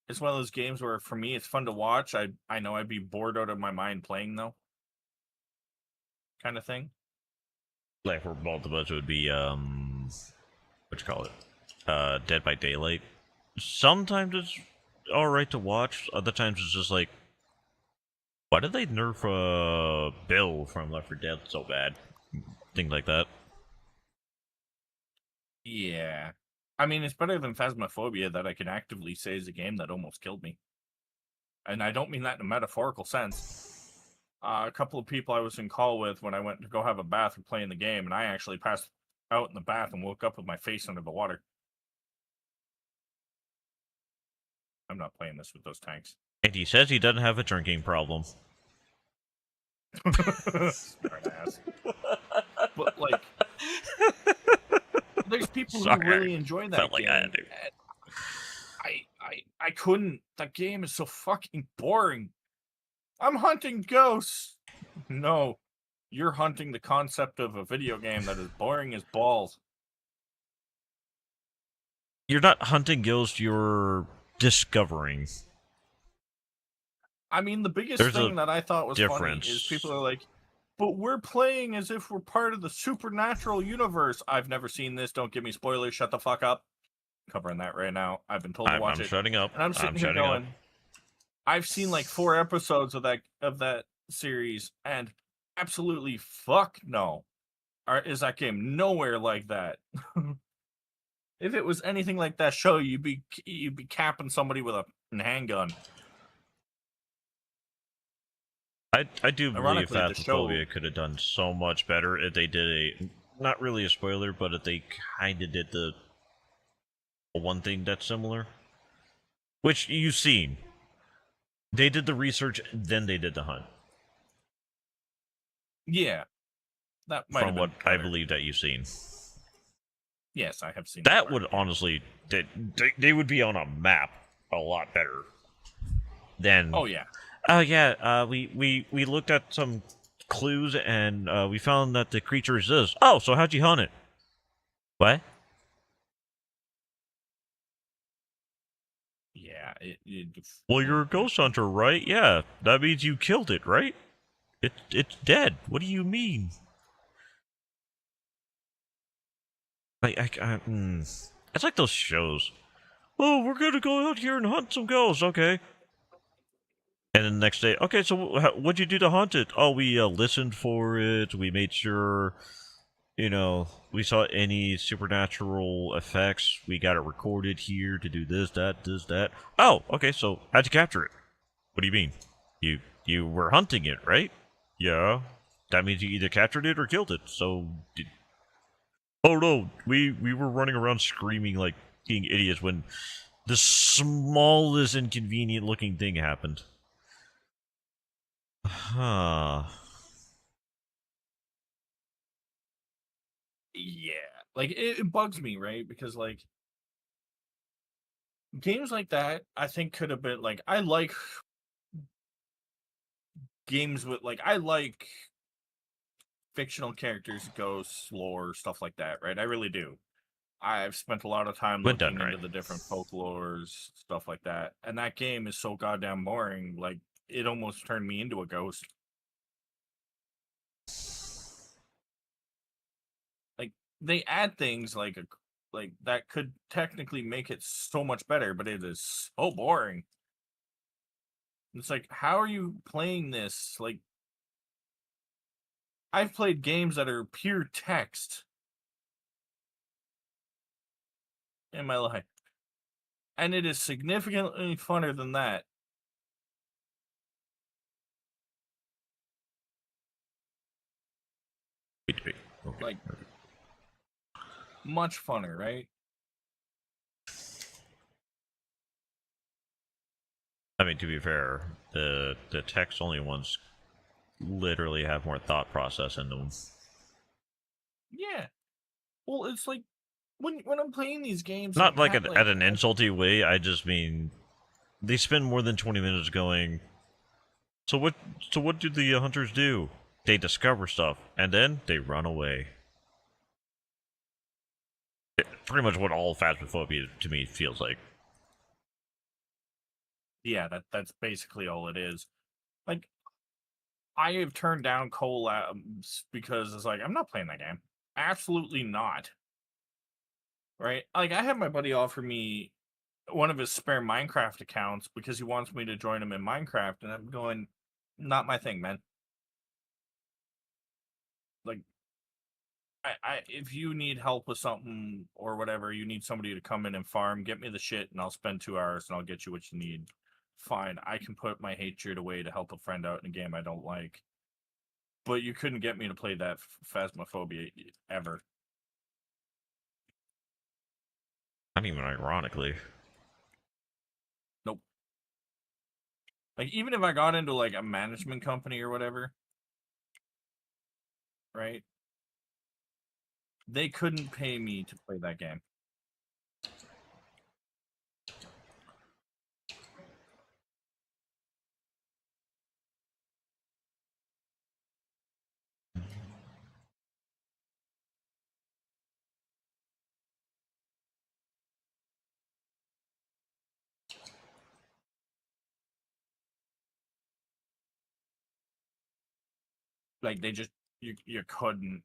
It's one of those games where for me it's fun to watch. I know I'd be bored out of my mind playing though. Kind of thing. Like for both of us it would be what you call it? Dead by Daylight. Sometimes it's alright to watch, other times it's just like, why did they nerf Bill from Left 4 Dead so bad? Things like that. Yeah. I mean, it's better than Phasmophobia that I can actively say is a game that almost killed me. And I don't mean that in a metaphorical sense. A couple of people I was in call with when I went to go have a bath were playing the game, and I actually passed out in the bath and woke up with my face under the water. I'm not playing this with those tanks. And he says he doesn't have a drinking problem. Smart ass. But like, there's people who really enjoy that Felt game. Like I had to. I couldn't. That game is so fucking boring. I'm hunting ghosts. No, you're hunting the concept of a video game that is boring as balls. You're not hunting ghosts, you're discovering. I mean, the biggest thing that I thought was funny is people are like, but we're playing as if we're part of the supernatural universe. I've never seen this. Don't give me spoilers. Shut the fuck up. Covering that right now. I've been told to watch it. I'm shutting up. And I'm sitting here going, I've seen like 4 episodes of that series, and absolutely fuck no. Is that game nowhere like that? If it was anything like that show, you'd be capping somebody with a handgun. I do believe Phasmophobia could have done so much better if they did not really a spoiler, but if they kind of did the one thing that's similar, which you've seen. They did the research, then they did the hunt. Yeah, that might from what I believe that you've seen. Yes, I have seen that. Would honestly, they would be on a map a lot better than. Oh yeah. Oh yeah. We looked at some clues and we found that the creature is this. Oh, so how'd you hunt it? What? Yeah. Well, you're a ghost hunter, right? Yeah. That means you killed it, right? It's dead. What do you mean? It's like those shows. Oh, we're gonna go out here and hunt some ghosts, okay? And then the next day, okay, so what'd you do to hunt it? Oh, we listened for it. We made sure, we saw any supernatural effects. We got it recorded here to do this, that. Oh, okay, so how'd you capture it? What do you mean? You were hunting it, right? Yeah. That means you either captured it or killed it. So, oh no, we were running around screaming like being idiots when the smallest inconvenient looking thing happened. Huh. Yeah, like it bugs me, right? Because like games like that, I think could have been like I like games with like I like fictional characters, ghosts, lore, stuff like that, right? I really do. I've spent a lot of time When done looking right. into the different folklores, stuff like that. And that game is so goddamn boring, like it almost turned me into a ghost. Like they add things like that could technically make it so much better, but it is so boring. It's like, how are you playing this? Like I've played games that are pure text in my life, and it is significantly funner than that. Okay. Like much funner, right? I mean, to be fair, the text only ones literally have more thought process in them. Yeah. Well, it's like when I'm playing these games, Not like like at an insulty way. I just mean they spend more than 20 minutes going. So what do the hunters do? They discover stuff and then they run away. Pretty much what all phasmophobia to me feels like. yeah, that's basically all it is. Like I have turned down collabs because it's like I'm not playing that game. Absolutely not. Right? Like I had my buddy offer me one of his spare Minecraft accounts because he wants me to join him in Minecraft, and I'm going, not my thing, man. Like I if you need help with something or whatever, you need somebody to come in and farm, get me the shit and I'll spend 2 hours and I'll get you what you need. Fine, I can put my hatred away to help a friend out in a game I don't like. But you couldn't get me to play that Phasmophobia ever. Not even ironically. Nope. Like even if I got into like a management company or whatever, right? They couldn't pay me to play that game. Like they just you couldn't.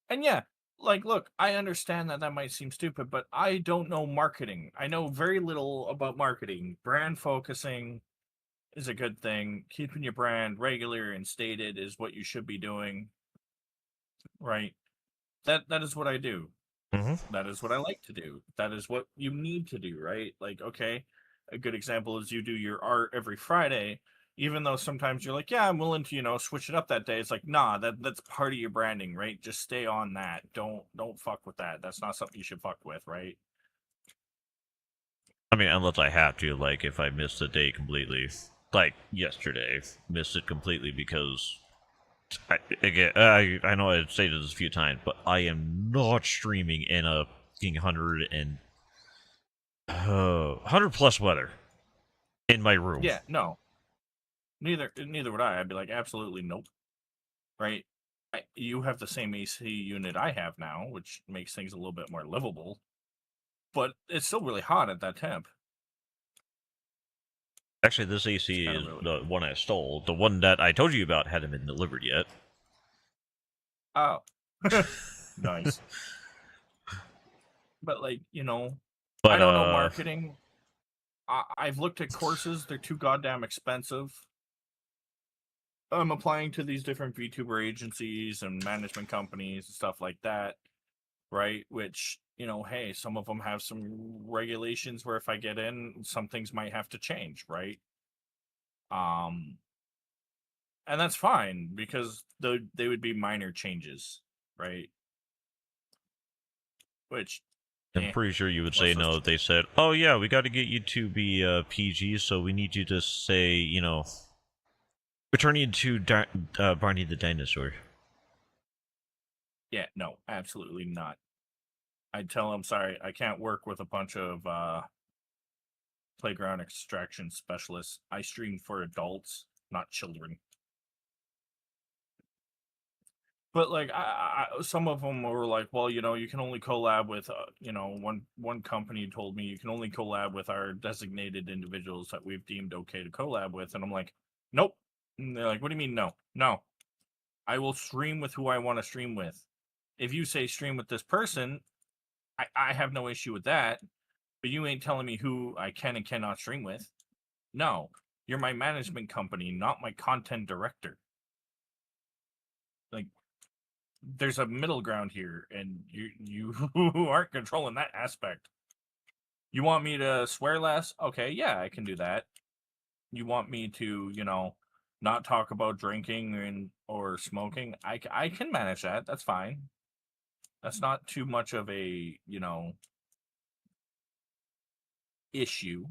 And yeah, like look, I understand that might seem stupid, but I don't know marketing. I know very little about marketing. Brand focusing is a good thing. Keeping your brand regular and stated is what you should be doing. Right? That is what I do. Mm-hmm. That is what I like to do. That is what you need to do, right? Like, okay, a good example is you do your art every Friday, even though sometimes you're like, yeah, I'm willing to, switch it up that day. It's like, nah, that's part of your branding, right? Just stay on that. Don't fuck with that. That's not something you should fuck with, right? I mean, unless I have to, like if I miss the day completely, like yesterday, missed it completely because I know I've stated this a few times, but I am not streaming in a 100 plus weather in my room. Yeah, no. Neither would I. I'd be like, absolutely nope. Right? You have the same AC unit I have now, which makes things a little bit more livable. But it's still really hot at that temp. Actually, this AC is the one I stole. The one that I told you about hadn't been delivered yet. Oh. Nice. but like, you know, But I don't know marketing. I've looked at courses; they're too goddamn expensive. I'm applying to these different VTuber agencies and management companies and stuff like that, right? Which, you know, hey, some of them have some regulations where if I get in, some things might have to change, right? And that's fine because they would be minor changes, right? Which I'm pretty sure you would say let's no just- if they said, "Oh yeah, we got to get you to be PG, so we need you to say, you know, we're turning into Barney the dinosaur." yeah, no, absolutely not. I'd tell them, sorry, I can't work with a bunch of playground extraction specialists. I stream for adults, not children. But like, some of them were like, well, you know, you can only collab with, you know, one company told me you can only collab with our designated individuals that we've deemed okay to collab with, and I'm like, nope. And they're like, what do you mean, no? No, I will stream with who I want to stream with. If you say stream with this person, I have no issue with that. But you ain't telling me who I can and cannot stream with. No, you're my management company, not my content director. Like, there's a middle ground here, and you aren't controlling that aspect. You want me to swear less? Okay, yeah, I can do that. You want me to, you know, not talk about drinking and or smoking? I can manage that. That's fine. That's not too much of a, you know, issue.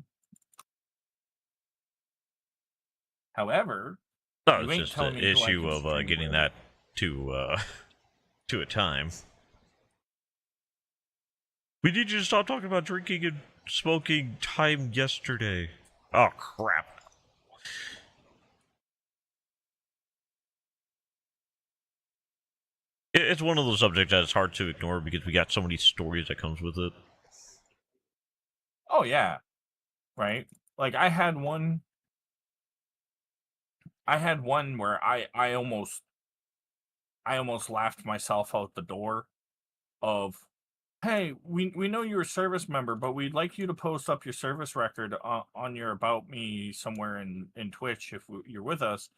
However, No, you it's ain't just telling the me who I issue can of stream getting with. that to to a time. We need you to stop talking about drinking and smoking time yesterday. Oh crap. It's one of those subjects that it's hard to ignore because we got so many stories that comes with it. Oh yeah, right. Like I had one where I almost laughed myself out the door of, hey, we know you're a service member, but we'd like you to post up your service record on your About Me somewhere in Twitch if you're with us.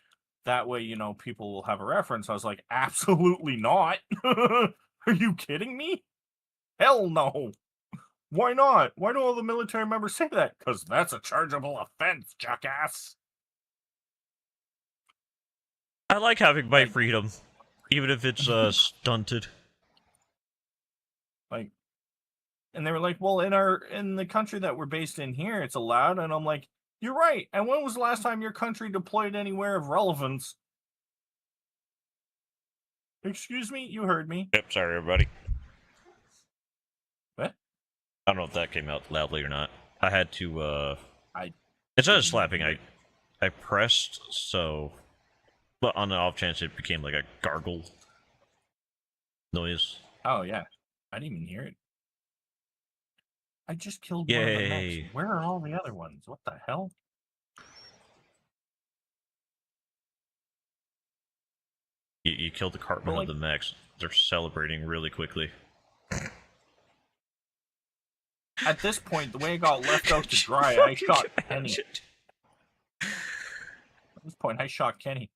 That way, you know, people will have a reference. I was like, absolutely not. Are you kidding me? Hell no. Why not? Why do all the military members say that? Because that's a chargeable offense, jackass. I like having my Like- freedom, even if it's stunted. Like, and they were like, well, in the country that we're based in here, it's allowed. And I'm like, you're right. And when was the last time your country deployed anywhere of relevance? Excuse me, you heard me. Yep, sorry everybody. What? I don't know if that came out loudly or not. I had to I instead of didn't slapping, hear it. I pressed so, but on the off chance it became like a gargle noise. Oh yeah, I didn't even hear it. I just killed one of the mechs. Yay. Where are all the other ones? What the hell? You killed the Cartman Well, of the mechs. They're celebrating really quickly. At this point, the way it got left out to dry, I shot Kenny. At this point, I shot Kenny.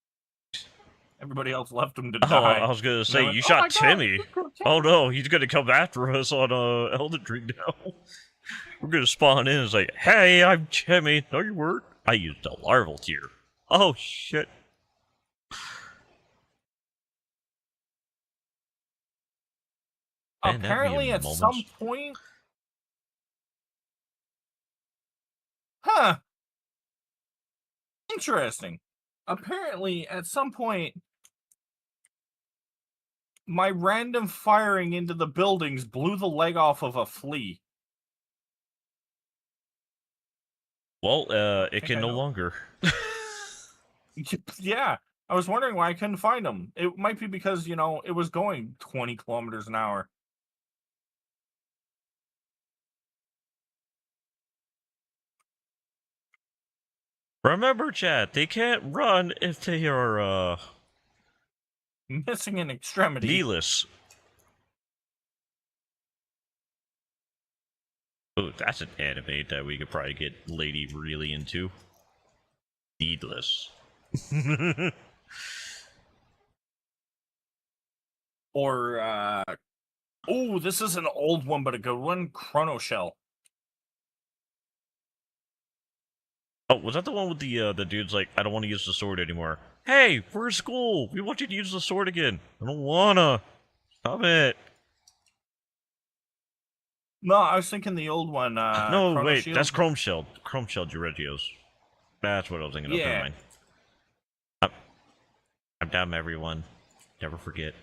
Everybody else left him to Oh, die. I was gonna And I say, went, you "Oh my shot God, Timmy. you killed Oh Timmy." no, he's gonna come after us on Elden Ring now. We're gonna spawn in and say, hey, I'm Timmy. No, you weren't. I used a larval tier. Oh shit. Man, that'd be Apparently, a at moment. some point, huh? Interesting. Apparently, at some point, my random firing into the buildings blew the leg off of a flea. Well, it think can I no know. longer. Yeah, I was wondering why I couldn't find him. It might be because, you know, it was going 20 kilometers an hour. Remember, chat, they can't run if they are, Missing an extremity. kneeless. Oh, that's an anime that we could probably get Lady really into. Needless. Or oh, this is an old one, but a good one. Chrono Shell. Oh, was that the one with the dude's like, I don't want to use the sword anymore. Hey, we're in school. We want you to use the sword again. I don't wanna. Stop it. No, I was thinking the old one. No, Chrono wait, Shield. that's Chrome Shell. Chrome Shell Giregios. That's what I was thinking of. Never Yeah. mind. I'm down, everyone. Never forget.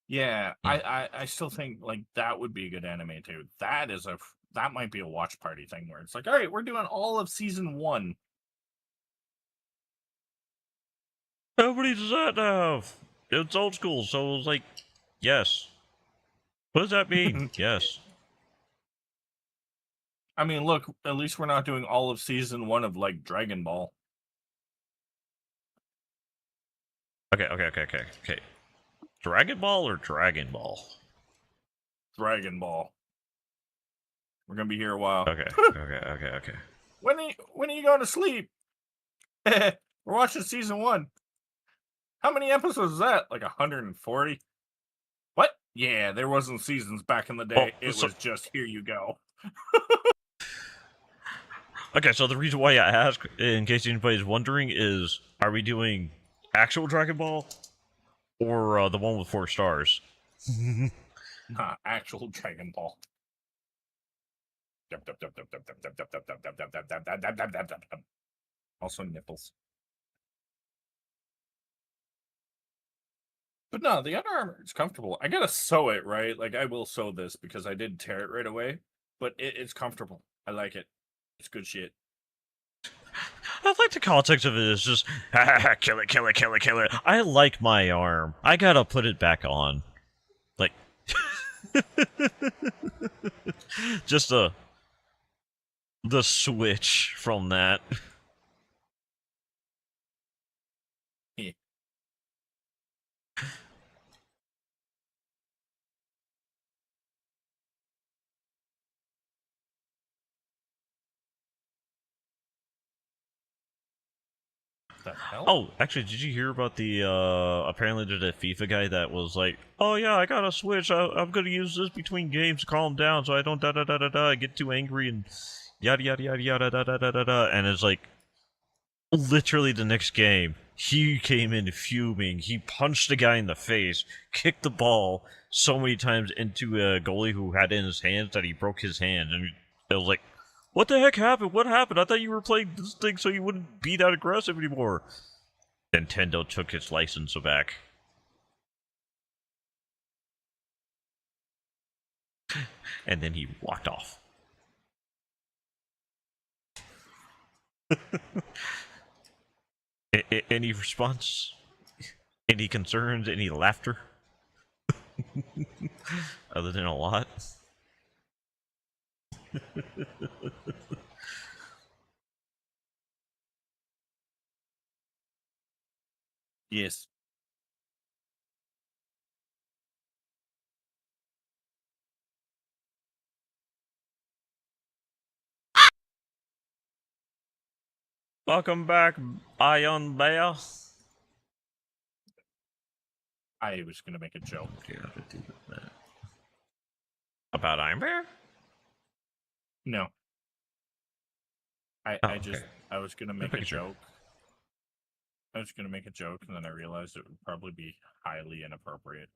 Yeah, I still think like that would be a good anime too. That might be a watch party thing where it's like, all right, we're doing all of season 1. Nobody does that now. It's old school, so it was like, yes. What does that mean? Yes. I mean, look, at least we're not doing all of season 1 of like Dragon Ball. Okay. Dragon Ball or Dragon Ball? Dragon Ball. We're gonna be here a while. Okay. When are you going to sleep? We're watching season 1. How many episodes is that? Like 140? What? Yeah, there wasn't seasons back in the day. Oh, It was just here you go. Okay, so the reason why I ask, in case anybody's wondering, is are we doing actual Dragon Ball or the one with 4 stars? Actual Dragon Ball. Also nipples. But no, the Under Armour is comfortable. I gotta sew it, right? Like I will sew this because I did tear it right away. But it's comfortable. I like it. It's good shit. I like the context of it is just kill it. I like my arm. I gotta put it back on. Like just the switch from that. Yeah. The hell? Oh, actually, did you hear about the apparently there's a FIFA guy that was like, oh yeah, I got a switch. I'm gonna use this between games to calm down so I don't get too angry and yada and it's like literally the next game he came in fuming. He punched the guy in the face, kicked the ball so many times into a goalie who had it in his hands that he broke his hand, and it was like, what the heck happened? What happened? I thought you were playing this thing so you wouldn't be that aggressive anymore. Nintendo took its license back. And then he walked off. Any response? Any concerns? Any laughter? Other than a lot? Yes. Welcome back, Ion Bear. I was gonna make a joke. About Iron Bear? No. I was gonna make a joke. I was gonna make a joke, and then I realized it would probably be highly inappropriate.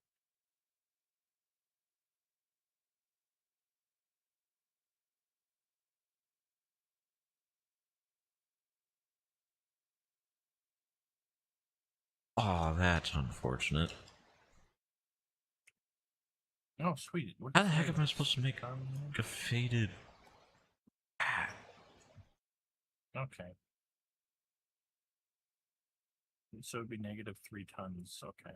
Oh, that's unfortunate. Oh, sweet. What How the heck am I supposed to make a faded... Okay. So it'd be -3 tons. Okay.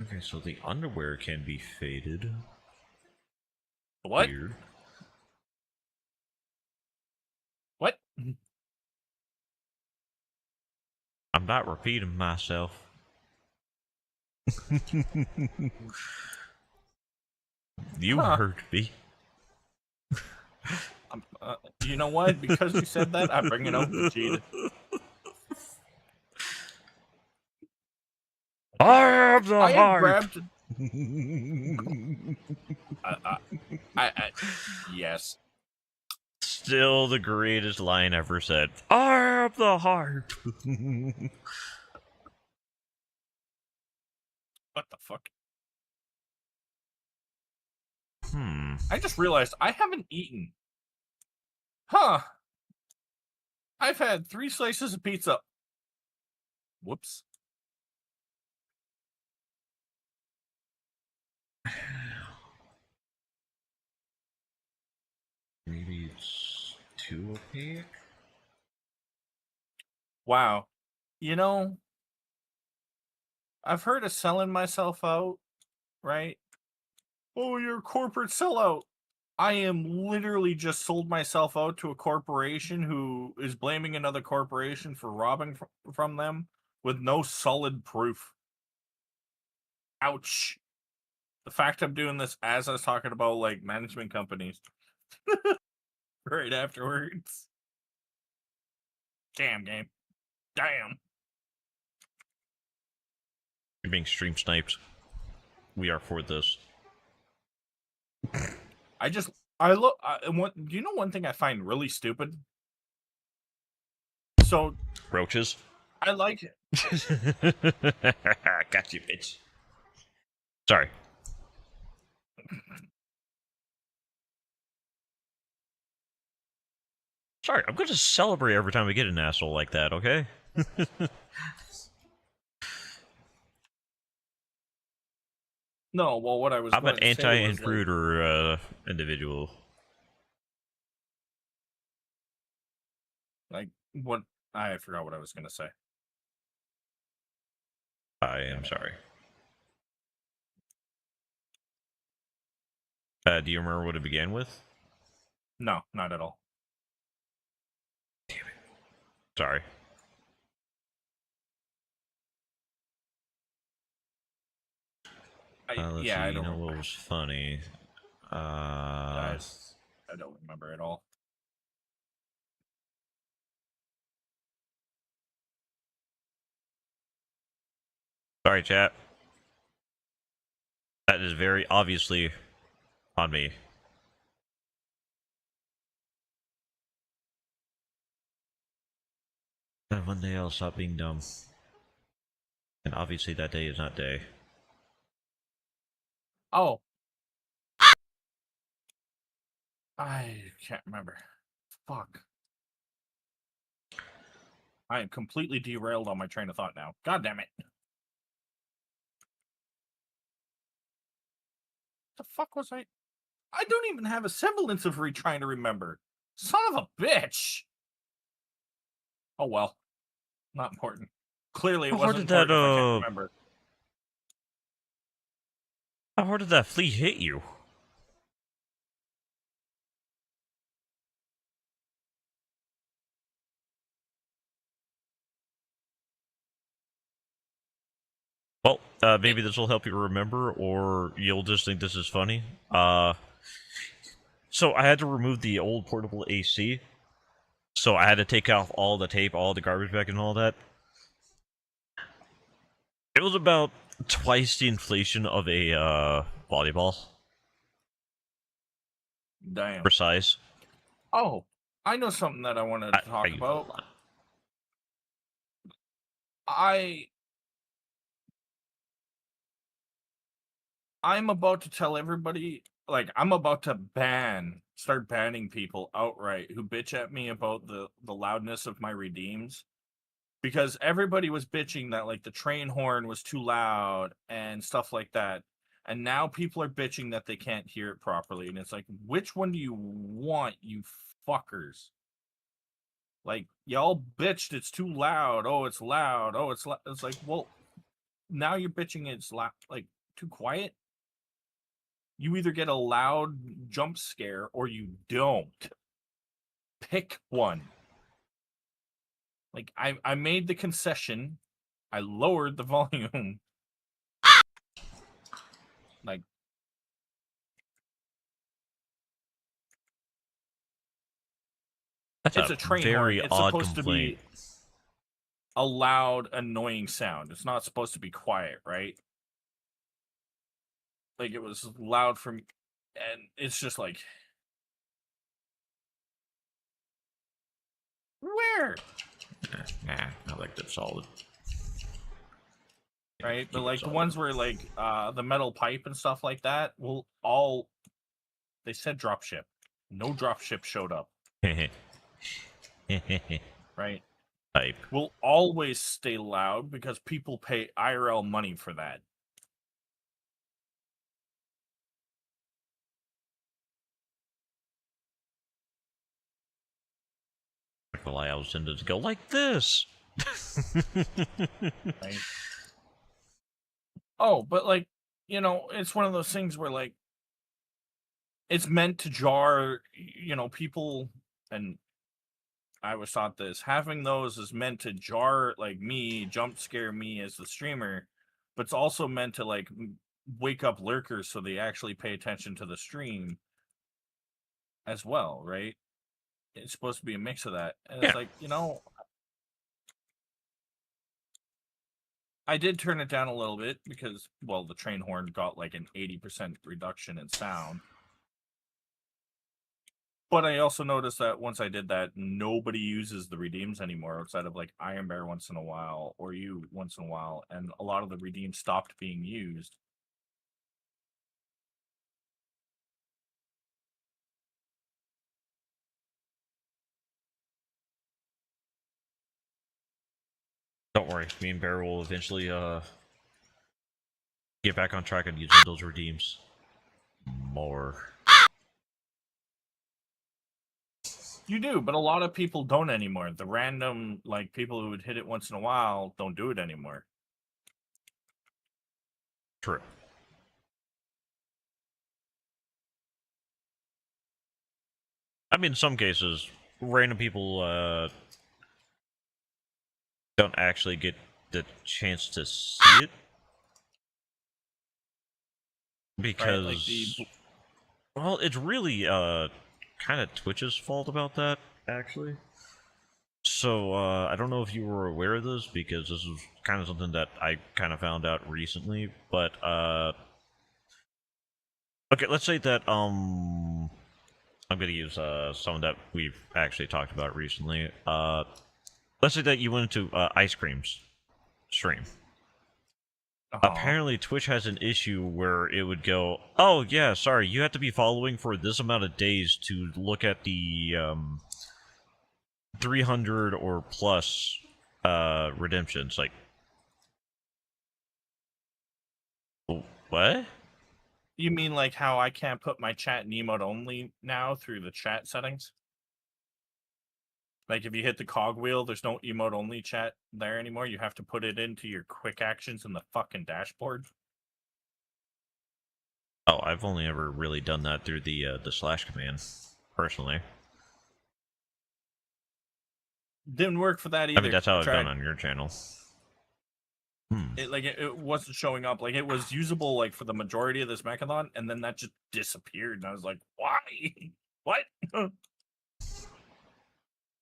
Okay, so the underwear can be faded. What? Weird. What? I'm not repeating myself. You Huh. heard me. You know what? Because you said that, I'm bringing out Vegeta. I have the I have heart. grabbed. Yes. Still the greatest line ever said. I have the heart. What the fuck? Hmm. I just realized I haven't eaten. Huh. I've had 3 slices of pizza. Whoops. Maybe it's 2 a pick? Wow. You know, I've heard of selling myself out, right? Oh, you're a corporate sellout. I am literally just sold myself out to a corporation who is blaming another corporation for robbing from them with no solid proof. Ouch. The fact I'm doing this as I was talking about like management companies right afterwards. Damn game. Damn. You're being stream sniped. We are for this. I look. Do you know one thing I find really stupid? So Roaches? I like it. Got you, bitch. Sorry. Sorry, I'm gonna celebrate every time we get an asshole like that, okay? No, well, what I was I'm an going to say was like, anti-intruder individual. what I forgot what I was going to say. I am sorry. Do you remember what it began with? No, not at all. Sorry. Let's Yeah, see. I You don't know remember. what was funny? I don't remember at all. Sorry, chat. That is very obviously on me. And one day I'll stop being dumb. And obviously that day is not day. Oh, I can't remember. Fuck. I am completely derailed on my train of thought now. God damn it. The fuck was I? I don't even have a semblance of trying to remember. Son of a bitch. Oh well. Not important. Clearly it How hard wasn't did that, important if I can't remember. How hard did that flea hit you? Well, maybe this will help you remember, or you'll just think this is funny. So I had to remove the old portable AC. So I had to take off all the tape, all the garbage bag, and all that. It was about twice the inflation of a volleyball Damn. for size. Oh, I know something that I wanted to talk about. I'm about to tell everybody, like, I'm about to start banning people outright who bitch at me about the loudness of my redeems. Because everybody was bitching that, like, the train horn was too loud and stuff like that. And now people are bitching that they can't hear it properly. And it's like, which one do you want, you fuckers? Like, y'all bitched it's too loud. Oh, it's loud. Oh, it's loud. It's like, well, now you're bitching it's loud, like, too quiet. You either get a loud jump scare or you don't. Pick one. Like, I made the concession. I lowered the volume. Like, That's it's a train horn. very It's odd supposed to complaint. be a loud, annoying sound. It's not supposed to be quiet, right? Like, it was loud from, and it's just like, where? Nah, I like that solid. Right? But Keep it like the solid. ones where like the metal pipe and stuff like that will all, they said drop ship. No drop ship showed up, right? Type. Will always stay loud because people pay IRL money for that. I was intended to go like this. Right? Oh, but like, you know, it's one of those things where like it's meant to jar, you know, people, and I was taught this. Having those is meant to jar like me, jump scare me as the streamer, but it's also meant to like wake up lurkers so they actually pay attention to the stream as well, right? It's supposed to be a mix of that. And it's Yeah. like, you know, I did turn it down a little bit because, well, the train horn got like an 80% reduction in sound. But I also noticed that once I did that, nobody uses the redeems anymore outside of like Iron Bear once in a while or you once in a while. And a lot of the redeems stopped being used. Don't worry, me and Bear will eventually get back on track and using those redeems more. You do, but a lot of people don't anymore. The random, like, people who would hit it once in a while don't do it anymore. True. I mean, in some cases, random people don't actually get the chance to see it because, Right? Like the well, it's really kind of Twitch's fault about that, actually. So, I don't know if you were aware of this, because this is kind of something that I kind of found out recently, but, okay, let's say that, I'm gonna use, someone that we've actually talked about recently. Let's say that you went into, Ice Cream's stream. Apparently, Twitch has an issue where it would go, oh, yeah, sorry, you have to be following for this amount of days to look at the, 300 or plus redemptions. Like, what? You mean like how I can't put my chat in emote only now through the chat settings? Like if you hit the cogwheel, there's no emote only chat there anymore. You have to put it into your quick actions in the fucking dashboard. Oh, I've only ever really done that through the slash command, personally. Didn't work for that either. I mean, that's how I've done on your channel. It wasn't showing up. Like it was usable like for the majority of this mechathon, and then that just disappeared. And I was like, why? What?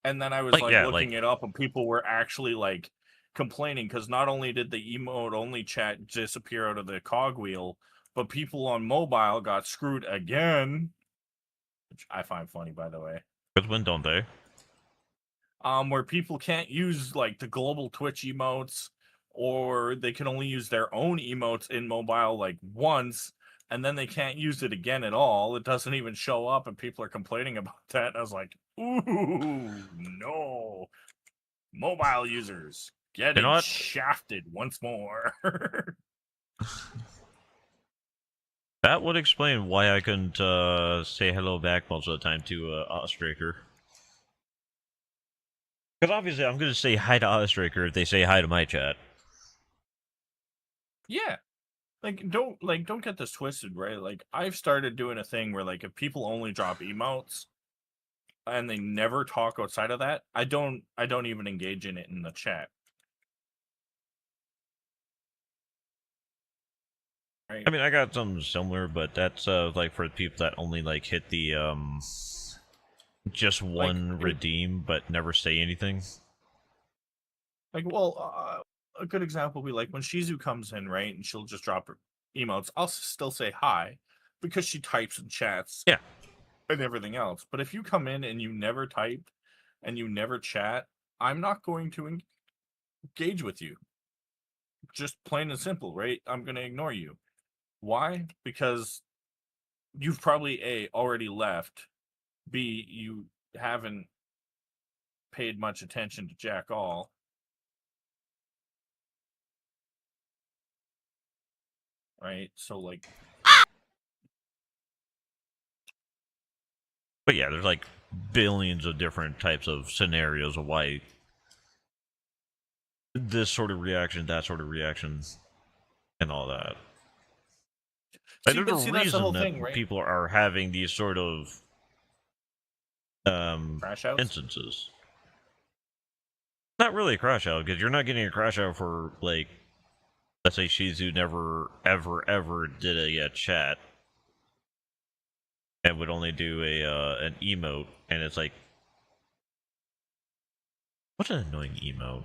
And then I was like looking it up, and people were actually like complaining because not only did the emote only chat disappear out of the cogwheel, but people on mobile got screwed again, which I find funny, by the way. Because when don't they? Where people can't use like the global Twitch emotes, or they can only use their own emotes in mobile like once, and then they can't use it again at all. It doesn't even show up, and people are complaining about that. And I was like, ooh, no. Mobile users getting shafted once more. That would explain why I couldn't say hello back most of the time to Ostraker. Because obviously I'm going to say hi to Ostraker if they say hi to my chat. Yeah. Don't get this twisted, right? Like I've started doing a thing where like if people only drop emotes, and they never talk outside of that, I don't even engage in it in the chat. Right? I mean, I got something similar, but that's like for people that only like hit the just one redeem but never say anything. Like, well, a good example would be like when Shizu comes in, right, and she'll just drop her emotes. I'll still say hi because she types and chats, Yeah, and everything else. But if you come in and you never type and you never chat, I'm not going to engage with you. Just plain and simple, right? I'm going to ignore you. Why? Because you've probably A, already left, B, you haven't paid much attention to jack all. Right? So, like... but yeah, there's like billions of different types of scenarios of why this sort of reaction, that sort of reaction, and all that. Like, there's a that's the reason whole that thing, right? people are having these sort of Crash outs? instances. Not really a crash out, because you're not getting a crash out for, like, let's say Shizu never, ever did a chat and would only do an emote, and it's like, what's an annoying emote?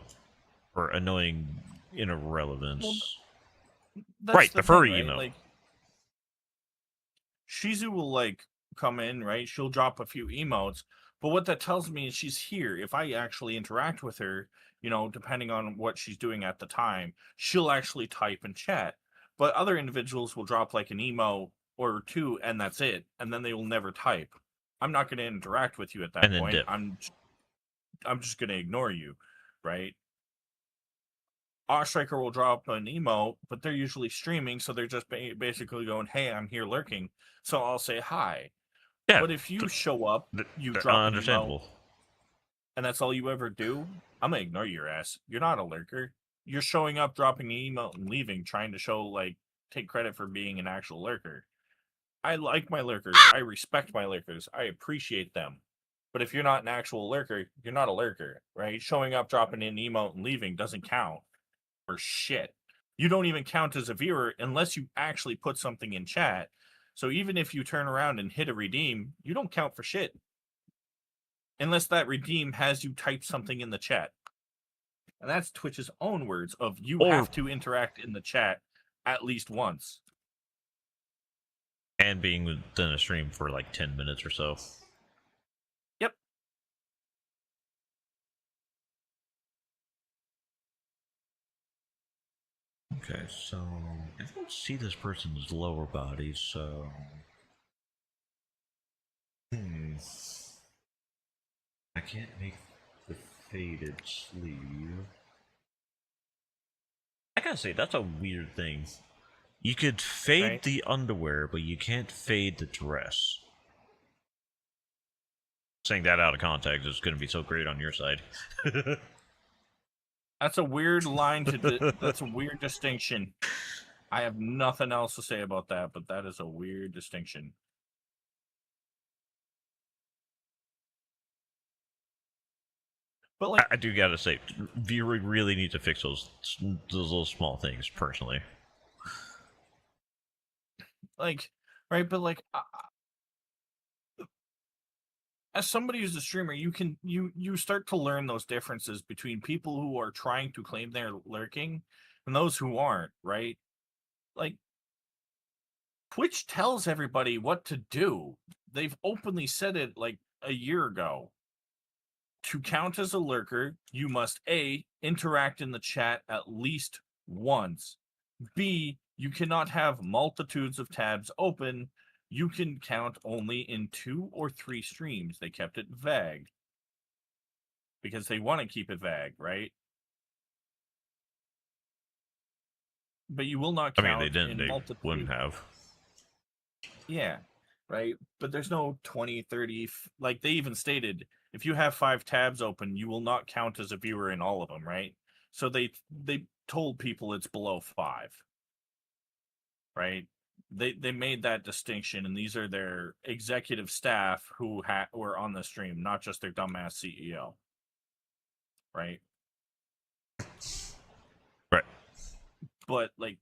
Or annoying irrelevance? Well, right, the furry thing, right? emote. Like, Shizu will, like, come in, right? She'll drop a few emotes, but what that tells me is she's here. If I actually interact with her, you know, depending on what she's doing at the time, she'll actually type and chat. But other individuals will drop, like, an emo or two, and that's it. And then they will never type. I'm not going to interact with you at that point. Dip. I'm just going to ignore you, right? Striker will drop an emo, but they're usually streaming, so they're just basically going, "Hey, I'm here lurking," so I'll say hi. Yeah, but if you show up, you they're drop an understandable. emo, and that's all you ever do, I'm gonna ignore your ass. You're not a lurker. You're showing up, dropping an emo, and leaving, trying to show, like, take credit for being an actual lurker. I like my lurkers. I respect my lurkers. I appreciate them. But if you're not an actual lurker, you're not a lurker, right? Showing up, dropping an emote, and leaving doesn't count for shit. You don't even count as a viewer unless you actually put something in chat. So even if you turn around and hit a redeem, you don't count for shit. Unless that redeem has you type something in the chat. And that's Twitch's own words of you have to interact in the chat at least once. And being within a stream for like 10 minutes or so. Yep. Okay, so I don't see this person's lower body, so I can't make the faded sleeve. I gotta say, that's a weird thing. You could fade the underwear, but you can't fade the dress. Saying that out of context is going to be so great on your side. That's a weird line to... that's a weird distinction. I have nothing else to say about that, but that is a weird distinction. But like, I do gotta say, Vroid really need to fix those little small things, personally. Like, right, but like, as somebody who's a streamer, you start to learn those differences between people who are trying to claim they're lurking and those who aren't, right? Like, Twitch tells everybody what to do. They've openly said it like a year ago. To count as a lurker, you must A, interact in the chat at least once. B, you cannot have multitudes of tabs open. You can count only in 2 or 3 streams. They kept it vague. Because they want to keep it vague, right? But you will not count they didn't. in They wouldn't have. Yeah, right? But there's no 20, 30... Like, they even stated, if you have 5 tabs open, you will not count as a viewer in all of them, right? So they told people it's below 5. Right? they made that distinction, and these are their executive staff who were on the stream, not just their dumbass CEO. Right? Right. But like,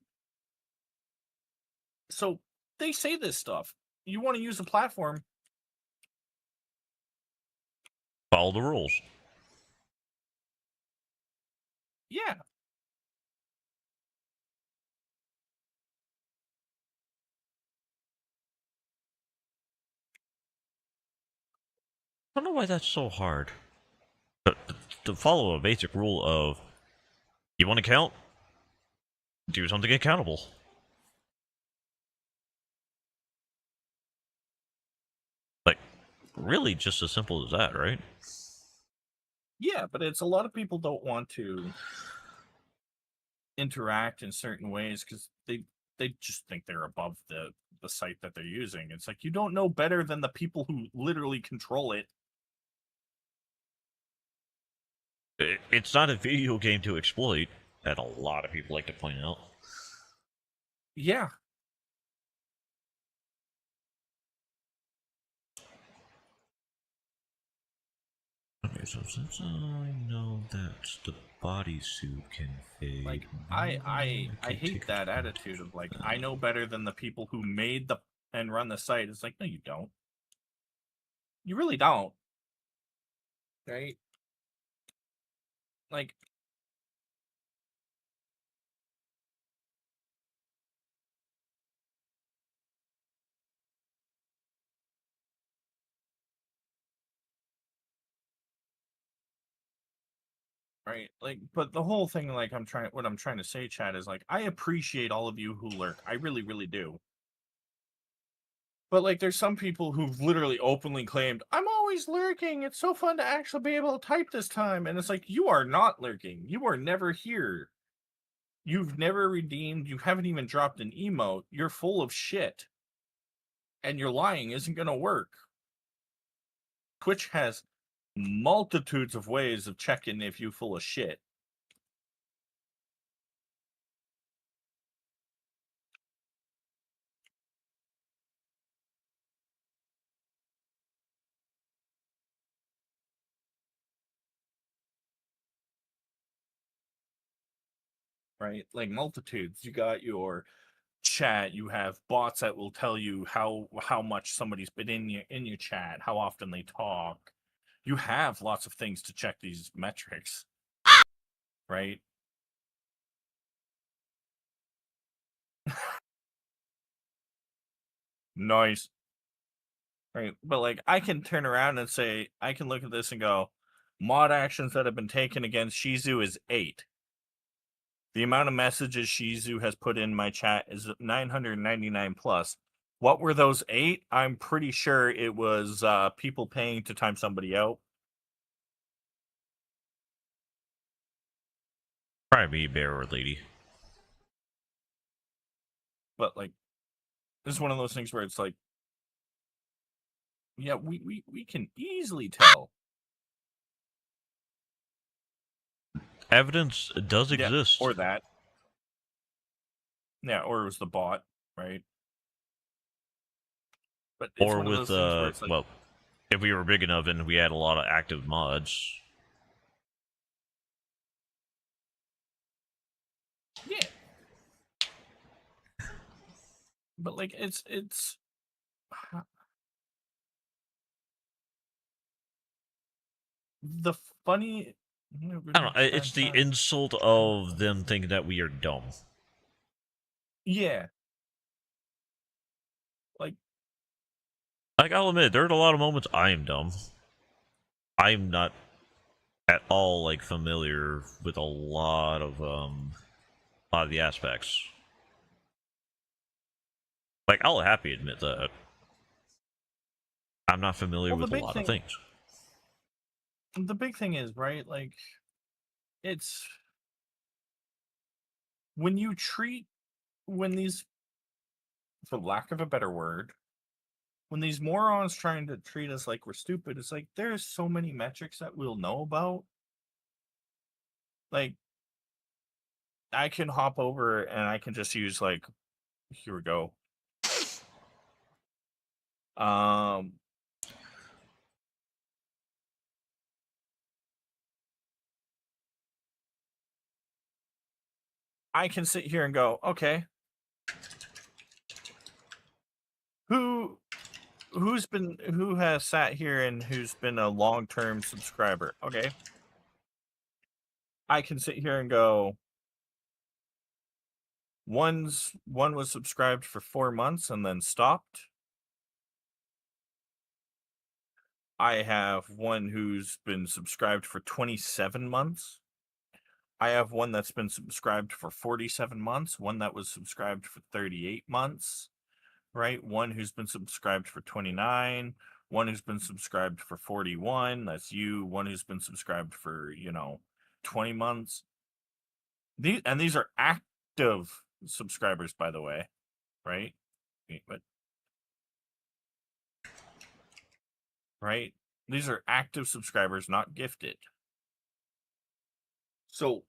so they say this stuff. You want to use the platform, Follow the rules. yeah. I don't know why that's so hard. But to follow a basic rule of, you want to count? Do something accountable. Like, really just as simple as that, right? Yeah, but it's a lot of people don't want to interact in certain ways because they just think they're above the site that they're using. It's like, you don't know better than the people who literally control it. It's not a video game to exploit, that a lot of people like to point out. Yeah. Okay, so since I know that the bodysuit can fade, Like, maybe I can hate take that advantage attitude of like, that. I know better than the people who made the and run the site. It's like, no, you don't. You really don't. Right? Like, right? Like, but the whole thing, like, what I'm trying to say, Chad, is like, I appreciate all of you who lurk. I really, really do. But like, there's some people who've literally openly claimed, I'm always lurking. It's so fun to actually be able to type this time. And it's like, you are not lurking. You are never here. You've never redeemed. You haven't even dropped an emote. You're full of shit. And your lying isn't going to work. Twitch has multitudes of ways of checking if you're full of shit. Right? Like, multitudes. You got your chat, you have bots that will tell you how much somebody's been in your chat, how often they talk. You have lots of things to check these metrics, right? Nice. Right? But like, I can turn around and say, I can look at this and go, mod actions that have been taken against Shizu is 8. The amount of messages Shizu has put in my chat is 999 plus. What were those 8? I'm pretty sure it was people paying to time somebody out. Probably be bearer lady. But like, this is one of those things where it's like, yeah, we can easily tell. Evidence does exist. Or that. Yeah, or it was the bot, right? But it's Or one of with, those things where it's like, well, if we were big enough and we had a lot of active mods. yeah. But like, it's the funny. I don't know, it's the insult of them thinking that we are dumb. Yeah. Like, I'll admit, there are a lot of moments I am dumb. I'm not at all, like, familiar with a lot of the aspects. Like, I'll happily admit that. I'm not familiar with a lot of things. the big thing is, right, like, it's when you treat, when these, for lack of a better word, when these morons trying to treat us like we're stupid, it's like, there's so many metrics that we'll know about. Like, I can hop over and I can just use, like, here we go, I can sit here and go, okay, who has sat here and who's been a long-term subscriber? Okay. I can sit here and go, one was subscribed for 4 months and then stopped. I have one who's been subscribed for 27 months. I have one that's been subscribed for 47 months, one that was subscribed for 38 months, right? One who's been subscribed for 29, one who's been subscribed for 41, that's you, one who's been subscribed for, 20 months. These are active subscribers, by the way, right? But right? These are active subscribers, not gifted. So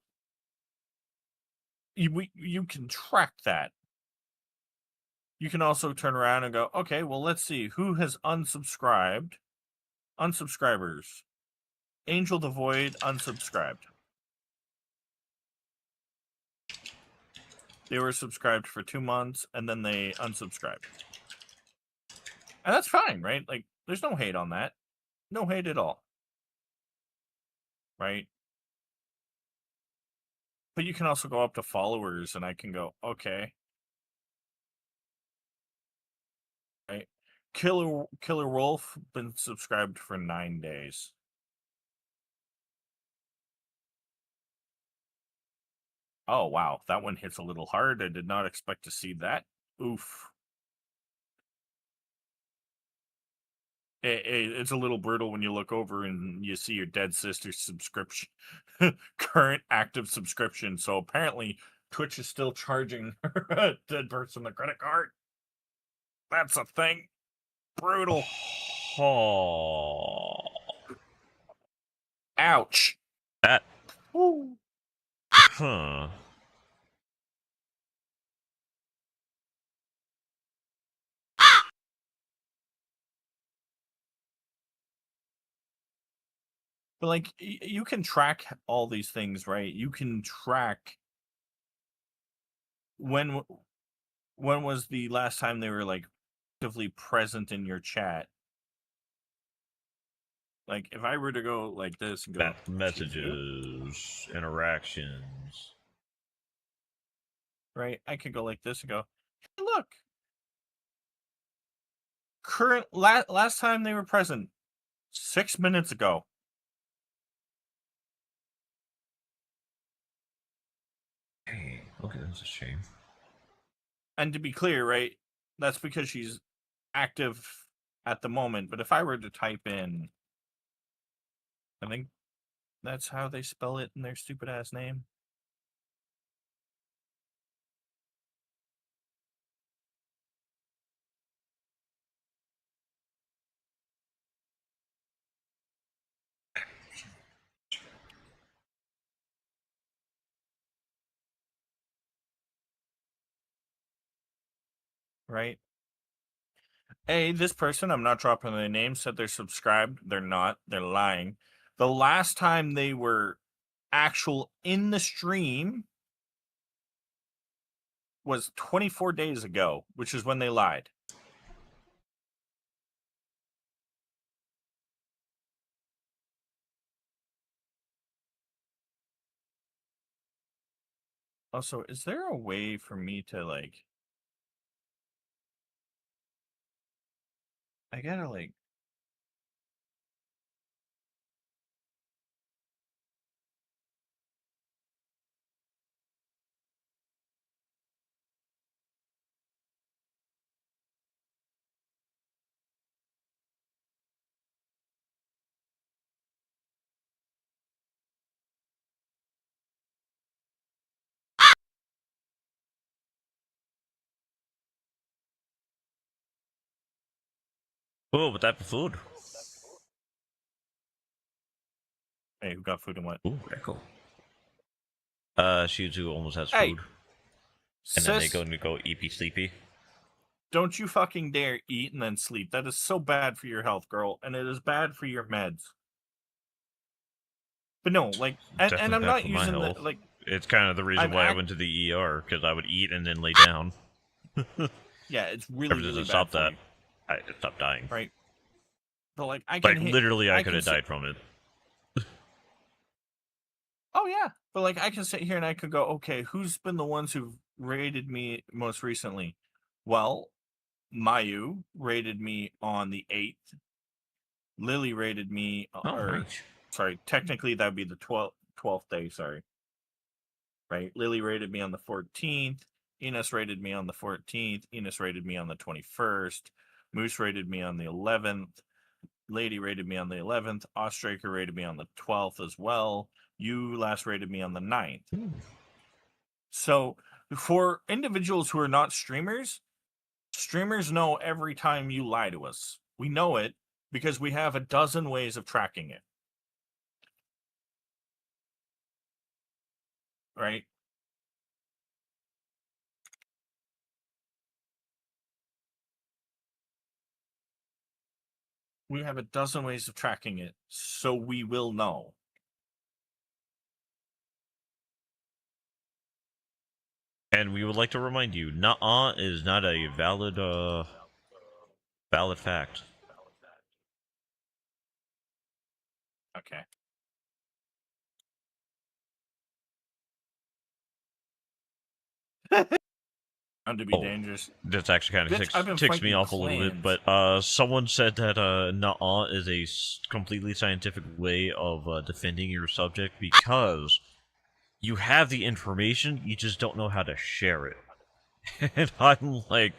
you can track that. You can also turn around and go, okay, well, let's see who has unsubscribed. Unsubscribers. Angel the Void unsubscribed. They were subscribed for 2 months and then they unsubscribed. And that's fine, right? Like, there's no hate on that. No hate at all. Right? But you can also go up to followers and I can go, okay. Right? Killer Wolf been subscribed for 9 days. Oh wow, that one hits a little hard. I did not expect to see that. Oof. It's a little brutal when you look over and you see your dead sister's subscription, current active subscription. So apparently Twitch is still charging a dead person a credit card. That's a thing. Brutal. Oh. Ouch. That. Woo. Huh. But like you can track all these things, right? You can track when was the last time they were like actively present in your chat. Like if I were to go like this and go Messages, interactions. Right? I could go like this and go, hey, look. Current last time they were present 6 minutes ago. Hey, okay, that's a shame. And to be clear, right? That's because she's active at the moment. But if I were to type in, I think that's how they spell it in their stupid ass name. Right? Hey, this person, I'm not dropping their name, said they're subscribed. They're not. They're lying. The last time they were actual in the stream was 24 days ago, which is when they lied. Also, is there a way for me to like... I gotta like... Oh, what type of food? Hey, who got food and what? Ooh, echo. Shizu almost has Hey, food. And then they go EP sleepy. don't you fucking dare eat and then sleep. That is so bad for your health, girl, and it is bad for your meds. But no, like, and Definitely I'm bad not for my using the health. like. It's kind of the reason I'm why I act- went to the ER, because I would eat and then lay down. Yeah, it's really Ever since really I bad stopped for that, you, I stopped dying. right? But like, Like, literally, I could can have died from it. Oh yeah, but like I can sit here and I could go, okay, who's been the ones who've rated me most recently? Well, Mayu rated me on the 8th. Lily rated me, Oh, or nice. sorry, technically that'd be the 12th day. Sorry, right? Lily rated me on the 14th. Enos rated me on the 14th. Enos rated me on the 21st. Moose rated me on the 11th. Lady rated me on the 11th. Ostraker rated me on the 12th as well. You last rated me on the 9th. So for individuals who are not streamers, streamers know every time you lie to us. We know it because we have a dozen ways of tracking it. Right? We have a dozen ways of tracking it, so we will know. And we would like to remind you, "Nuh-uh" is not a valid fact. Okay. And to be Oh, dangerous. that's actually kind of Bitch, I've been ticks me fighting off a little bit, clans. but someone said that nuh-uh is a completely scientific way of defending your subject because you have the information, you just don't know how to share it. And I'm like,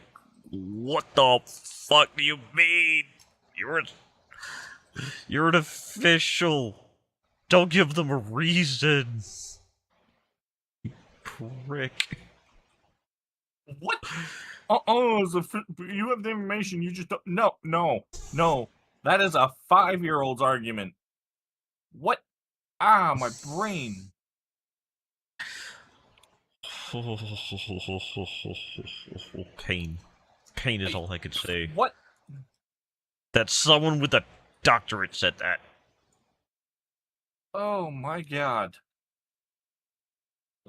what the fuck do you mean? You're an official. Don't give them a reason. You prick. What? You have the information. You just don't. No. That is a 5-year-old's argument. What? Ah, my brain. Pain. Pain is all I could say. What? That someone with a doctorate said that. Oh my god.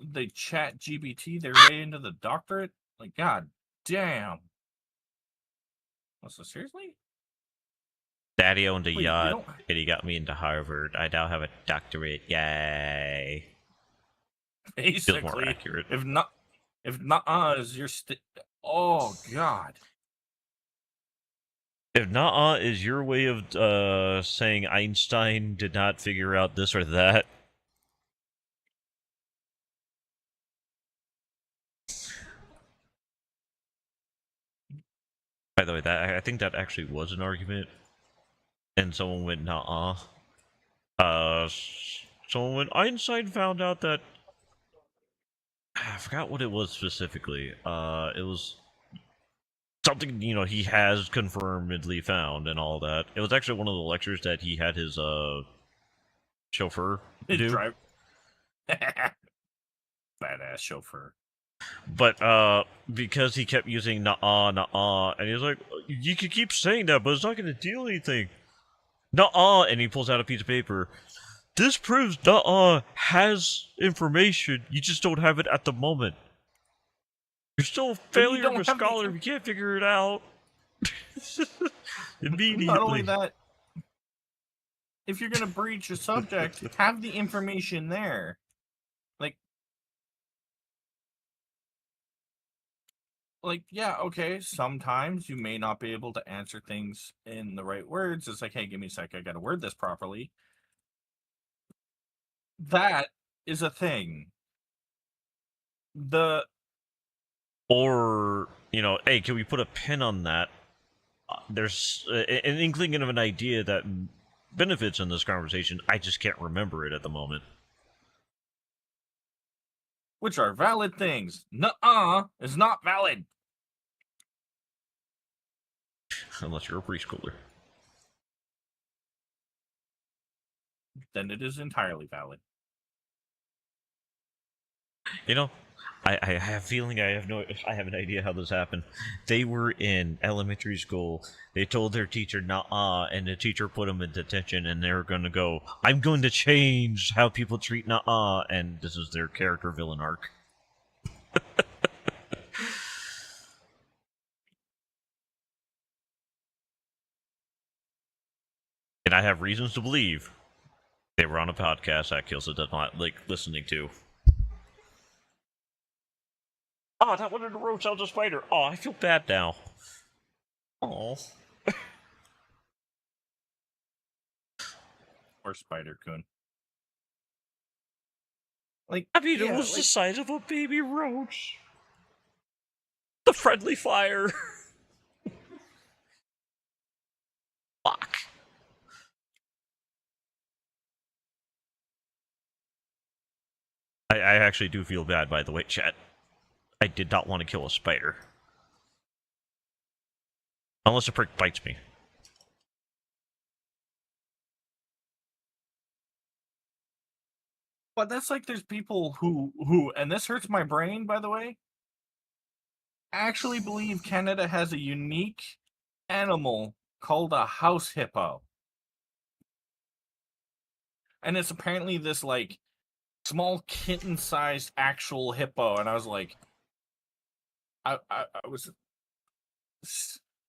They chat GBT their way into the doctorate? Like, god damn. Oh, so seriously? Daddy owned a Wait, you yacht, don't. and he got me into Harvard. I now have a doctorate. Yay. Feels more Basically, accurate. if not is your oh god. If not is your way of saying Einstein did not figure out this or that. By the way, that I think that actually was an argument, and someone went nah. So when Einstein found out that I forgot what it was specifically. It was something he has confirmedly found and all that. It was actually one of the lectures that he had his chauffeur do. Drive. Badass chauffeur. But because he kept using nah, and he was like, you can keep saying that, but it's not going to do anything. Nah, and he pulls out a piece of paper. This proves nah has information. You just don't have it at the moment. You're still a failure of a scholar if you can't figure it out. Immediately. Not only that, if you're gonna breach a subject, have the information there. Like, yeah, okay, sometimes you may not be able to answer things in the right words. It's like, hey, give me a sec, I gotta word this properly. That is a thing. Or, hey, can we put a pin on that? There's an inkling of an idea that benefits in this conversation. I just can't remember it at the moment. Which are valid things. Nuh-uh is not valid. Unless you're a preschooler. Then it is entirely valid. I have a feeling I have an idea how this happened. They were in elementary school. They told their teacher "nah," and the teacher put them in detention, and they were going to go, "I'm going to change how people treat nah," and this is their character villain arc. And I have reasons to believe they were on a podcast that Kilsa does not like listening to. Oh, that one in the road sounds a spider. Oh, I feel bad now. Oh. Or Spider-Coon. Like, I mean, yeah, it was like, the size of a baby roach. The friendly fire. Fuck. I actually do feel bad, by the way, chat. I did not want to kill a spider. Unless a prick bites me. but that's like there's people who, and this hurts my brain, by the way, actually believe Canada has a unique animal called a house hippo. And it's apparently this, like, small kitten-sized actual hippo. And I was like,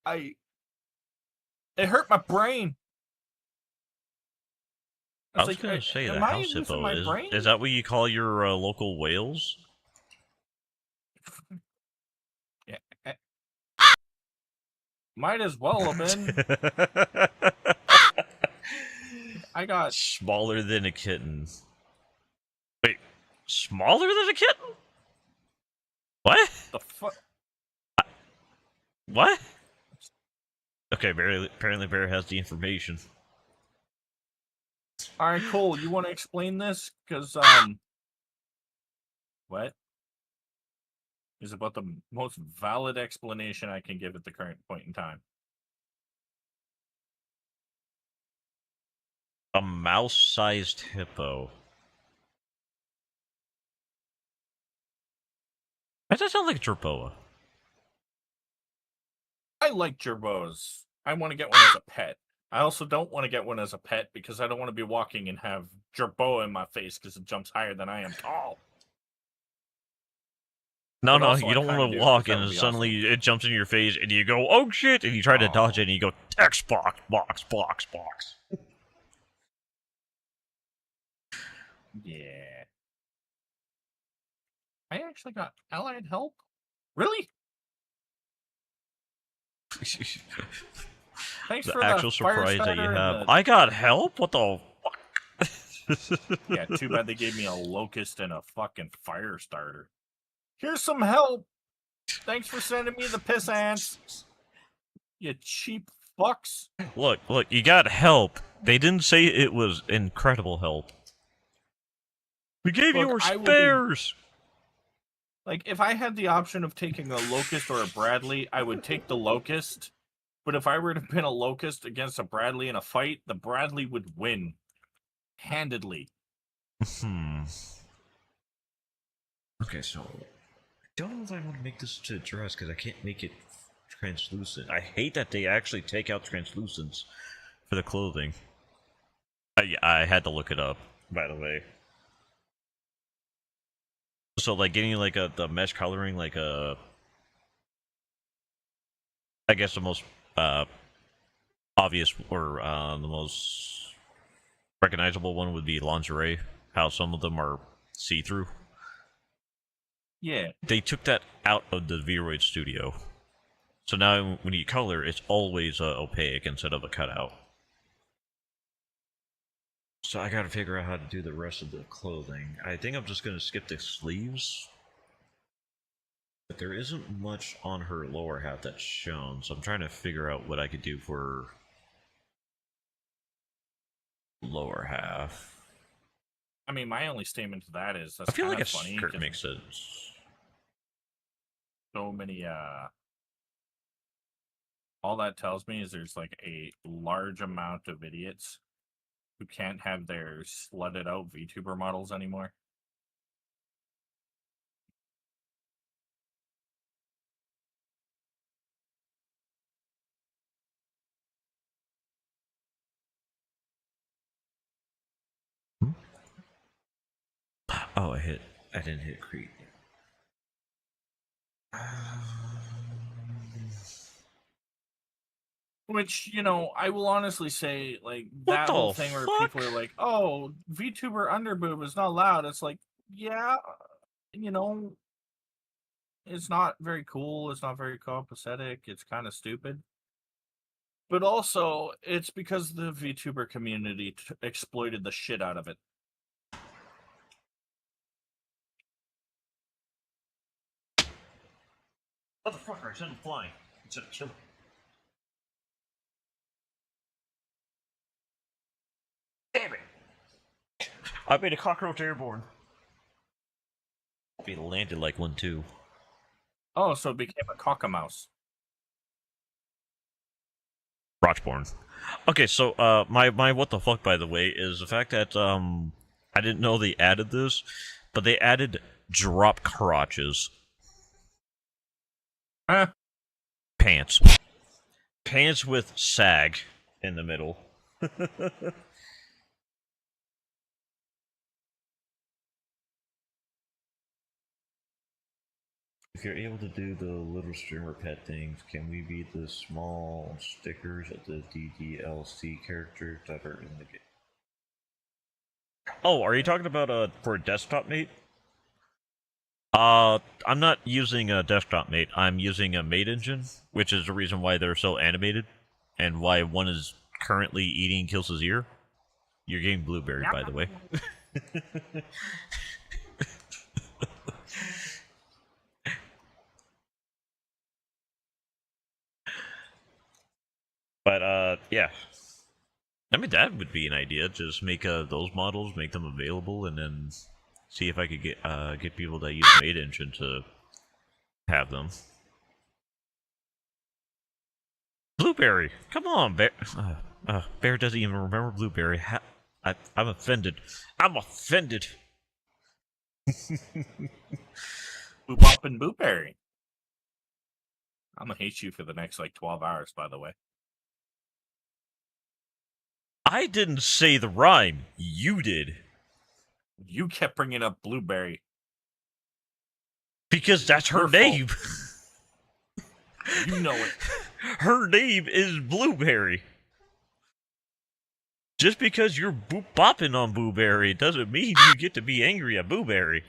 it hurt my brain. I was gonna say the house hippo is that what you call your local whales? Yeah. Might as well have been. I got smaller than a kitten. Wait, smaller than a kitten? What? the fuck. What? Okay, apparently Bear has the information. All right, Cole, you want to explain this? Because what is about the most valid explanation I can give at the current point in time? A mouse-sized hippo. That does sound like a jerboa. I like gerbos. I want to get one as a pet. I also don't want to get one as a pet because I don't want to be walking and have jerboa in my face because it jumps higher than I am tall. No, But also, you I don't kinda want do, to 'cause walk that and would be suddenly it jumps in your face and you go, "Oh shit!" and you try to dodge it and you go, "Xbox, box, box, box." Yeah. I actually got allied help? Really? Thanks The for actual the fire surprise that you starter and have. I got help? What the fuck? Yeah, too bad they gave me a locust and a fucking fire starter. Here's some help. Thanks for sending me the piss ants. You cheap fucks. Look, you got help. They didn't say it was incredible help. We gave you our spares! Like, if I had the option of taking a locust or a Bradley, I would take the locust. But if I were to pin a locust against a Bradley in a fight, the Bradley would win. Handedly. Okay, so I don't know if I want to make this to a dress because I can't make it translucent. I hate that they actually take out translucents for the clothing. I had to look it up, by the way. So, like, getting like the mesh coloring, like I guess the most obvious or the most recognizable one would be lingerie. How some of them are see-through. Yeah. They took that out of the Vroid studio. So now when you color, it's always opaque instead of a cutout. So I gotta figure out how to do the rest of the clothing. I think I'm just gonna skip the sleeves. But there isn't much on her lower half that's shown, so I'm trying to figure out what I could do for lower half. I mean, my only statement to that is that's I feel like a funny skirt makes sense. So many all that tells me is there's like a large amount of idiots who can't have their slutted out VTuber models anymore. Oh, I didn't hit creep. Which, you know, I will honestly say, like, What that whole the thing where fuck? people are like, oh, VTuber underboob is not allowed. It's like, yeah, you know, it's not very cool. It's not very copacetic. It's kind of stupid. But also, it's because the VTuber community exploited the shit out of it. Motherfucker, I sent him flying instead of killing. Damn it! I made a cockroach airborne. Hope he landed like one too. Oh, so it became a cockamouse. Rochborn. Okay, so my what the fuck, by the way, is the fact that I didn't know they added this, but they added drop crotches. Huh? Pants. Pants with sag in the middle. If you're able to do the little streamer pet things, can we be the small stickers of the DDLC characters that are in the game? Oh, are you talking about for a desktop mate? I'm not using a desktop mate. I'm using a mate engine, which is the reason why they're so animated, and why one is currently eating Kills' ear. You're getting blueberry, by the way. But yeah. I mean, that would be an idea. Just make those models, make them available, and then see if I could get people that use Mate Engine to have them. Blueberry, come on, Bear. Bear doesn't even remember Blueberry. I'm offended. I'm offended. Boop Bop and Blueberry. I'm gonna hate you for the next like 12 hours, by the way. I didn't say the rhyme. You did. You kept bringing up Blueberry. Because that's her Your name. You know it. Her name is Blueberry. Just because you're bopping on Blueberry doesn't mean you get to be angry at Blueberry.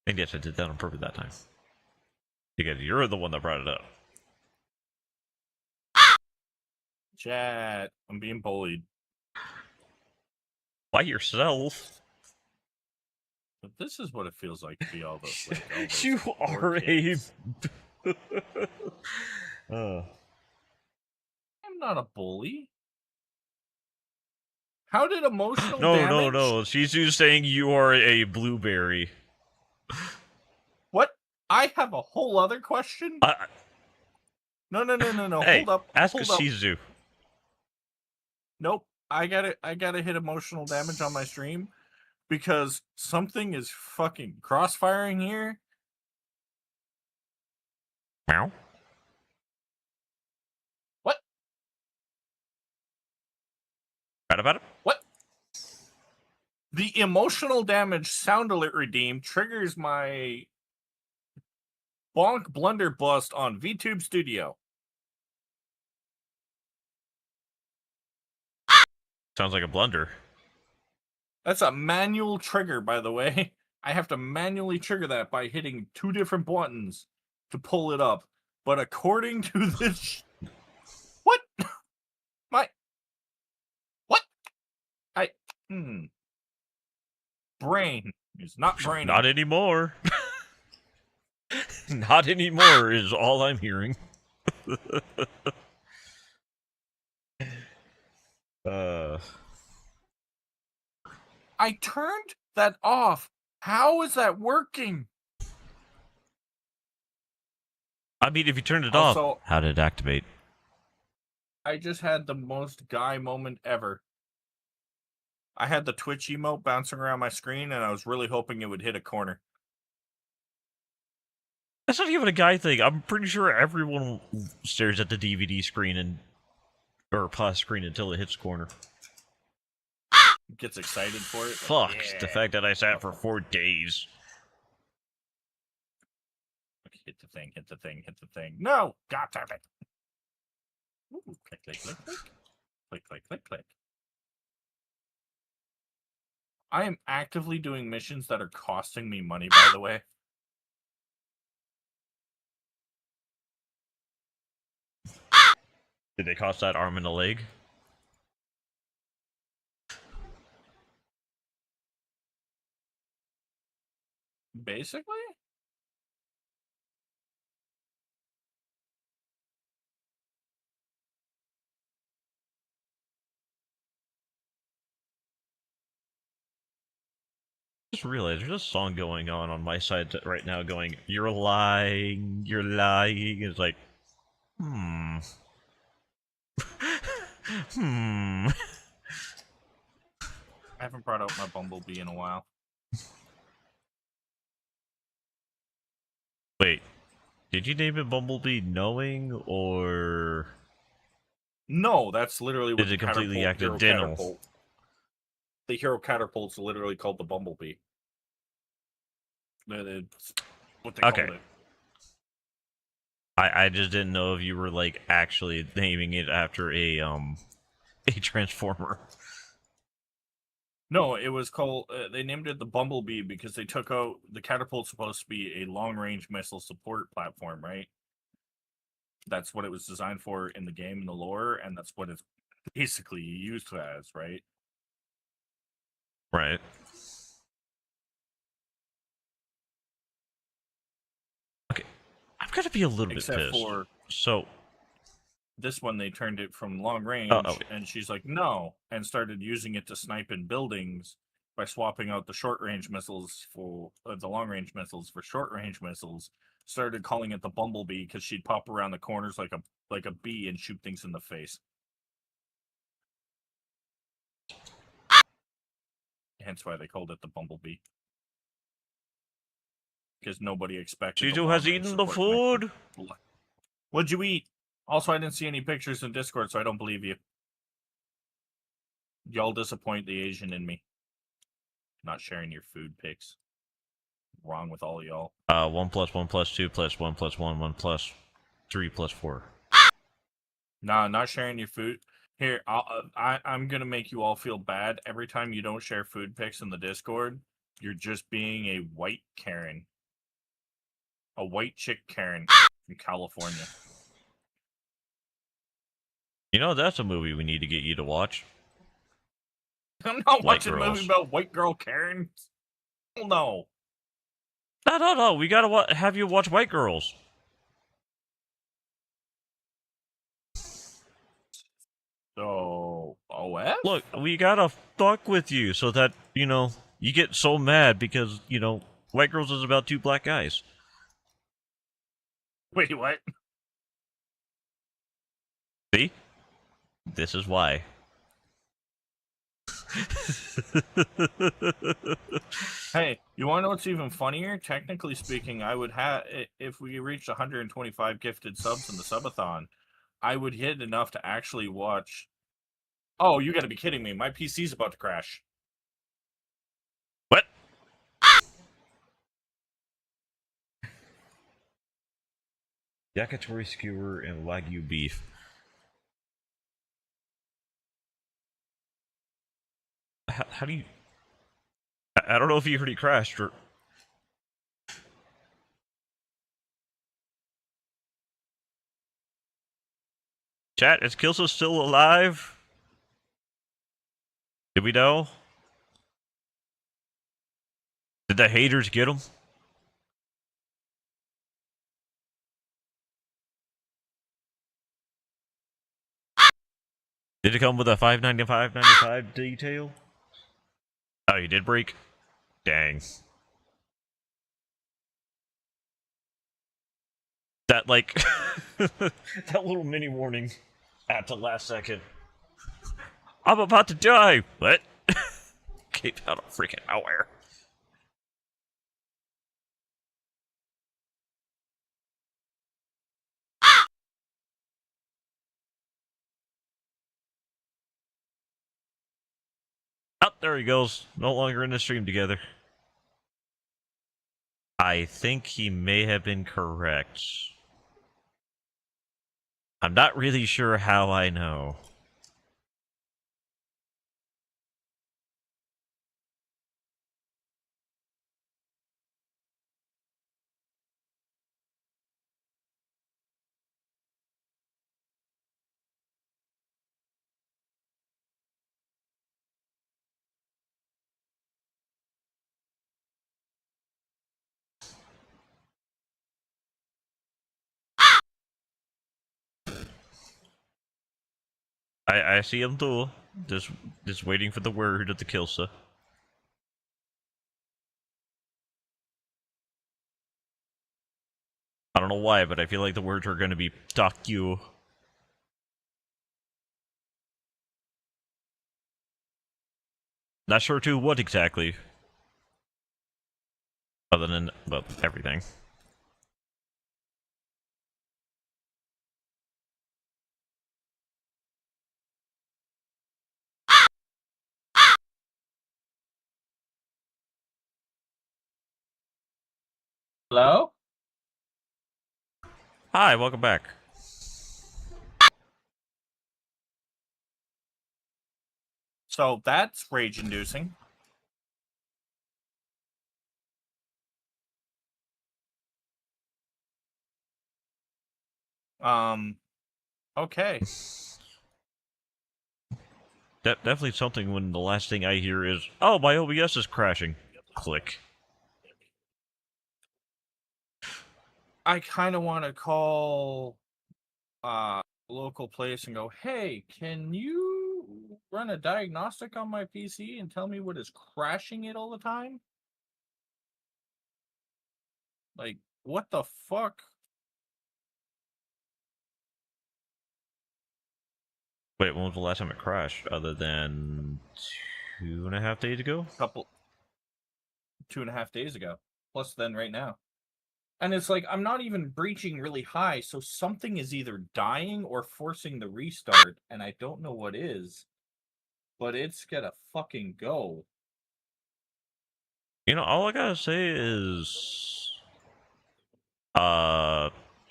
And yes, I did that on purpose that time. Because you're the one that brought it up. Chat, I'm being bullied. By yourself. But this is what it feels like to be all those. Like, all those You poor are a. kids. I'm not a bully. How did emotional damage? No. She's just saying you are a blueberry. What? I have a whole other question. No. Hey, Hold up. ask a Hold up. Shizu. Nope. I gotta hit emotional damage on my stream because something is fucking crossfiring here. Meow. What? About it? What? The emotional damage sound alert redeem triggers my bonk blunder bust on VTube Studio. Sounds like a blunder. That's a manual trigger, by the way. I have to manually trigger that by hitting 2 different buttons to pull it up. But according to this... What? What? Brain is not braining. Not anymore. Not anymore is all I'm hearing. I turned that off. How is that working? I mean, if you turned it Also, off, how did it activate? I just had the most guy moment ever. I had the Twitch emote bouncing around my screen, and I was really hoping it would hit a corner. That's not even a guy thing. I'm pretty sure everyone stares at the DVD screen or pause screen until it hits corner. gets excited for it. Fuck, Like, the fact that I sat for 4 days. hit the thing, hit the thing, hit the thing. No! God damn it! Ooh, click, click, click, click. Click, click, click, click. I am actively doing missions that are costing me money, by the way. Did they cost that arm and a leg? Basically? I just realized there's a song going on my side right now going, "You're lying, you're lying." It's like, hmm. Hmm. I haven't brought out my Bumblebee in a while. Wait, did you name it Bumblebee knowing, or No, that's literally what is the it completely catapult, hero accidental? catapult. The hero catapult's literally called the Bumblebee. It's what they Okay. called it. I just didn't know if you were like actually naming it after a transformer. No, it was called. They named it the Bumblebee because they took out the catapult's supposed to be a long-range missile support platform, right? That's what it was designed for in the game, in the lore, and that's what it's basically used as, right? Right. Okay, I've got to be a little bit Except pissed. for So this one, they turned it from long range, oh. and she's like, no, and started using it to snipe in buildings by swapping out the short-range missiles for the long-range missiles for short-range missiles. Started calling it the Bumblebee because she'd pop around the corners like a bee and shoot things in the face. Hence why they called it the Bumblebee. Because nobody expected Shizu has eaten the food. What'd you eat? Also, I didn't see any pictures in Discord, so I don't believe you. Y'all disappoint the Asian in me. Not sharing your food pics. Wrong with all y'all. 1 + 1 + 2 + 1 + 1 1 + 3 + 4. Nah, not sharing your food. Here, I'm gonna make you all feel bad. Every time you don't share food pics in the Discord, you're just being a white Karen. A white chick Karen from California. You know, that's a movie we need to get you to watch. I'm not White watching a movie girls. about white girl Karens. Hell no. No. We gotta have you watch White Girls. So, OF? Look, we gotta fuck with you so that, you know, you get so mad because, you know, White Girls is about 2 black guys. Wait, what? See? This is why. Hey, you want to know what's even funnier? Technically speaking, I would have, if we reached 125 gifted subs in the subathon, I would hit enough to actually watch. Oh, you gotta be kidding me. My PC's about to crash. What? Yakitori skewer and Wagyu beef. How do you... I don't know if you already crashed or... Chat, is Kilso still alive? Did we know? Did the haters get him? Did it come with a $5.95.95 detail? Oh, you did break? Dang. That, like, that little mini warning at the last second. I'm about to die! What? Came out of freaking nowhere. Oh, there he goes. No longer in the stream together. I think he may have been correct. I'm not really sure how I know. I see him too. Just waiting for the word of the Kilsa. I don't know why, but I feel like the words are going to be "talk you." Not sure to what exactly. Other than, well, everything. Hello? Hi, welcome back. So that's rage-inducing. Okay. Definitely something when the last thing I hear is, "Oh, my OBS is crashing." Click. I kind of want to call local place and go, hey, can you run a diagnostic on my PC and tell me what is crashing it all the time? Like, what the fuck? Wait, when was the last time it crashed? Other than 2.5 days ago? Couple 2.5 days ago. Plus then right now. And it's like I'm not even breaching really high, so something is either dying or forcing the restart, and I don't know what is. But it's gotta fucking go. You know, all I gotta say is,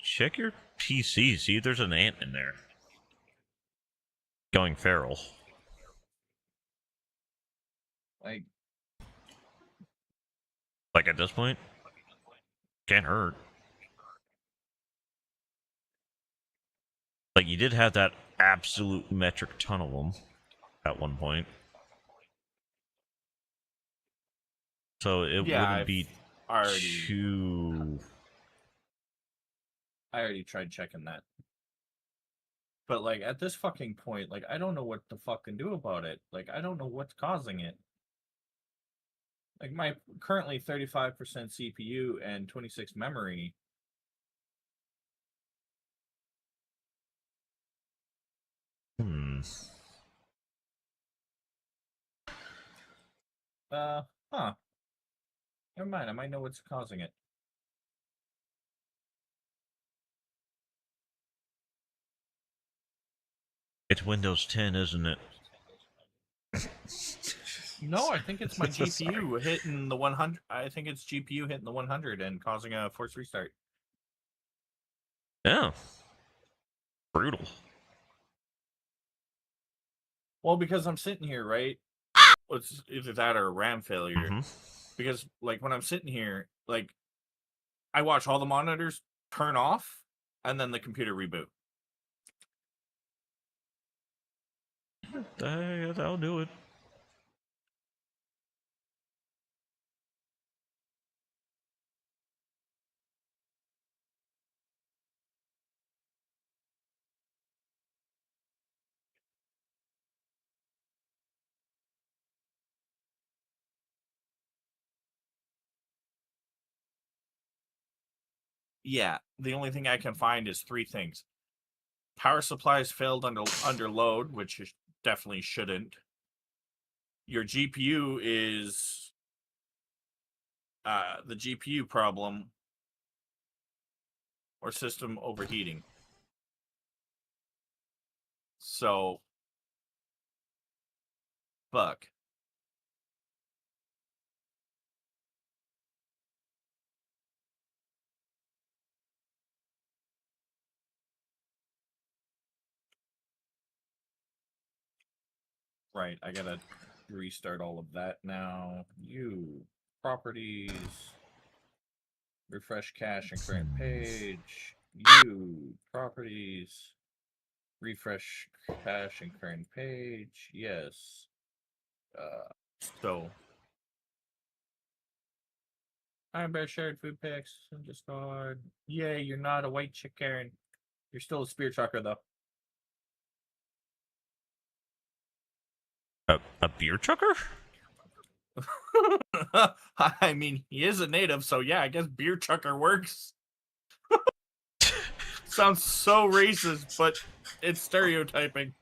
check your PC. See if there's an ant in there. Going feral. Like, Like at this point, can't hurt. Like you did have that absolute metric ton of them at one point, so it yeah, wouldn't be already too. I already tried checking that. But like at this fucking point, like I don't know what to fucking do about it. Like I don't know what's causing it. Like my currently 35% CPU and 26 memory. Hmm. Huh. Never mind, I might know what's causing it. It's Windows 10, isn't it? No, I think it's my GPU hitting the 100. I think it's GPU hitting the 100 and causing a forced restart. Yeah. Brutal. Well, because I'm sitting here, right? It's either that or a RAM failure. Mm-hmm. Because like when I'm sitting here, like I watch all the monitors turn off and then the computer reboot. That'll do it. Yeah, the only thing I can find is three things. Power supplies failed under load, which definitely shouldn't. Your GPU is the GPU problem or system overheating. So, fuck. Right, I gotta restart all of that now. You properties, refresh cache and current page. You properties, refresh cache and current page. Yes. So I'm bear shared food packs and Discord. Yay, you're not a white chick, Karen. You're still a spear trucker though. A beer trucker? I mean, he is a native, so yeah, I guess beer trucker works. Sounds so racist, but it's stereotyping.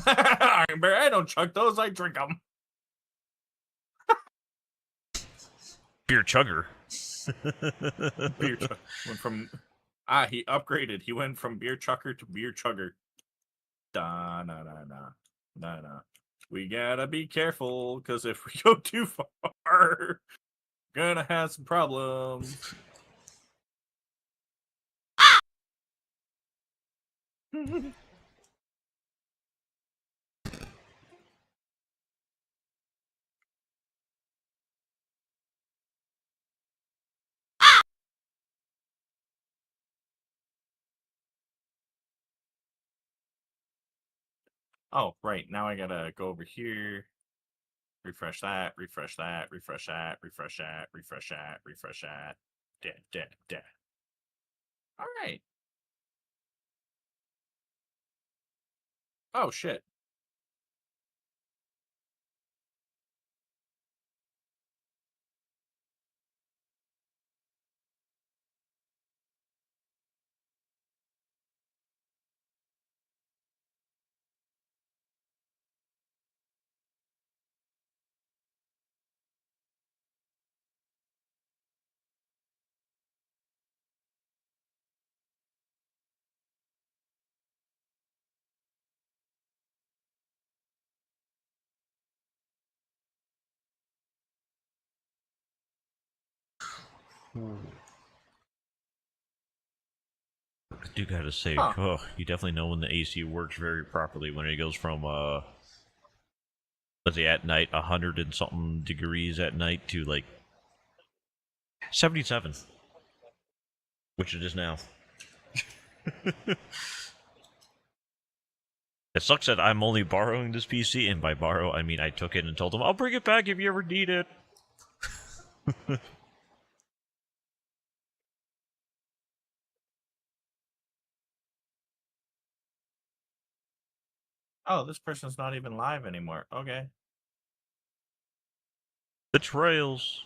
Iron Bear, I don't chuck those, I drink them. Beer chugger. Beer chuck went from he upgraded. He went from beer chucker to beer chugger. Da na na na na na. We gotta be careful, because if we go too far, we're gonna have some problems. Oh, right. Now I gotta go over here. Refresh that, refresh that, refresh that, refresh that, refresh that, refresh that. Dead. Alright. Oh, shit. I do gotta say, Huh. oh, you definitely know when the AC works very properly when it goes from, let's say at night, 100 and something degrees at night to like 77, which it is now. It sucks that I'm only borrowing this PC, and by borrow, I mean I took it and told them, I'll bring it back if you ever need it. Oh, this person's not even live anymore. Okay. The trails.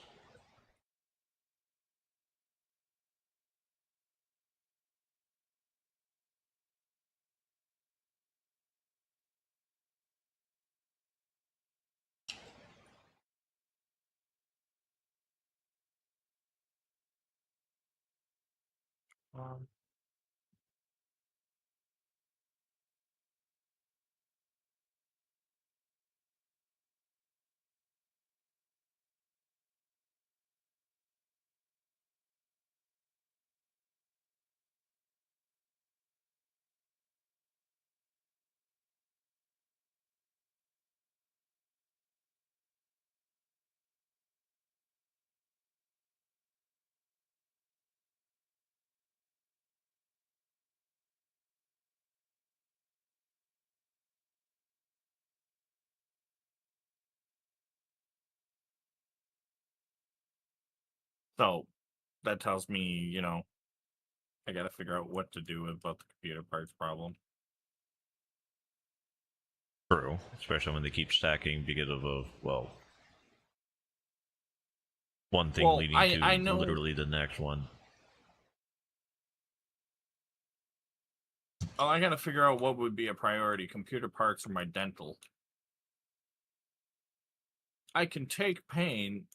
Um, so that tells me, I gotta figure out what to do about the computer parts problem. True, especially when they keep stacking because of one thing Well, leading I to know. literally the next one. Oh, I gotta figure out what would be a priority: computer parts or my dental. I can tank pain.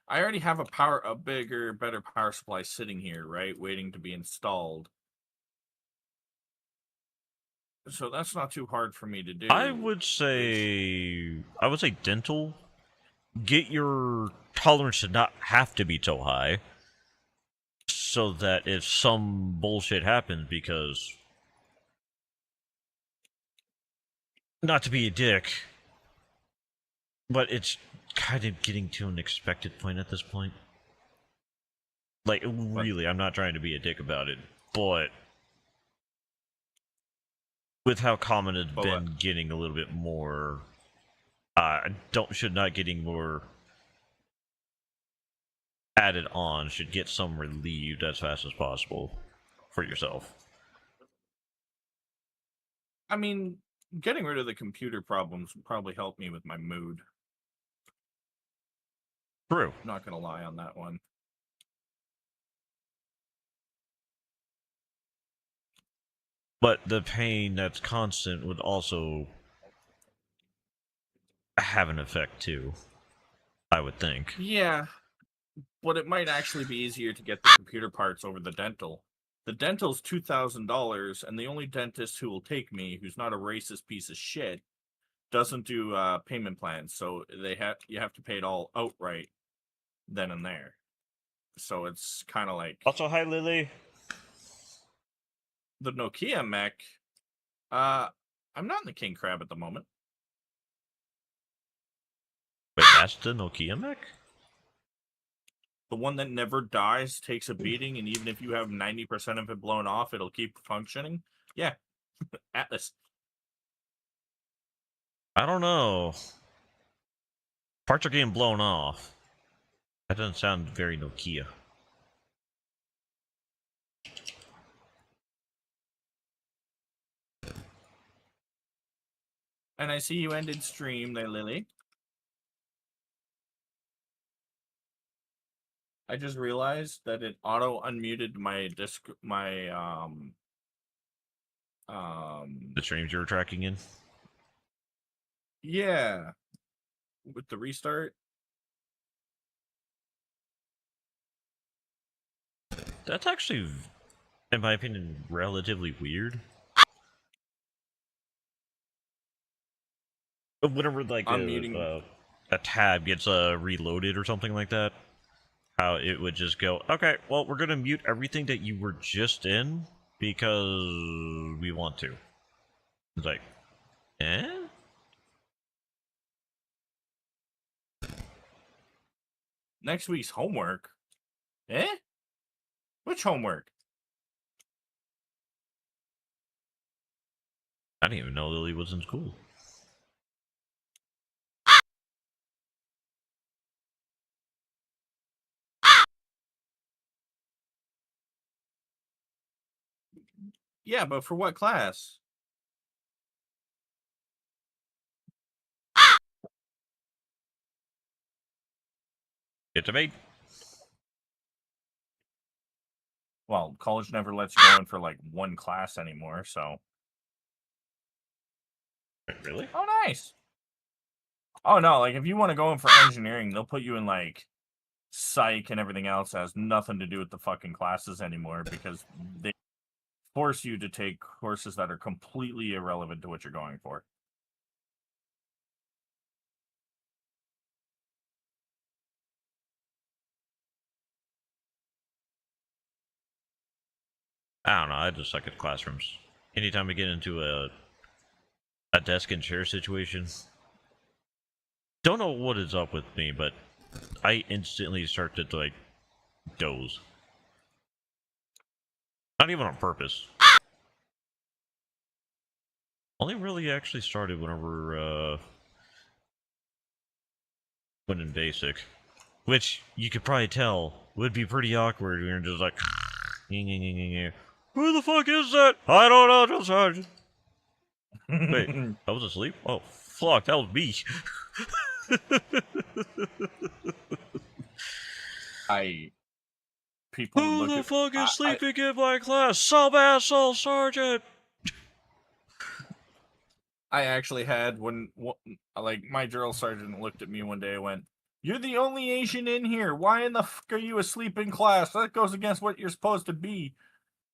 I already have a bigger, better power supply sitting here, right, waiting to be installed. So that's not too hard for me to do. I would say dental. Get your tolerance to not have to be so high. so that if some bullshit happens, because not to be a dick, but it's kind of getting to an expected point at this point. Like, really, I'm not trying to be a dick about it, but with how common it's been getting a little bit more, should not getting more added on, should get some relieved as fast as possible for yourself. I mean, getting rid of the computer problems would probably help me with my mood. True. Not gonna lie on that one. But the pain that's constant would also have an effect too, I would think. Yeah, but it might actually be easier to get the computer parts over the dental. The dental's $2,000, and the only dentist who will take me, who's not a racist piece of shit, doesn't do payment plans. So you have to pay it all outright then and there. So it's kind of like Also, hi Lily. the Nokia mech. I'm not in the king crab at the moment. Wait, that's the Nokia mech? The one that never dies, takes a beating, and even if you have 90% of it blown off, it'll keep functioning. Yeah, Atlas. I don't know. Parts are getting blown off. That doesn't sound very Nokia. And I see you ended stream there, Lily. I just realized that it auto unmuted my disc, The streams you were tracking in? yeah, with the restart. That's actually, in my opinion, relatively weird. But whenever like a tab gets reloaded or something like that, how it would just go, okay, well, we're gonna mute everything that you were just in because we want to. It's like, eh? Next week's homework? Eh? Which homework? I didn't even know Lily was in school. Yeah, but for what class? Get to me. Well, college never lets you go in for like one class anymore, so. Really? Oh, nice. Oh, no, like if you want to go in for engineering, they'll put you in like psych and everything else that has nothing to do with the fucking classes anymore because they force you to take courses that are completely irrelevant to what you're going for. I don't know. I just suck at classrooms. Anytime I get into a desk and chair situation, don't know what is up with me, but I instantly start to like doze. Not even on purpose. Only really actually started whenever went in basic, which you could probably tell would be pretty awkward. You're just like, who the fuck is that? I don't know, Drill Sergeant. Wait, I was asleep? Oh, fuck, that was me. People who the fuck is sleeping in my class? Some asshole sergeant. I actually had when like my drill sergeant looked at me one day and went, "You're the only Asian in here. Why in the fuck are you asleep in class? That goes against what you're supposed to be.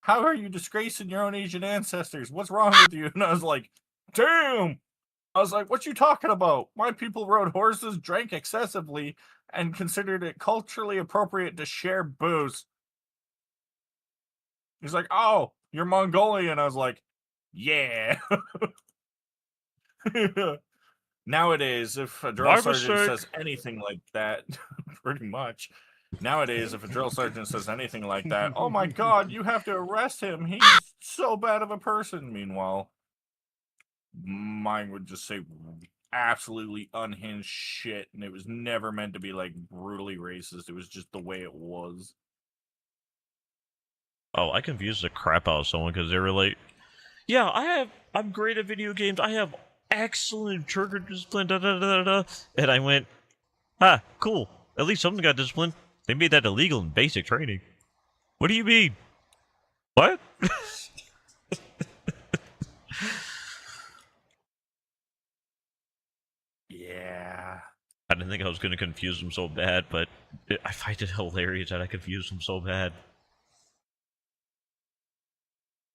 How are you disgracing your own Asian ancestors? What's wrong with you?" And I was like, "Damn." I was like, "What you talking about? My people rode horses, drank excessively, and considered it culturally appropriate to share booze." He's like, "Oh, you're Mongolian." I was like, "Yeah." Nowadays, if a drill My sergeant mistake. says anything like that, pretty much. Nowadays, if a drill sergeant says anything like that, oh my god, you have to arrest him. He's so bad of a person. Meanwhile, mine would just say absolutely unhinged shit, and it was never meant to be like brutally racist. It was just the way it was. Oh, I confused the crap out of someone because they were like, "Yeah, I'm great at video games. I have excellent trigger discipline." Da da da da. And I went, "Ah, cool. At least someone got disciplined. They made that illegal in basic training." What do you mean? What? Yeah. I didn't think I was going to confuse them so bad, but I find it hilarious that I confused them so bad.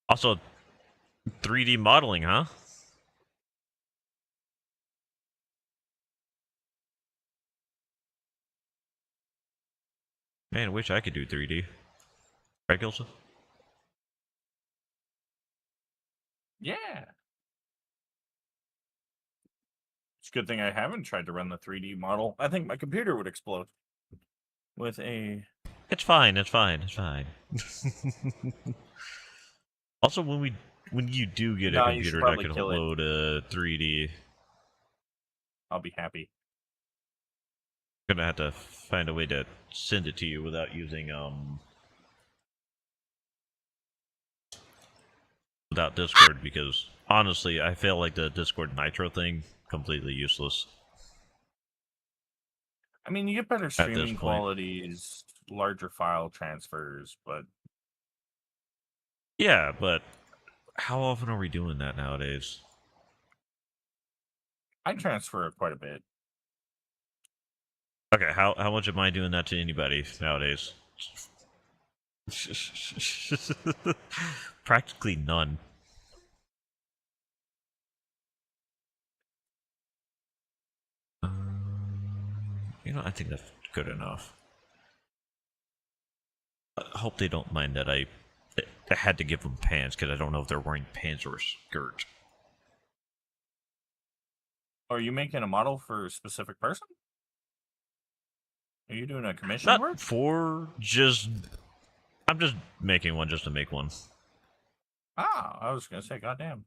Also, 3D modeling, huh? Man, I wish I could do 3D. Right, Gilsa? Yeah. It's a good thing I haven't tried to run the 3D model. I think my computer would explode. With a... It's fine, it's fine, it's fine. Also, when you do get a No, you should computer that probably can kill it. load 3D, I'll be happy. I'm gonna have to find a way to send it to you without using without Discord, because honestly, I feel like the Discord Nitro thing completely useless. I mean, you get better this streaming point. qualities, larger file transfers, but Yeah, but how often are we doing that nowadays? I transfer quite a bit. Okay, how much am I doing that to anybody nowadays? Practically none. You know, I think that's good enough. I hope they don't mind that I had to give them pants, because I don't know if they're wearing pants or a skirt. Are you making a model for a specific person? Are you doing a commission Not work? for just... I'm just making one just to make one. Ah, I was gonna say, goddamn.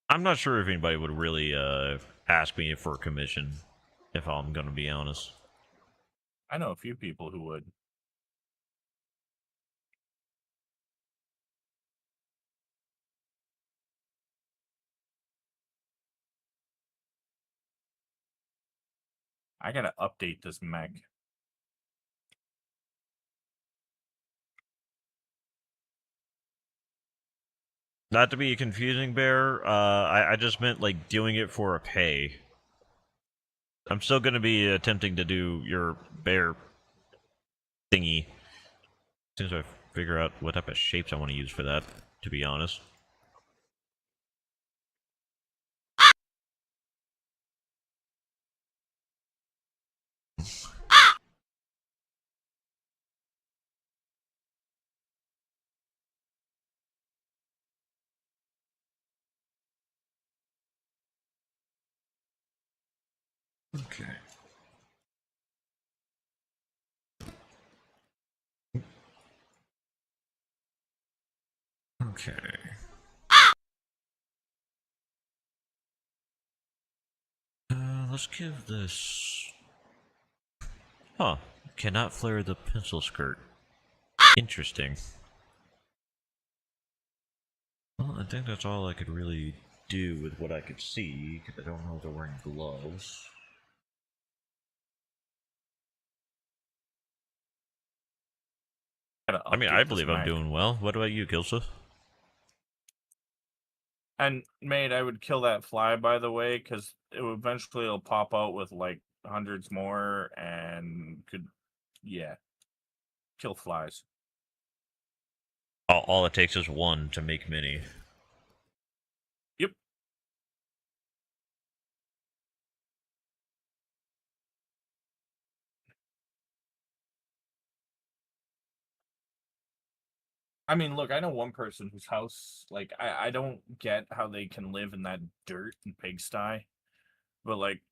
I'm not sure if anybody would really ask me for a commission, if I'm gonna be honest. I know a few people who would. I gotta update this mech. Not to be a confusing bear, I just meant like doing it for a pay. I'm still gonna be attempting to do your bear thingy. As soon as I figure out what type of shapes I want to use for that, to be honest. Okay. Okay. Let's give this... Huh. Cannot flare the pencil skirt. Interesting. Well, I think that's all I could really do with what I could see, because I don't know if they're wearing gloves. Gotta I mean, update I this believe I'm mech. doing well. What about you, Gilsa? And mate, I would kill that fly, by the way, because eventually it'll pop out with like hundreds more, and could, yeah, kill flies. All it takes is one to make many. Yep. I mean, look, I know one person whose house, like, I don't get how they can live in that dirt and pigsty, but like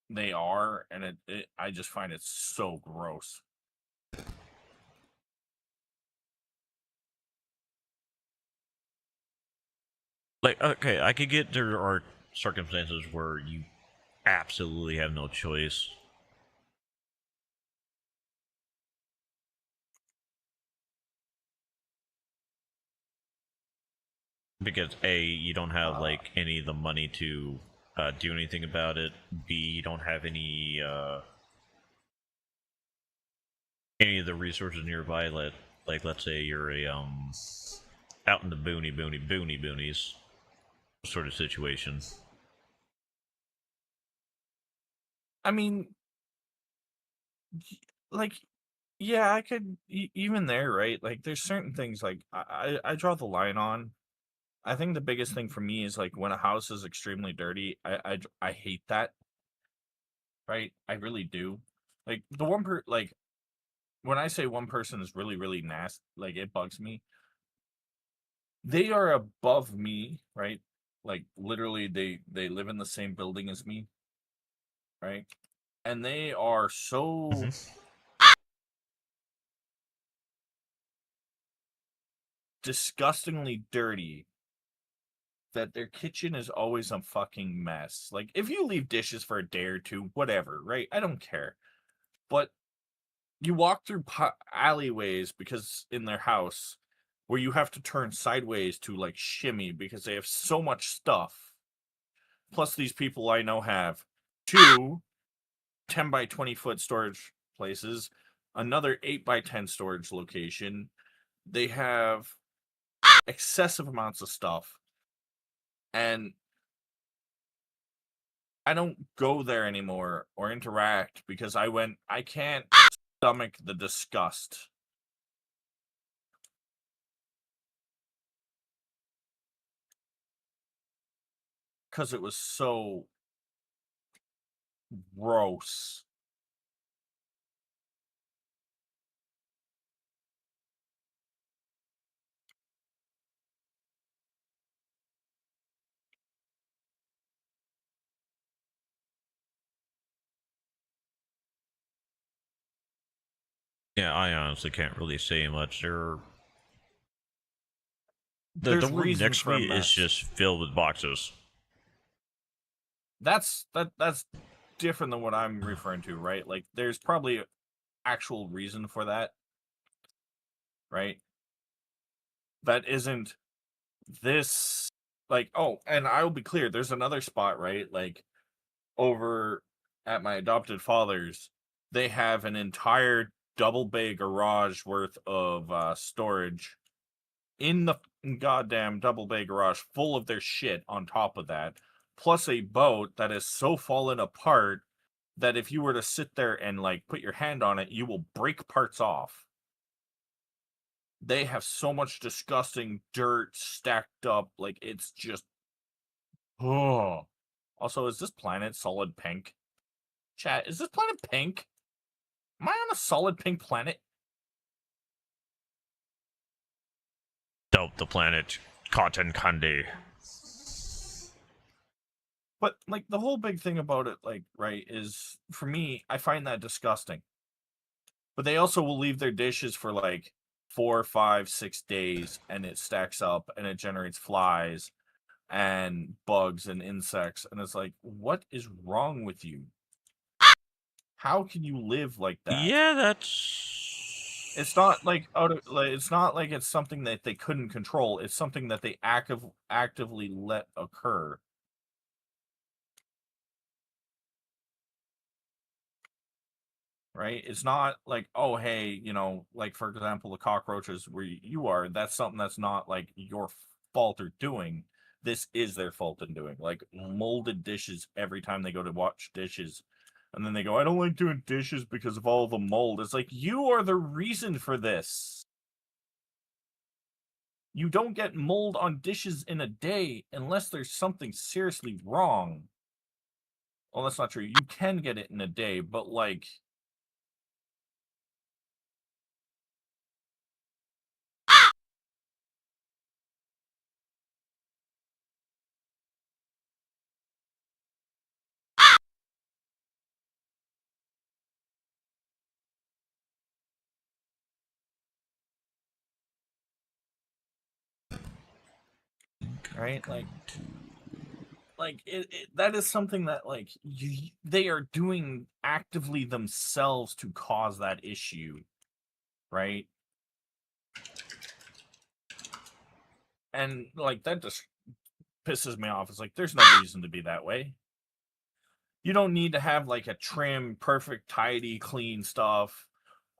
they are, and I just find it so gross. Like, okay, I could get there are circumstances where you absolutely have no choice. Because A, you don't have like any of the money to do anything about it. B, you don't have any of the resources nearby. Like let's say you're a out in the boonies sort of situation. I mean, like, yeah, I could even there, right? Like, there's certain things like I draw the line on. I think the biggest thing for me is like when a house is extremely dirty. I hate that, right? I really do. Like the one like when I say one person is really nasty, like it bugs me. They are above me, right? Like literally they live in the same building as me, right? And they are so disgustingly dirty that their kitchen is always a fucking mess. Like if you leave dishes for a day or two, whatever, right? I don't care. But you walk through alleyways because in their house where you have to turn sideways to like shimmy because they have so much stuff. Plus these people I know have two 10 by 20 foot storage places, another 8 by 10 storage location. They have excessive amounts of stuff. And I don't go there anymore or interact because I can't stomach the disgust. Because it was so gross. Yeah, I honestly can't really say much. The There's room reasons next to for a me is mess. just filled with boxes. That's different than what I'm referring to, right? Like there's probably actual reason for that, right? That isn't this like oh, and I will be clear, there's another spot, right? Like over at my adopted father's, they have an entire double bay garage worth of storage in the goddamn double bay garage full of their shit on top of that, plus a boat that is so fallen apart that if you were to sit there and like put your hand on it, you will break parts off. They have so much disgusting dirt stacked up, like it's just oh. Also, is this planet solid pink? Chat, is this planet pink? Am I on a solid pink planet? Dope the planet. Cotton candy. But like the whole big thing about it, like, right, is for me, I find that disgusting. But they also will leave their dishes for like 4, 5, 6 days, and it stacks up and it generates flies and bugs and insects. And it's like, what is wrong with you? How can you live like that? Yeah, that's. It's not like it's not like it's something that they couldn't control. It's something that they actively let occur. Right? It's not like, oh, hey, you know, like for example, the cockroaches where you are, that's something that's not like your fault or doing. This is their fault in doing. Like molded dishes every time they go to wash dishes. And then they go, I don't like doing dishes because of all the mold. It's like, you are the reason for this. You don't get mold on dishes in a day unless there's something seriously wrong. Well, that's not true. You can get it in a day, but like right? That is something that they are doing actively themselves to cause that issue, right? And like that just pisses me off. It's like there's no reason to be that way. You don't need to have like a trim, perfect, tidy, clean stuff.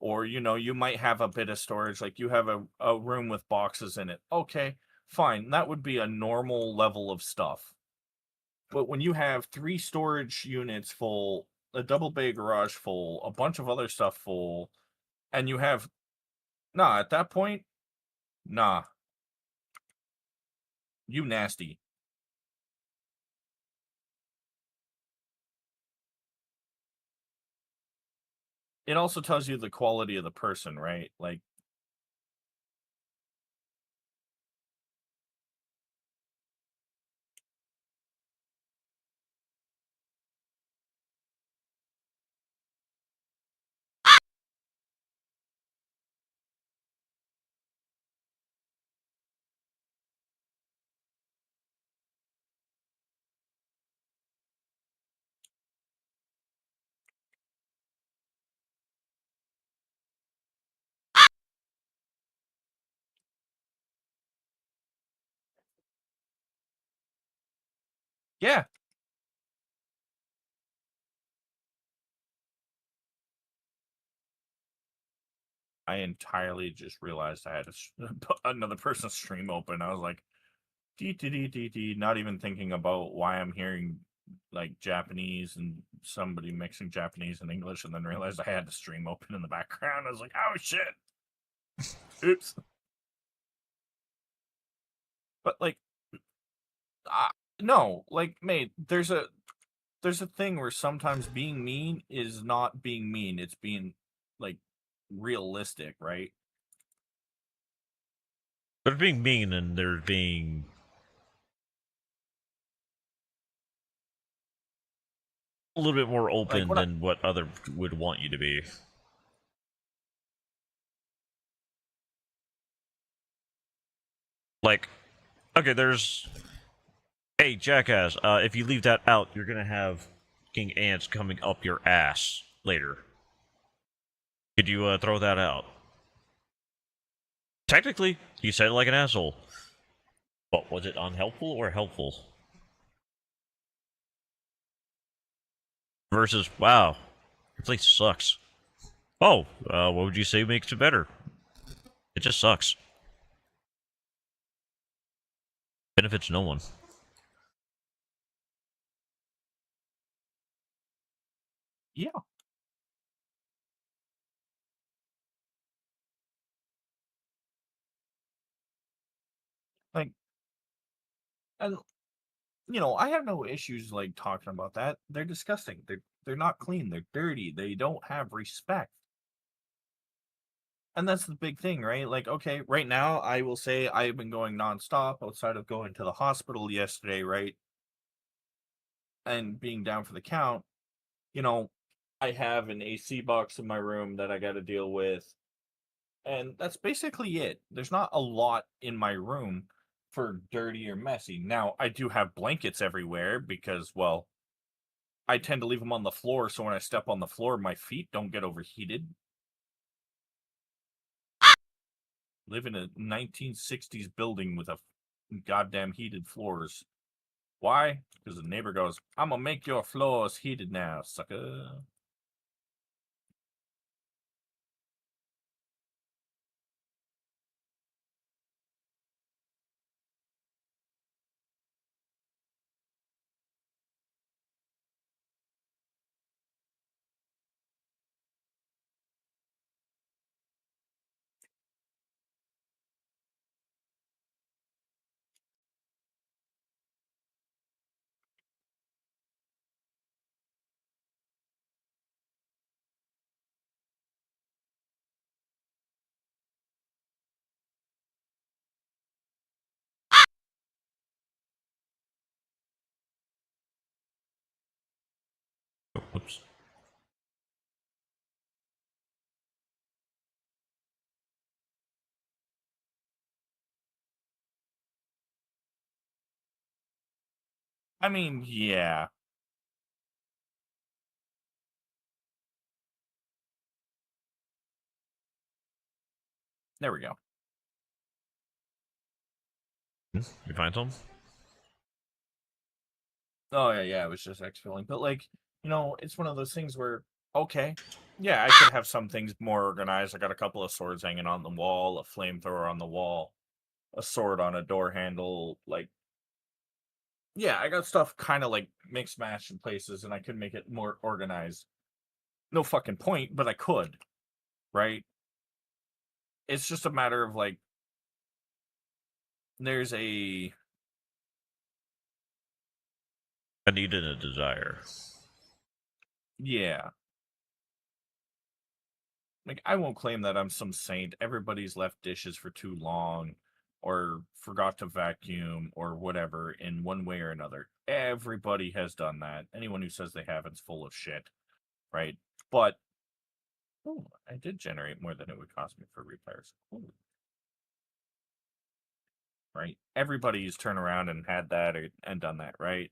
Or, you might have a bit of storage, like you have a room with boxes in it. Okay, fine. That would be a normal level of stuff. But when you have 3 storage units full, a double bay garage full, a bunch of other stuff full, and you have at that point, nah, you nasty. It also tells you the quality of the person, right? Like, yeah, I entirely just realized I had another person's stream open. I was like, dee dee dee dee dee, not even thinking about why I'm hearing like Japanese and somebody mixing Japanese and English, and then realized I had the stream open in the background. I was like, oh shit, oops. But like, no, like, mate, there's a thing where sometimes being mean is not being mean; it's being like realistic, right? They're being mean and they're being a little bit more Like open when I, than what other would want you to be. Like, okay, there's hey jackass, if you leave that out, you're gonna have king ants coming up your ass later. Could you throw that out? Technically, you said it like an asshole. But was it unhelpful or helpful? Versus, wow, your place sucks. Oh, what would you say makes it better? It just sucks. Benefits no one. yeah, like, and I have no issues like talking about that. They're disgusting. They're not clean. They're dirty. They don't have respect. And that's the big thing, right? Like, okay, right now I will say I've been going nonstop outside of going to the hospital yesterday, right? And being down for the count, you know, I have an AC box in my room that I got to deal with. And that's basically it. There's not a lot in my room for dirty or messy. Now, I do have blankets everywhere because, well, I tend to leave them on the floor. So when I step on the floor, my feet don't get overheated. Live in a 1960s building with a goddamn heated floors. Why? Because the neighbor goes, I'm gonna make your floors heated now, sucker. I mean, yeah. There we go. You find some? Oh yeah, it was just exfilling. But like, it's one of those things where, okay, yeah, I could have some things more organized. I got a couple of swords hanging on the wall, a flamethrower on the wall, a sword on a door handle. Like, yeah, I got stuff kind of like mixed matched in places, and I could make it more organized. No fucking point, but I could, right? It's just a matter of like, there's a need and a desire. yeah. Like, I won't claim that I'm some saint. Everybody's left dishes for too long, or forgot to vacuum, or whatever, in one way or another. Everybody has done that. Anyone who says they haven't's full of shit, right? But I did generate more than it would cost me for repairs. Ooh. Right? Everybody's turned around and had that and done that, right?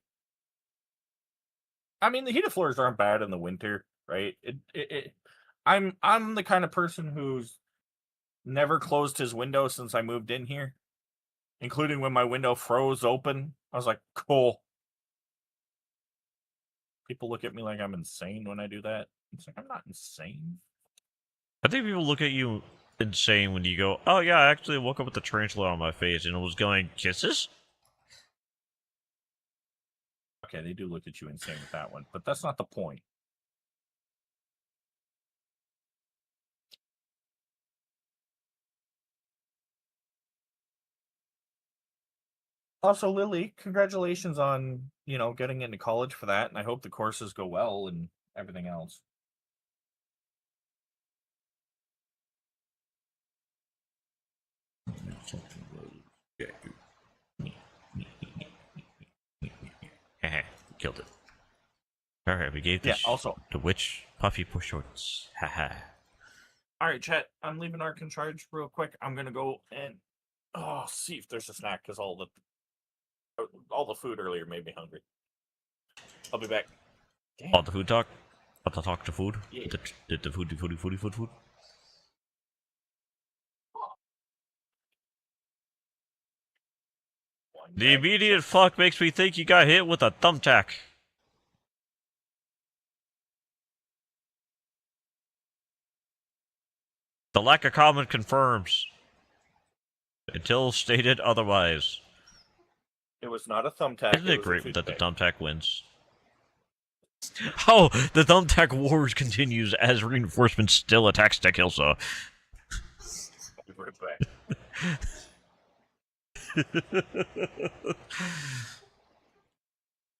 I mean, the heated floors aren't bad in the winter, right? I'm the kind of person who's never closed his window since I moved in here, including when my window froze open. I was like, cool. People look at me like I'm insane when I do that. It's like, I'm not insane. I think people look at you insane when you go, oh yeah, I actually woke up with a tarantula on my face and it was going, kisses? Okay, they do look at you insane with that one, but that's not the point. Also, Lily, congratulations on, getting into college for that, and I hope the courses go well and everything else. Killed it. Alright, we gave this the witch puffy push shorts. Haha. Alright, chat, I'm leaving Ark in charge real quick. I'm gonna go and see if there's a snack, because all the food earlier made me hungry. I'll be back. Damn. All the food talk? All the talk to food? Yeah. The food. The immediate fuck makes me think you got hit with a thumbtack. The lack of comment confirms. Until stated otherwise. It was not a thumbtack. Isn't it great that the thumbtack wins? Oh, the thumbtack wars continues as reinforcements still attacks Tekilsa. I'll be right back.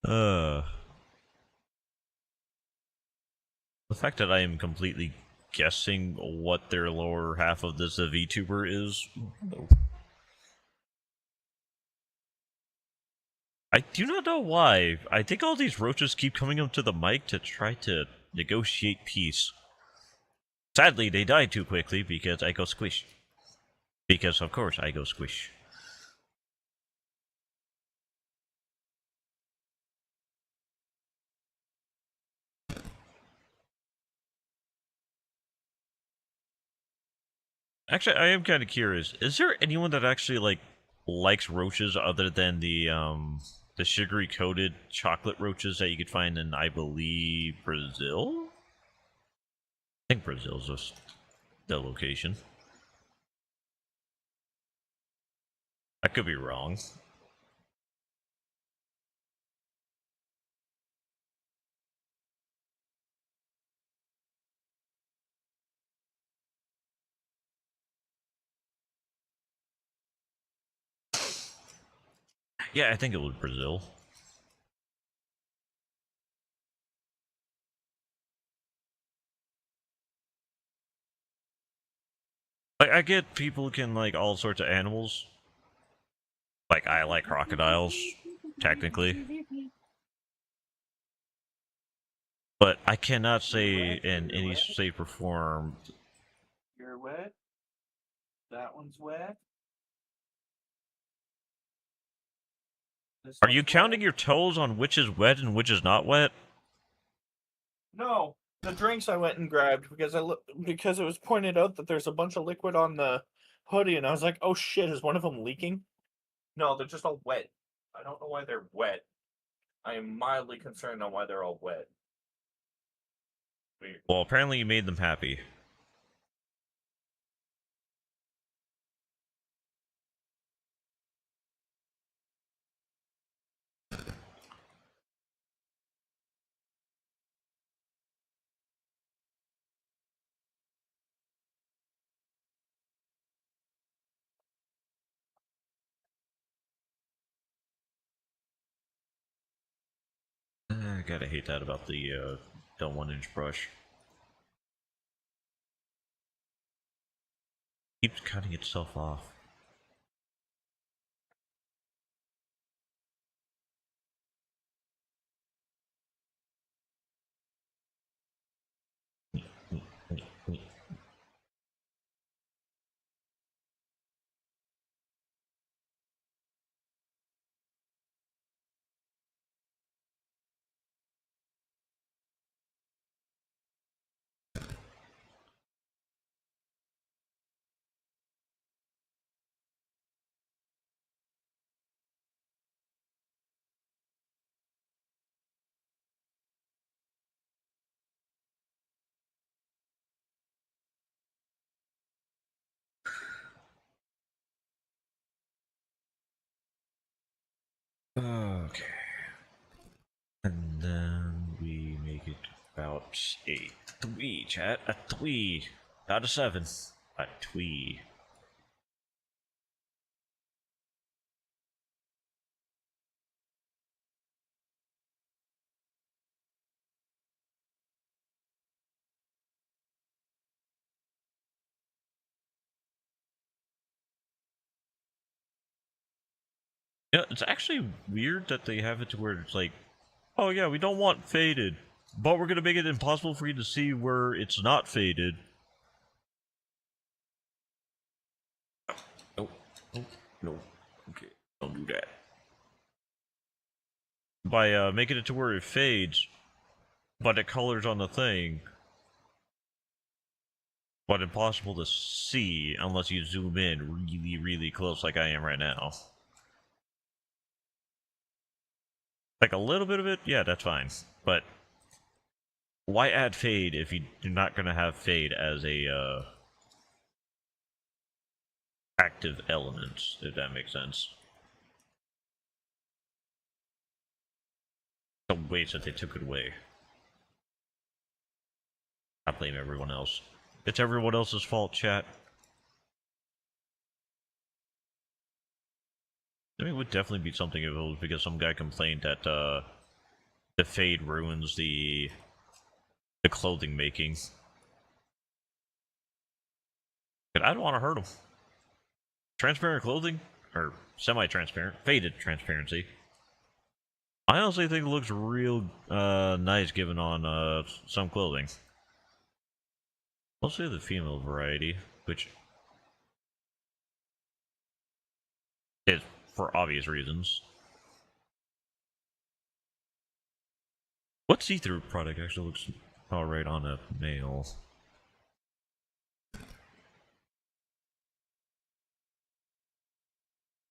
The fact that I am completely guessing what their lower half of this VTuber is. I do not know why. I think all these roaches keep coming up to the mic to try to negotiate peace. Sadly, they die too quickly because I go squish. Because, of course, I go squish. Actually, I am kind of curious. Is there anyone that actually, likes roaches other than the sugary coated chocolate roaches that you could find in, I believe, Brazil? I think Brazil's just the location. I could be wrong. Yeah, I think it was Brazil. I get people can like all sorts of animals. Like, I like crocodiles, technically. But I cannot say in any shape or form... You're wet? That one's wet? Are you counting your toes on which is wet and which is not wet? No, the drinks I went and grabbed because it was pointed out that there's a bunch of liquid on the hoodie, and I was like, "Oh shit, is one of them leaking?" No, they're just all wet. I don't know why they're wet. I am mildly concerned on why they're all wet. Weird. Well, apparently you made them happy. I gotta hate that about the 1-inch brush. Keeps cutting itself off. Okay. And then we make it about a 3, chat. A 3 out of 7. A 3. Yeah, it's actually weird that they have it to where it's like, oh yeah, we don't want faded, but we're gonna make it impossible for you to see where it's not faded. No, no, no. Okay, don't do that. By making it to where it fades, but it colors on the thing, but impossible to see unless you zoom in really, really close like I am right now. Like a little bit of it, yeah, that's fine. But why add fade if you're not gonna have fade as a active element, if that makes sense? The ways that they took it away. I blame everyone else. It's everyone else's fault, chat. I mean, it would definitely be something if it was because some guy complained that the fade ruins the clothing making. But I don't want to hurt him. Transparent clothing? Or semi-transparent. Faded transparency. I honestly think it looks real nice given on some clothing. Mostly the female variety, which is for obvious reasons. What see-through product actually looks alright on a male?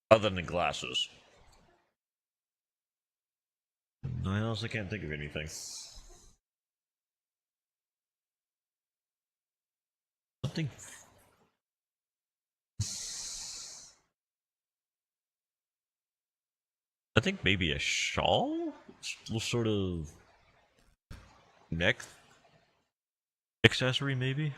Other than glasses. I honestly can't think of anything. Something. I think maybe a shawl? Sort of neck accessory, maybe?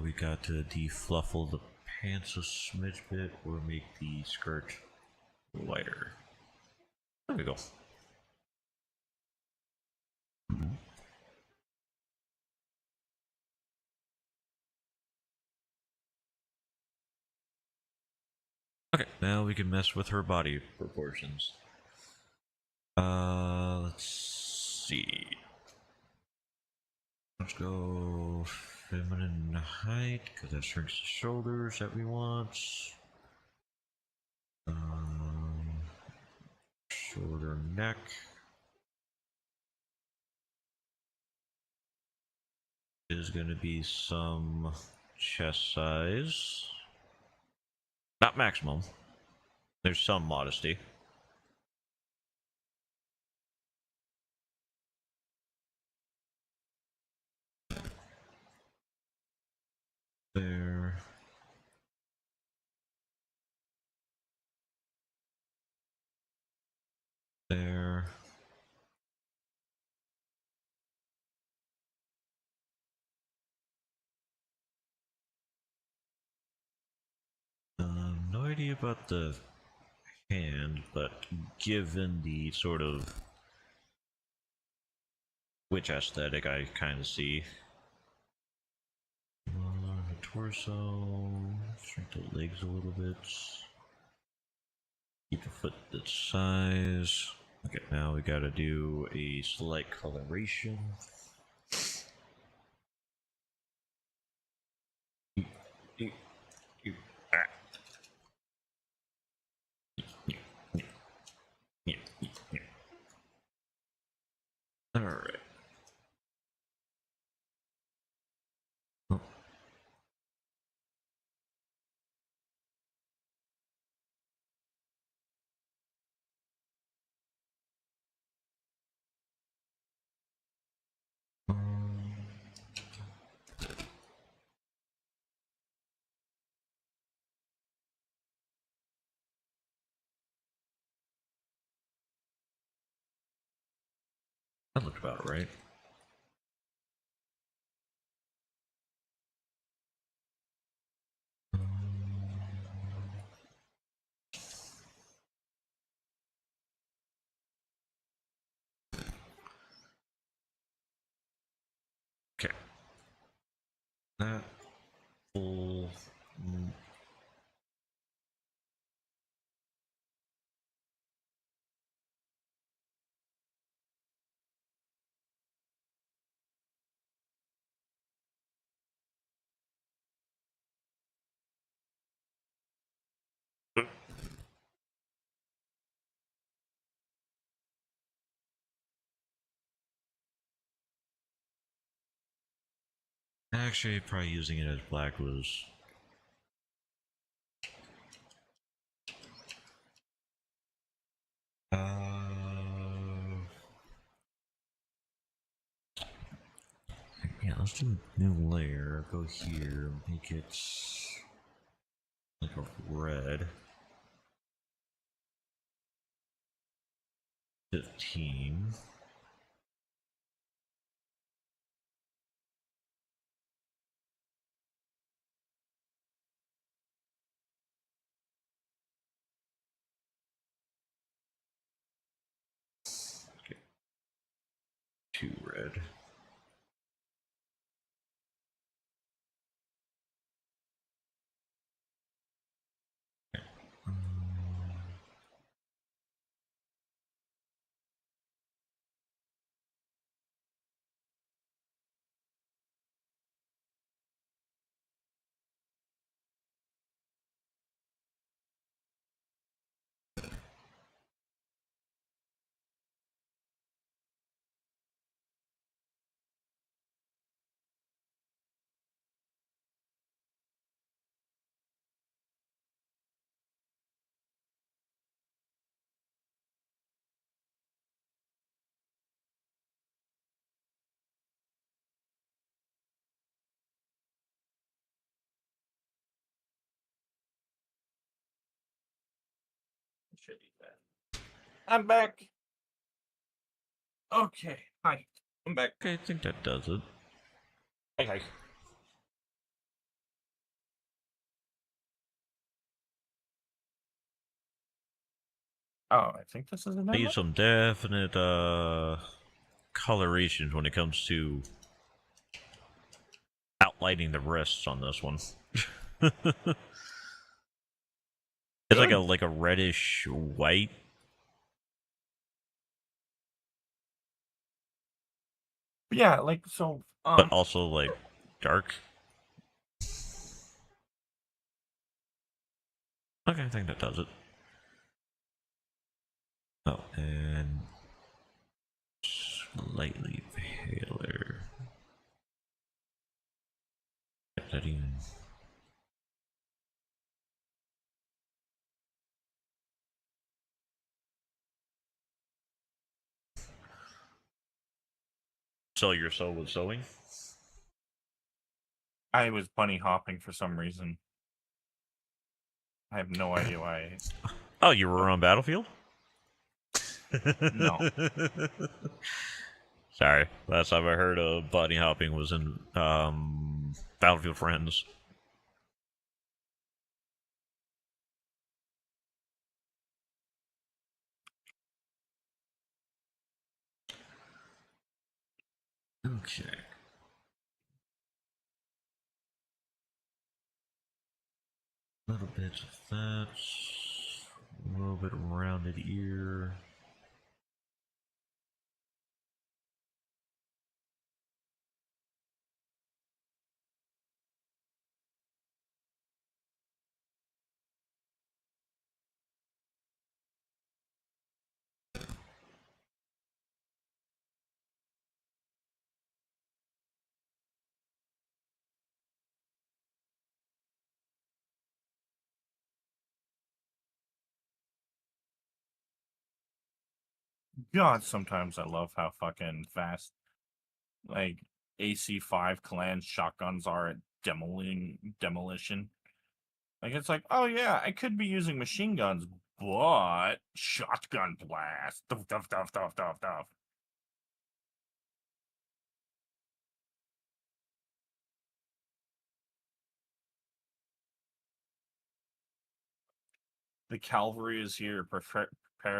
We got to defluffle the pants a smidge bit or make the skirt wider. There we go. Okay, now we can mess with her body proportions. Let's see. Let's go feminine height, because that shrinks the shoulders that we want. Shoulder, neck. Is going to be some chest size. Not maximum. There's some modesty. There. There. No idea about the hand, but given the sort of witch aesthetic I kind of see. The torso, shrink the legs a little bit. Keep the foot that size. Okay, now we gotta do a slight coloration. All right. Oh. That looked about right. Okay. That full. Actually, probably using it as black was. Yeah, let's do a new layer. Go here, make it like a red. 15. Okay. 2 red. Should eat that. I'm back. Okay, hi. I'm back. Okay, I think that does it. Hey. Oh, I think this is a I use some definite colorations when it comes to outlining the wrists on this one. It's like a reddish white. Yeah, like so. but also like dark. Okay, I think that does it. Oh, and slightly paler. That even. So your soul was sewing? I was bunny hopping for some reason. I have no idea why. Oh, you were on Battlefield? No. Sorry, last time I heard of bunny hopping was in Battlefield Friends. Okay. A little bit of that. A little bit of rounded ear. God, sometimes I love how fucking fast, like, AC5 clan shotguns are at demolition. Like, it's like, oh yeah, I could be using machine guns, but shotgun blast. Duff, duff, duff, duff, duff, duff. The cavalry is here. Prepare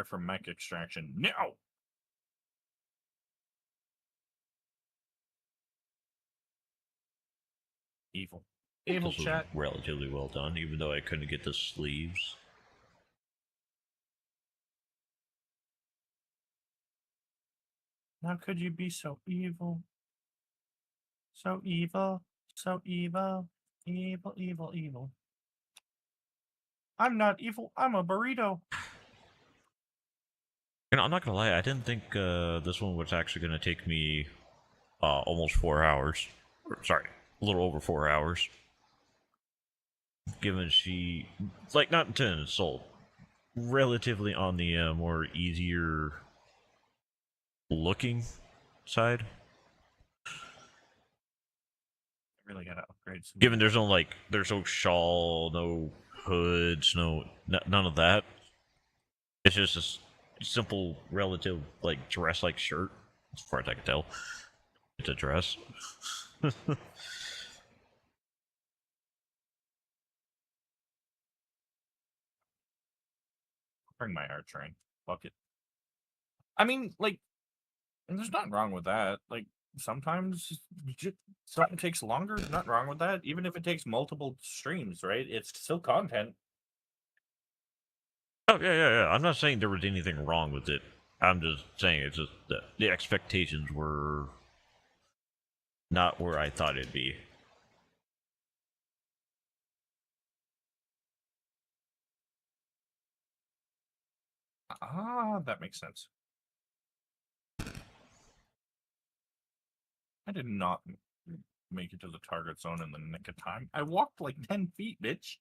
for mech extraction. No! Evil. Evil This was chat. relatively well done, even though I couldn't get the sleeves. How could you be so evil? So evil. So evil. Evil, evil, evil. I'm not evil. I'm a burrito. You know, I'm not gonna lie, I didn't think this one was actually gonna take me almost 4 hours. Sorry, a little over 4 hours. Given she, like, not to insult, relatively on the more easier looking side. I really gotta upgrade some. Given there's no shawl, no hoods, none of that. It's just a simple, relative, like, dress-like shirt, as far as I can tell. It's a dress. Bring my art train. Fuck it. I mean, like, there's nothing wrong with that. Like, sometimes something takes longer. Nothing wrong with that. Even if it takes multiple streams, right? It's still content. Oh yeah. I'm not saying there was anything wrong with it. I'm just saying it's just the expectations were not where I thought it'd be. Ah, that makes sense. I did not make it to the target zone in the nick of time. I walked like 10 feet, bitch.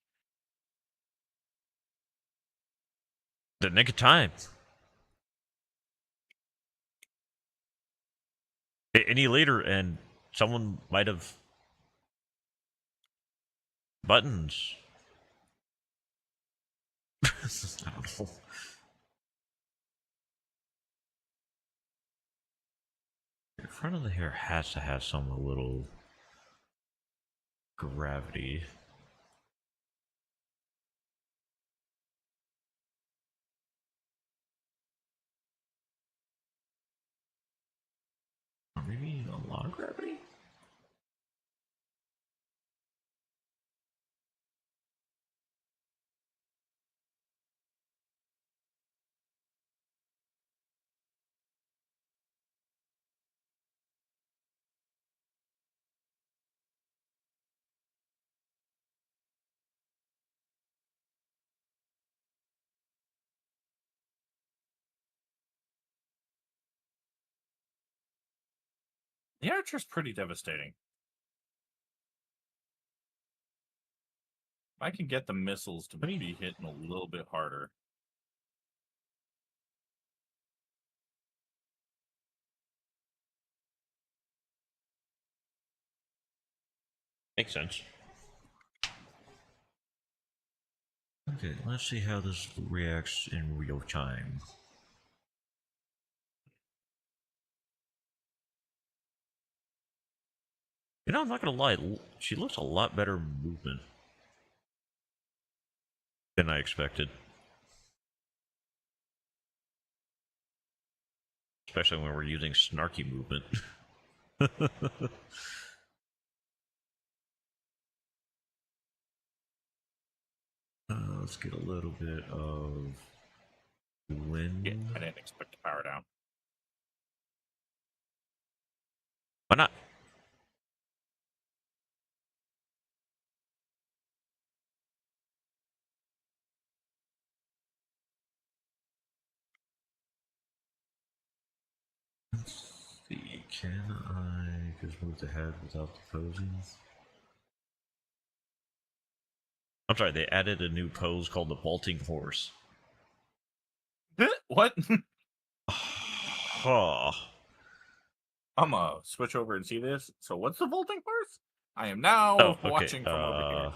The nick of time. Any later, and someone might have buttons. I don't know. The front of the hair has to have some little gravity. Or maybe a lot of gravity? The Archer's pretty devastating. I can get the missiles to be hitting a little bit harder. Makes sense. Okay, let's see how this reacts in real time. You know, I'm not gonna lie, she looks a lot better movement than I expected. Especially when we're using snarky movement. Let's get a little bit of wind. Yeah, I didn't expect to power down. Why not? Let's see, can I just move ahead without the posing? I'm sorry, they added a new pose called the vaulting horse. What? Huh. I'm gonna switch over and see this. So what's the vaulting horse? I am now okay. watching from over here.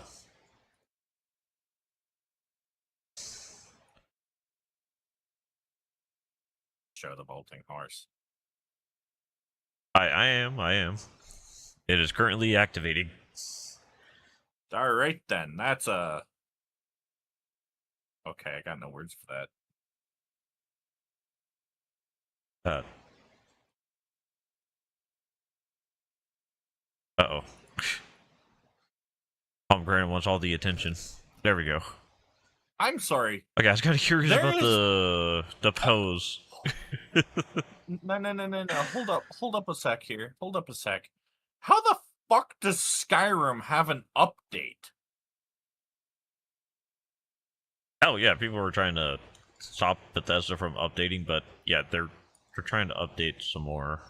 Show the vaulting horse. I am. It is currently activating. All right then, that's a. Okay, I got no words for that. Uh-oh. Pomegranate wants all the attention. There we go. I'm sorry. Okay, I was kind of curious about the pose. No. Hold up a sec here. Hold up a sec. How the fuck does Skyrim have an update? Oh yeah, people were trying to stop Bethesda from updating, but yeah, they're trying to update some more.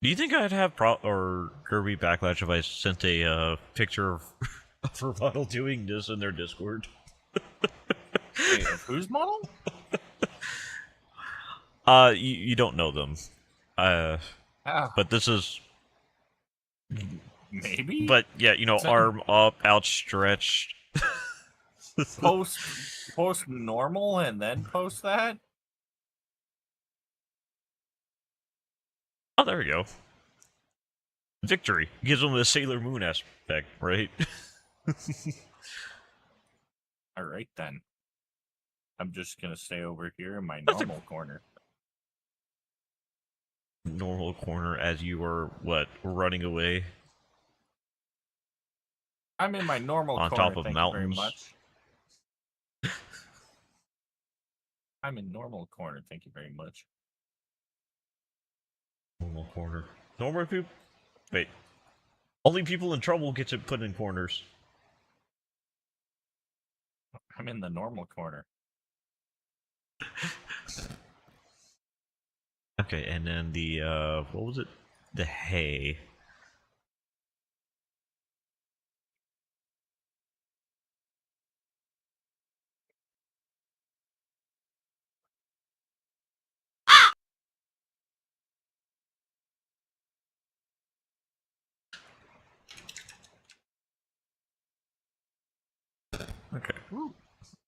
Do you think I'd have or Kirby backlash if I sent a picture of her model doing this in their Discord? Wait, of whose model? You don't know them. But this is maybe. But yeah, you know, arm up, outstretched. post normal and then post that. Oh, there we go. Victory gives them the Sailor Moon aspect, right? All right then. I'm just gonna stay over here in my normal corner. Normal corner as you were running away. I'm in my normal on corner, top of thank mountains. You very much. I'm in normal corner, thank you very much. Normal corner. Normal people. Wait. Only people in trouble get to put in corners. I'm in the normal corner. Okay, and then the what was it? The hay. Okay.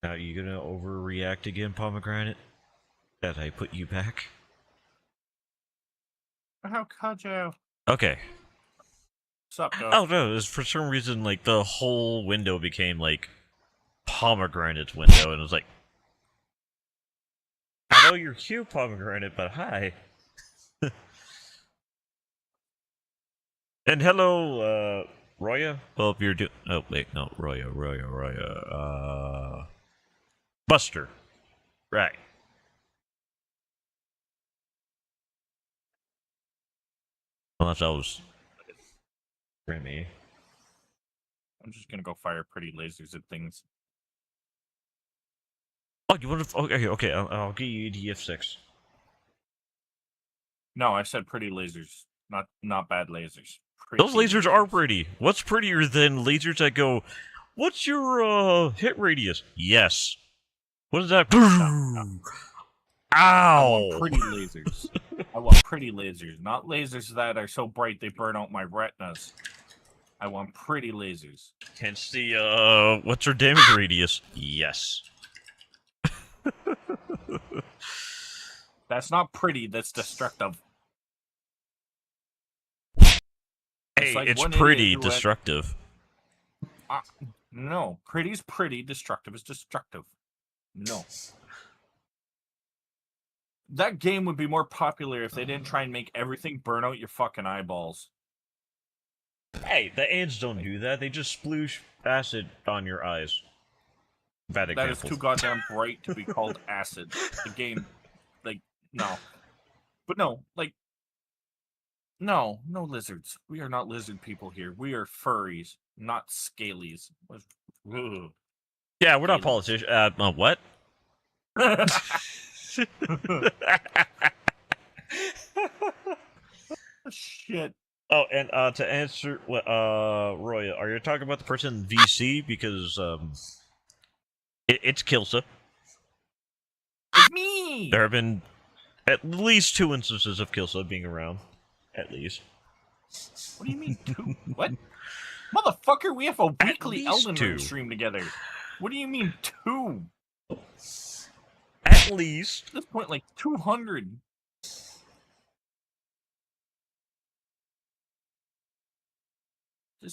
Now you gonna overreact again, Pomegranate? As I put you back? How could you? Okay. What's up, Doug? Oh no, it's for some reason like the whole window became like Pomegranate's window, and it was like, I know you're cute, Pomegranate, but hi. And hello, Roya. Well, if you're doing, oh wait, no, Roya. Buster. Right. Unless I was Remy. I'm just gonna go fire pretty lasers at things. Oh, you want to? Okay. I'll give you DF6. No, I said pretty lasers, not bad lasers. Those Pretty lasers are pretty. What's prettier than lasers that go? What's your hit radius? Yes. What is that? No. I want Ow! pretty lasers. I want pretty lasers, not lasers that are so bright they burn out my retinas. I want pretty lasers. Hence the what's her damage radius? Yes. That's not pretty. That's destructive. Hey, like it's one pretty idiot who had- destructive. No, pretty's pretty. Destructive is destructive. No. That game would be more popular if they didn't try and make everything burn out your fucking eyeballs. Hey, the ants don't do that. They just sploosh acid on your eyes. Bad That is example. too goddamn bright to be called acid. The game, like, no. But no, like, no lizards. We are not lizard people here. We are furries, not scalies. Ugh. Yeah, we're not politicians. What? Shit. Oh, and to answer what Roy, are you talking about the person in VC? Because it's Kilsa. It's me! There have been at least 2 instances of Kilsa being around. At least. What do you mean, 2? What? Motherfucker, we have a weekly least Elden 2. Ring stream together. What do you mean, 2? At least. At this point, like 200.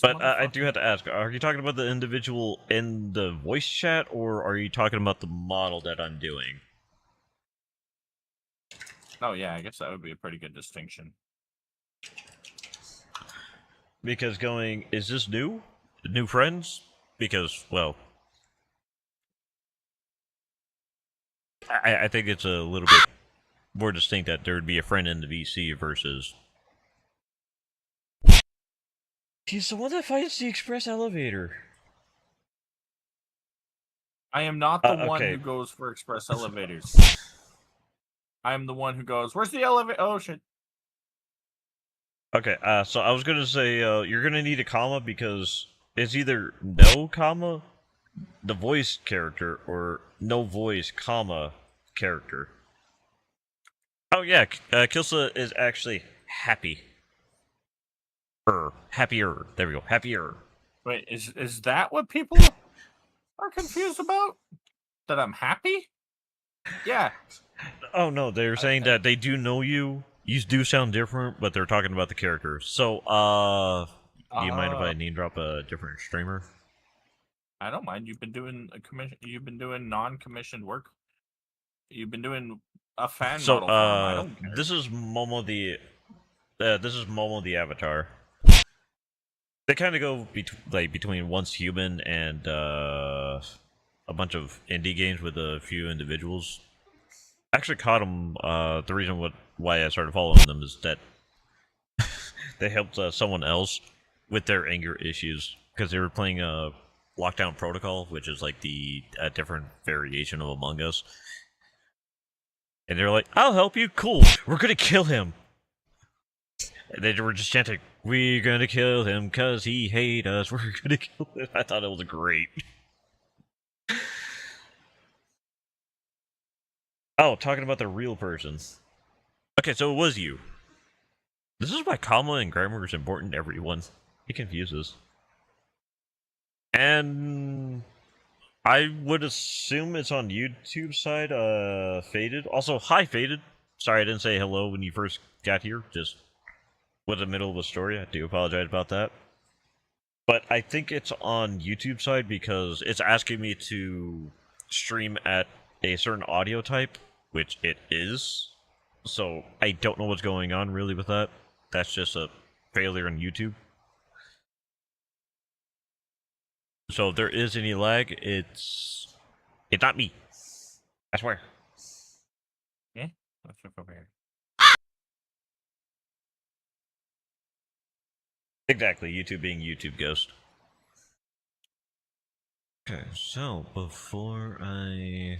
But I do have to ask, are you talking about the individual in the voice chat, or are you talking about the model that I'm doing? Oh, yeah, I guess that would be a pretty good distinction. Because going, is this new? New friends? Because, well... I think it's a little bit more distinct that there would be a friend in the VC versus... He's the one that fights the express elevator. I am not the one okay. who goes for express elevators. I am the one who goes, where's the elevator? Oh, shit. Okay, so I was gonna say, you're gonna need a comma because it's either no comma, the voice character, or no voice, comma, character. Oh yeah, Kilsa is actually happy. Happier. There we go, happier. Wait, is that what people are confused about? That I'm happy? Yeah. Oh no, they're saying that they do know you. You do sound different, but they're talking about the character. So, do you mind if I name drop a different streamer? I don't mind. You've been doing You've been doing non-commissioned work. You've been doing a fan model farm. I don't care. This is Momo the avatar. They kind of go between Once Human and a bunch of indie games with a few individuals. I actually caught them. The reason why I started following them is that they helped someone else with their anger issues because they were playing Lockdown Protocol, which is like the different variation of Among Us. And they're like, "I'll help you." Cool. We're gonna kill him. And they were just chanting, "We're gonna kill him because he hate us. We're gonna kill him." I thought it was great. Oh, talking about the real person. Okay, so it was you. This is why comma and grammar is important to everyone. It confuses. And I would assume it's on YouTube side, Faded. Also, hi, Faded. Sorry I didn't say hello when you first got here. Just was in the middle of a story. I do apologize about that. But I think it's on YouTube side because it's asking me to stream at a certain audio type, which it is. So I don't know what's going on really with that. That's just a failure on YouTube. So if there is any lag, it's not me. I swear. Yeah, let's look over here. Exactly, YouTube being YouTube Ghost. Okay, so before I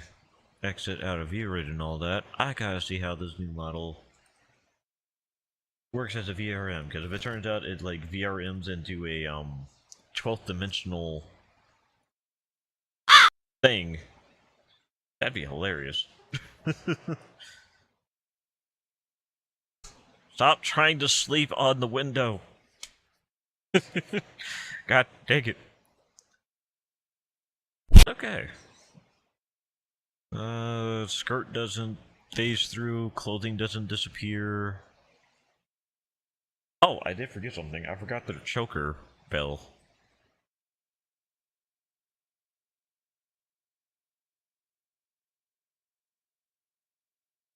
exit out of Vroid and all that, I gotta see how this new model works as a VRM, because if it turns out it like VRMs into a 12th dimensional thing, that'd be hilarious. Stop trying to sleep on the window. God dang it. Okay. Skirt doesn't phase through, clothing doesn't disappear. Oh, I did forget something. I forgot the choker bell.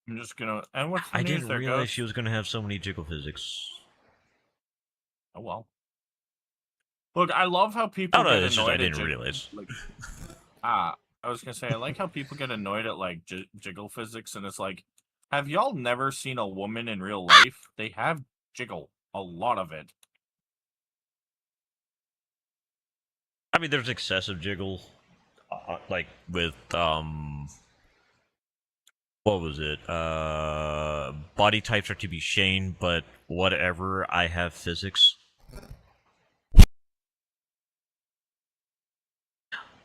I'm just gonna. And what's the I news didn't there, realize Ghost? she was gonna have so many jiggle physics. Oh well. Look, I love how people Oh no, get it's just annoyed I at didn't realize. Like, I was gonna say I like how people get annoyed at like jiggle physics, and it's like, have y'all never seen a woman in real life? They have jiggle, a lot of it. I mean, there's excessive jiggle, like with what was it? Body types are to be Shane, but whatever. I have physics.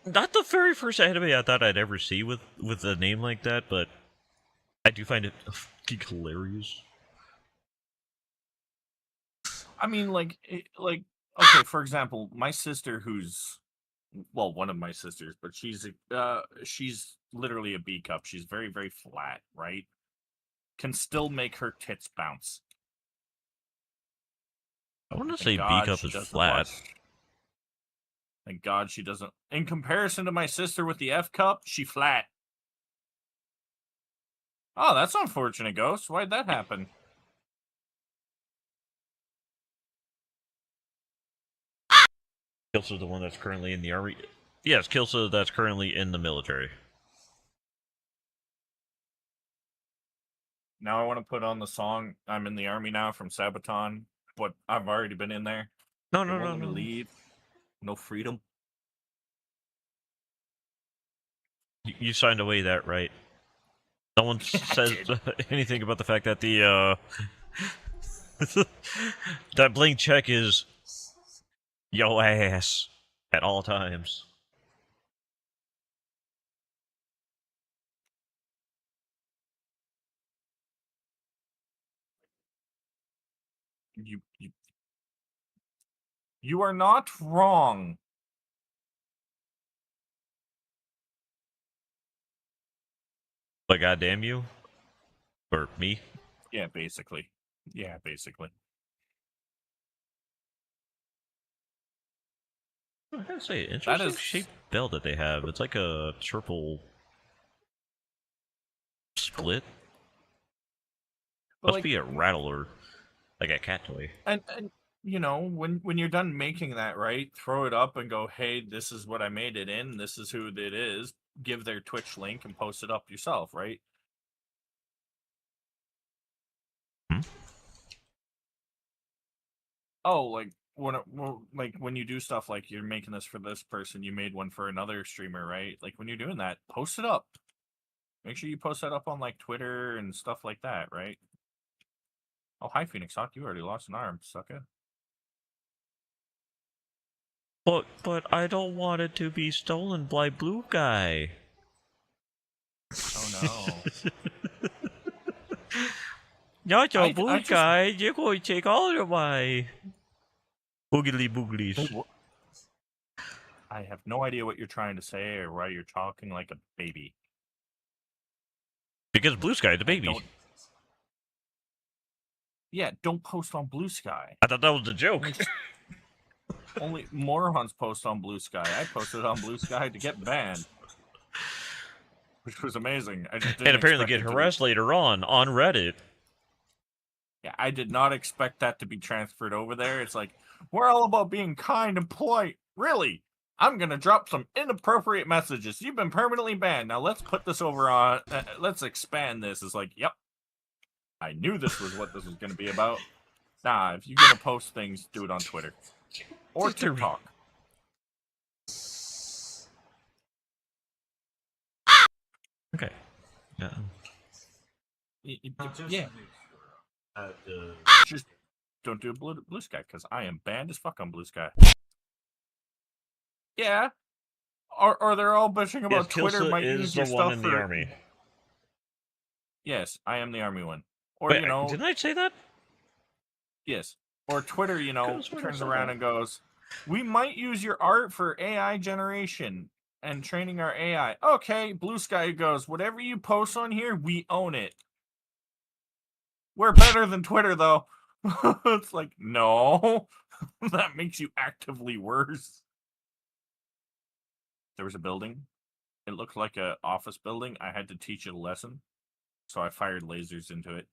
Not the very first anime I thought I'd ever see with a name like that, but I do find it fucking hilarious. I mean, like, okay, for example, my sister, who's well, one of my sisters, but she's literally a B cup. She's very, very flat, right? Can still make her tits bounce. I want to Thank say B God cup she is doesn't flat. watch. Thank God she doesn't. In comparison to my sister with the F cup, she flat. Oh, that's unfortunate, Ghost. Why'd that happen? Kilsa's the one that's currently in the army. Yes, Kilsa that's currently in the military. Now I want to put on the song "I'm in the Army Now" from Sabaton, but I've already been in there. No, They no, won't no, let me no. leave. No freedom. You signed away that, right? No one says anything about the fact that the that blank check is yo ass at all times. You are not wrong. But goddamn you, or me. Yeah, basically. Yeah, basically. I gotta say, That interesting is shaped bell that they have. It's like a triple split. Must like, be a rattler, like a cat toy. and you know, when you're done making that, right, throw it up and go, hey, this is what I made it in. This is who it is. Give their Twitch link and post it up yourself, right? Hmm? Oh, like when you do stuff like you're making this for this person, you made one for another streamer, right? Like when you're doing that, post it up. Make sure you post that up on like Twitter and stuff like that, right? Oh, hi Phoenix Hawk, you already lost an arm, sucker. But I don't want it to be stolen by Blue Guy. Oh no. Not your I Blue just- Guy, you're going to take all of my boogly booglies. I have no idea what you're trying to say or why you're talking like a baby. Because Blue Sky, the baby. Don't post on Blue Sky. I thought that was a joke. Only morons post on Blue Sky. I posted on Blue Sky to get banned. Which was amazing. I just didn't And apparently expect get it to be- harassed later on Reddit. Yeah, I did not expect that to be transferred over there. It's like, we're all about being kind and polite. Really? I'm going to drop some inappropriate messages. You've been permanently banned. Now let's put this over on... let's expand this. It's like, yep. I knew this was what this was going to be about. Nah, if you're going to post things, do it on Twitter. Or TikTok. Okay. Yeah. Yeah. Just don't do Blue Sky, because I am banned as fuck on Blue Sky. Yeah. Or they're all bitching about Twitter might use your stuff in for... the army. Yes, I am the army one. Or, Wait, you know... didn't I say that? Yes. Or Twitter, you know, Could've sworn I turns said around that. and goes, we might use your art for AI generation and training our AI. Okay, Blue Sky goes, whatever you post on here, we own it. We're better than Twitter, though. It's like, no. That makes you actively worse. There was a building. It looked like an office building. I had to teach it a lesson. So I fired lasers into it.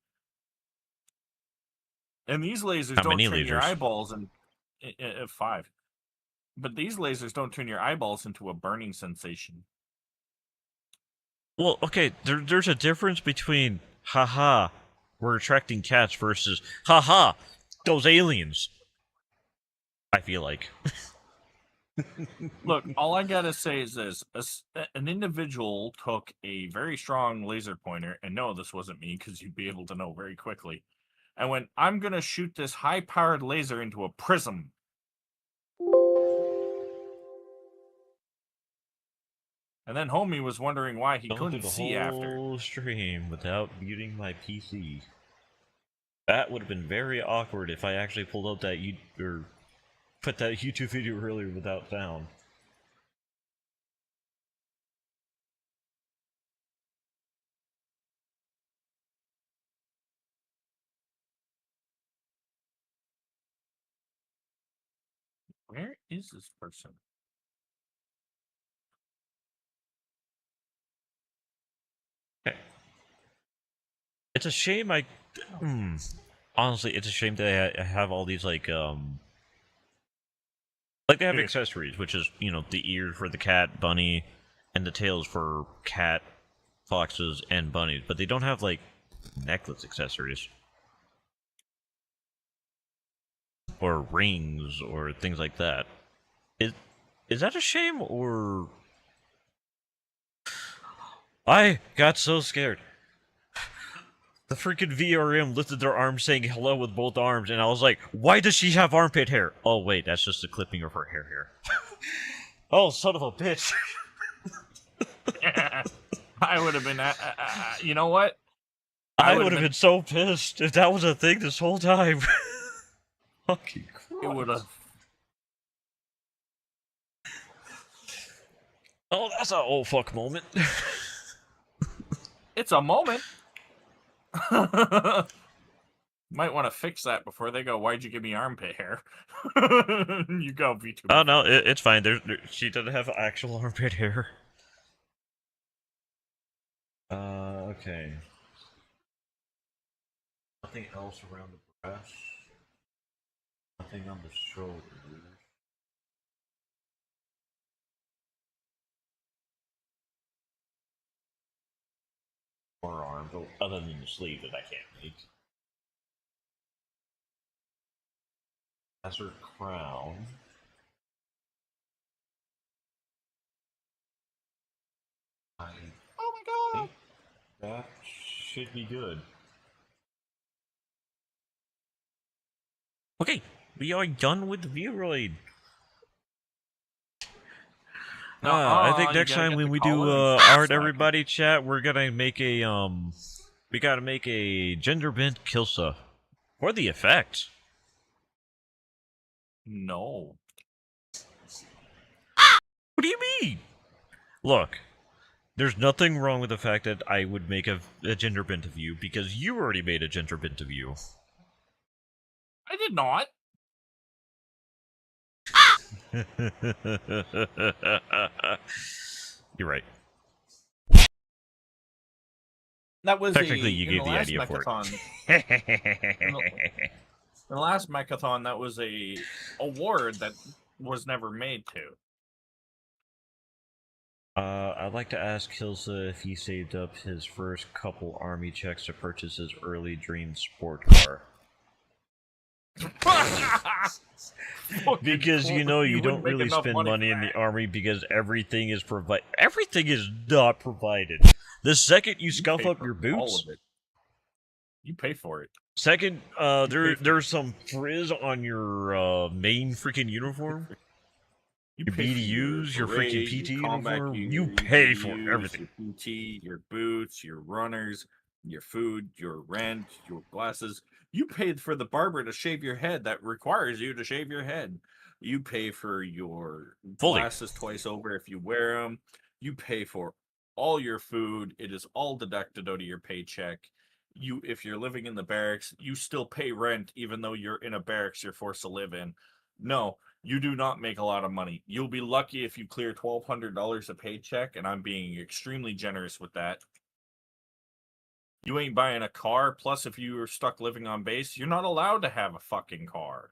And these lasers How don't many turn your lasers? eyeballs in 5. But these lasers don't turn your eyeballs into a burning sensation. Well, okay, there's a difference between, haha, we're attracting cats versus, haha, those aliens. I feel like. Look, all I gotta say is this. An individual took a very strong laser pointer, and no, this wasn't me, because you'd be able to know very quickly, and went, I'm gonna shoot this high-powered laser into a prism. And then homie was wondering why he Going through couldn't the see whole after. stream without muting my PC. That would have been very awkward if I actually pulled up that or put that YouTube video earlier without sound. Where is this person? Okay. It's a shame honestly, it's a shame that I have all these, like they have accessories, which is, you know, the ears for the cat, bunny, and the tails for cat, foxes, and bunnies, but they don't have, like, necklace accessories. Or rings, or things like that. Is that a shame, or... I got so scared. The freaking VRM lifted their arm saying hello with both arms, and I was like, why does she have armpit hair? Oh, wait, that's just the clipping of her hair here. Oh, son of a bitch. I would have been, you know what? I would have been so pissed if that was a thing this whole time. Fucking Christ. It would have. Oh, that's an oh fuck moment. It's a moment. Might want to fix that before they go, why'd you give me armpit hair? You go, V2. Oh, no, it's fine. She doesn't have actual armpit hair. Okay. Nothing else around the breast. Nothing on the shoulders. Forearms, other than the sleeve that I can't make. That's her crown. Oh my god! That should be good. Okay, we are done with the Vroid. I think next time when we do art, everybody chat, we're gonna make a we gotta make a gender bent Kilsa for the effect. No. What do you mean? Look, there's nothing wrong with the fact that I would make a gender bent of you because you already made a gender bent of you. I did not. You're right. That was technically you gave the idea for it. In the last mechathon, that was a award that was never made to. I'd like to ask Hilsa if he saved up his first couple army checks to purchase his early dream sport car. Because you know you don't really spend money in the army because everything is provided. Everything is not provided. The second you scuff up your all boots, of it. You pay for it. second there's some frizz on your main freaking uniform. You Your pay for BDUs, your freaking parade, PT your combat uniform, gear, you your pay for BDUs, everything. Your PT, your boots, your runners, your food, your rent, your glasses. You paid for the barber to shave your head that requires you to shave your head. You pay for your Fully. glasses twice over if you wear them. You pay for all your food. It is all deducted out of your paycheck. If you're living in the barracks, you still pay rent even though you're in a barracks you're forced to live in. No, you do not make a lot of money. You'll be lucky if you clear $1,200 a paycheck, and I'm being extremely generous with that. You ain't buying a car, plus if you are stuck living on base, you're not allowed to have a fucking car.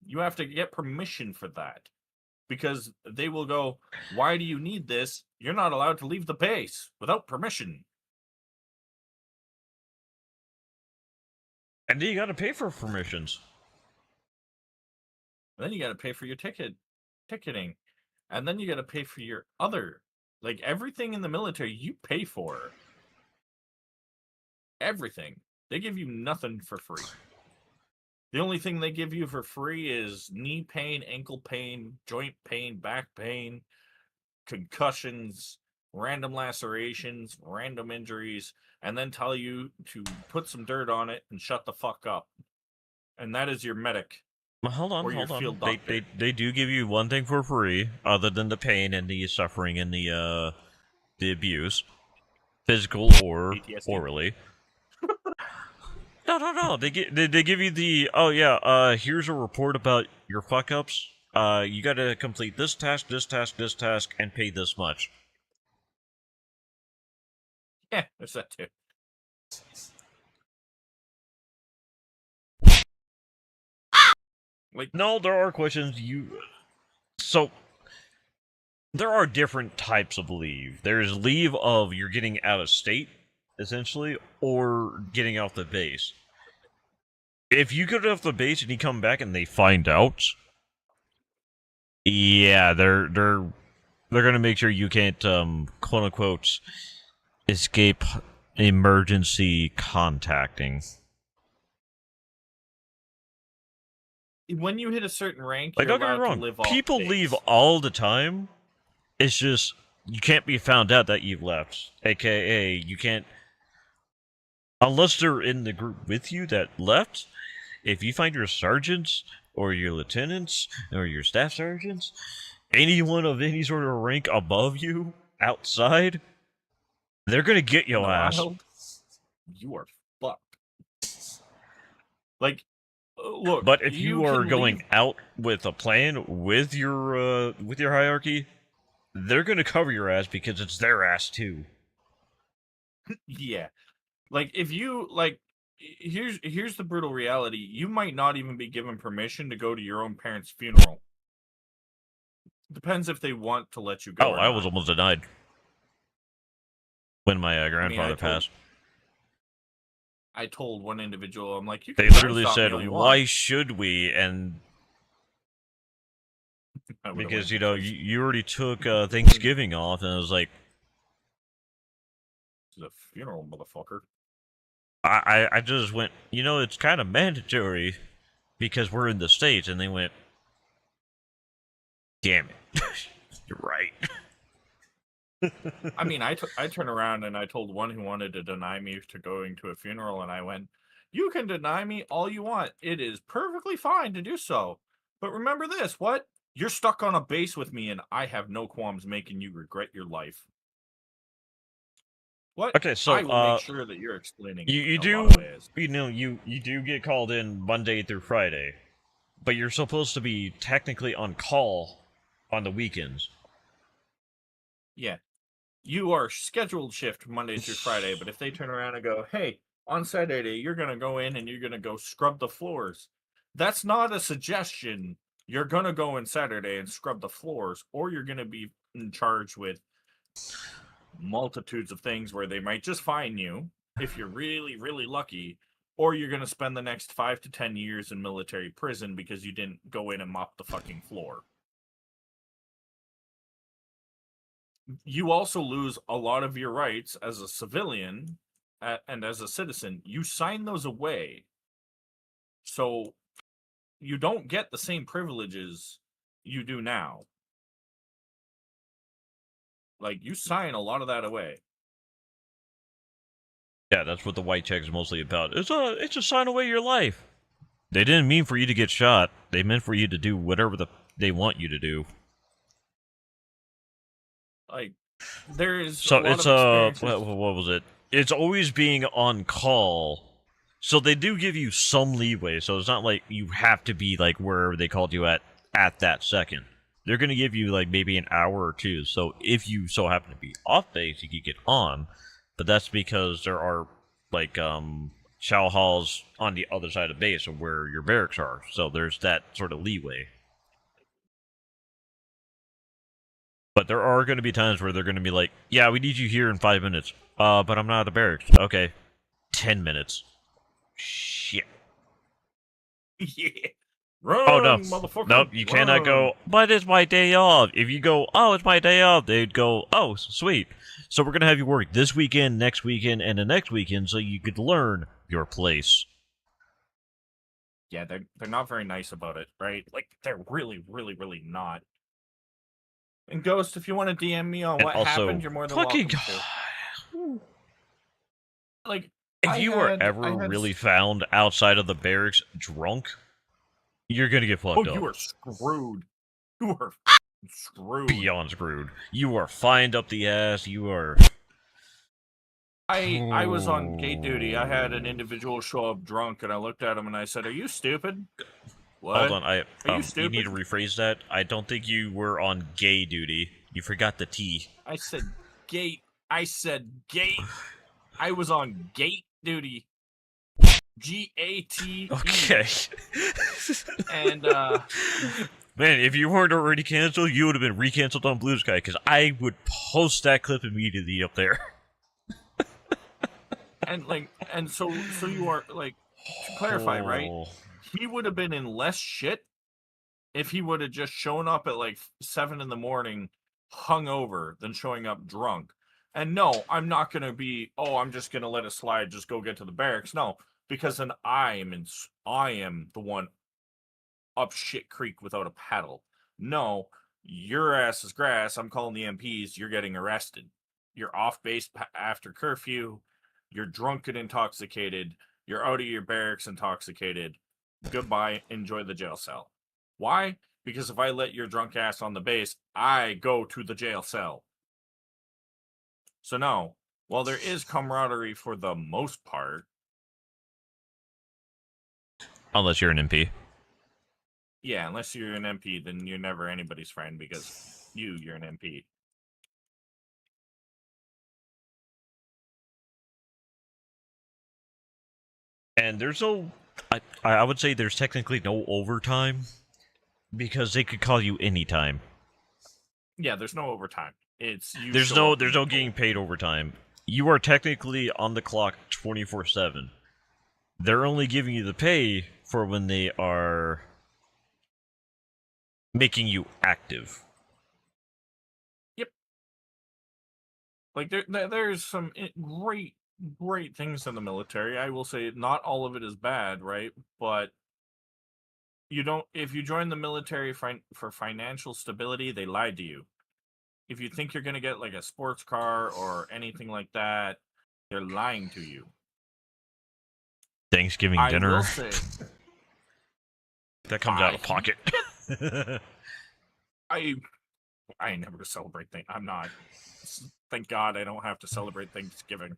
You have to get permission for that. Because they will go, why do you need this? You're not allowed to leave the base without permission. And then you gotta pay for permissions. And then you got to pay for your ticketing. And then you got to pay for your other, like everything in the military, you pay for. Everything. They give you nothing for free. The only thing they give you for free is knee pain, ankle pain, joint pain, back pain, concussions, random lacerations, random injuries, and then tell you to put some dirt on it and shut the fuck up. And that is your medic. Well, hold on. They do give you one thing for free, other than the pain and the suffering and the abuse, physical or PTSD. orally. No. They give you the here's a report about your fuck ups. You got to complete this task, and pay this much. Yeah, there's that too. Like, no, there are questions so there are different types of leave. There's leave of you're getting out of state, essentially, or getting off the base. If you get off the base and you come back and they find out, yeah, they're gonna make sure you can't quote unquote escape emergency contacting. When you hit a certain rank, Like, you're don't get me allowed to wrong, live off people base. leave all the time. It's just you can't be found out that you've left. AKA, you can't, unless they're in the group with you that left. If you find your sergeants or your lieutenants or your staff sergeants, anyone of any sort of rank above you outside, they're gonna get your ass. You are fucked. Like, look. But if you are going leave... out with a plan with your hierarchy, they're gonna cover your ass because it's their ass too. Yeah, like if you like, here's the brutal reality: you might not even be given permission to go to your own parents' funeral. Depends if they want to let you go. Oh, I was almost denied when my grandfather passed. I told one individual, I'm like, they literally said, "Why should we?" And because you already took Thanksgiving off, and I was like, "This is a funeral, motherfucker." I just went, it's kind of mandatory because we're in the States, and they went, "Damn it, you're right." I mean, I turned around and I told one who wanted to deny me to going to a funeral, and I went, "You can deny me all you want. It is perfectly fine to do so. But remember this, what? You're stuck on a base with me, and I have no qualms making you regret your life." What? Okay, so I will make sure that you're explaining. You do get called in Monday through Friday, but you're supposed to be technically on call on the weekends. Yeah. You are scheduled shift Monday through Friday, but if they turn around and go, "Hey, on Saturday, you're going to go in and you're going to go scrub the floors," that's not a suggestion. You're going to go in Saturday and scrub the floors, or you're going to be in charge with multitudes of things where they might just fine you if you're really, really lucky, or you're going to spend the next 5 to 10 years in military prison because you didn't go in and mop the fucking floor. You also lose a lot of your rights as a civilian and as a citizen. You sign those away. So you don't get the same privileges you do now. Like, you sign a lot of that away. Yeah, that's what the white check is mostly about. It's a sign away your life. They didn't mean for you to get shot. They meant for you to do whatever they want you to do. Like, there's So a lot it's of experiences. what was it? It's always being on call. So they do give you some leeway. So it's not like you have to be like wherever they called you at that second. They're going to give you like maybe an hour or two. So if you so happen to be off base, you could get on. But that's because there are like chow halls on the other side of base of where your barracks are. So there's that sort of leeway. But there are going to be times where they're going to be like, yeah, we need you here in 5 minutes. But I'm not at the barracks. Okay. 10 minutes. Shit. Yeah. Run, Oh, no. motherfucker. Nope, you cannot go, but it's my day off. If you go, oh, it's my day off, they'd go, oh, sweet. So we're going to have you work this weekend, next weekend, and the next weekend so you could learn your place. Yeah, they're not very nice about it, right? Like, they're really, really, really not. And Ghost, if you want to DM me on And what also, happened, you're more than fucking, welcome to. Like, if you were ever really found outside of the barracks drunk, you're going to get fucked up. you are screwed. You are screwed. Beyond screwed. You are fined up the ass. You are... I was on gate duty. I had an individual show up drunk, and I looked at him and I said, "Are you stupid?" What? Hold on, Are you stupid? You need to rephrase that. I don't think you were on gay duty. You forgot the T. I said gate. I said gate. I was on gate duty. GATE. Okay. And man, if you weren't already canceled, you would have been recanceled on Blue Sky, because I would post that clip immediately up there. and so you are, like, to clarify, right? He would have been in less shit if he would have just shown up at like 7 in the morning hungover than showing up drunk. And no, I'm not gonna be, I'm just gonna let it slide, just go get to the barracks. No, because then I am the one up shit creek without a paddle. No, your ass is grass. I'm calling the MPs. You're getting arrested. You're off base after curfew. You're drunk and intoxicated. You're out of your barracks intoxicated. Goodbye. Enjoy the jail cell. Why? Because if I let your drunk ass on the base, I go to the jail cell. So no, while there is camaraderie for the most part. Unless you're an MP. Yeah, unless you're an MP, then you're never anybody's friend because you're an MP. And there's no... I would say there's technically no overtime, because they could call you anytime. Yeah, there's no overtime. There's no getting paid overtime. You are technically on the clock 24/7. They're only giving you the pay for when they are making you active. Yep. Like there's some great things in the military. I will say not all of it is bad, right? But if you join the military for financial stability, they lied to you. If you think you're going to get like a sports car or anything like that, they're lying to you. Thanksgiving dinner. I will say, that comes out of pocket. I never celebrate things. I'm not. Thank God I don't have to celebrate Thanksgiving.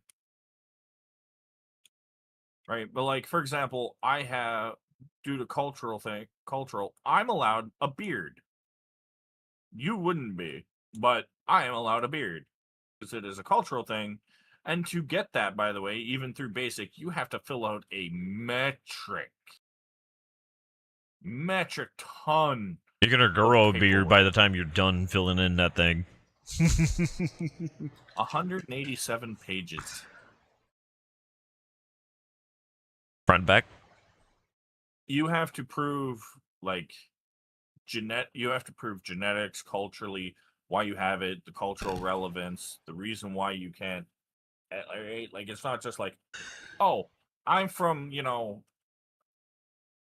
Right? But like, for example, I have, due to cultural, I'm allowed a beard. You wouldn't be, but I am allowed a beard because it is a cultural thing. And to get that, by the way, even through basic, you have to fill out a metric ton. You're gonna grow a beard by the time you're done filling in that thing. 187 pages. Front back. You have to prove like you have to prove genetics, culturally, why you have it, the cultural relevance, the reason why you can't. Right? Like it's not just like, oh, I'm from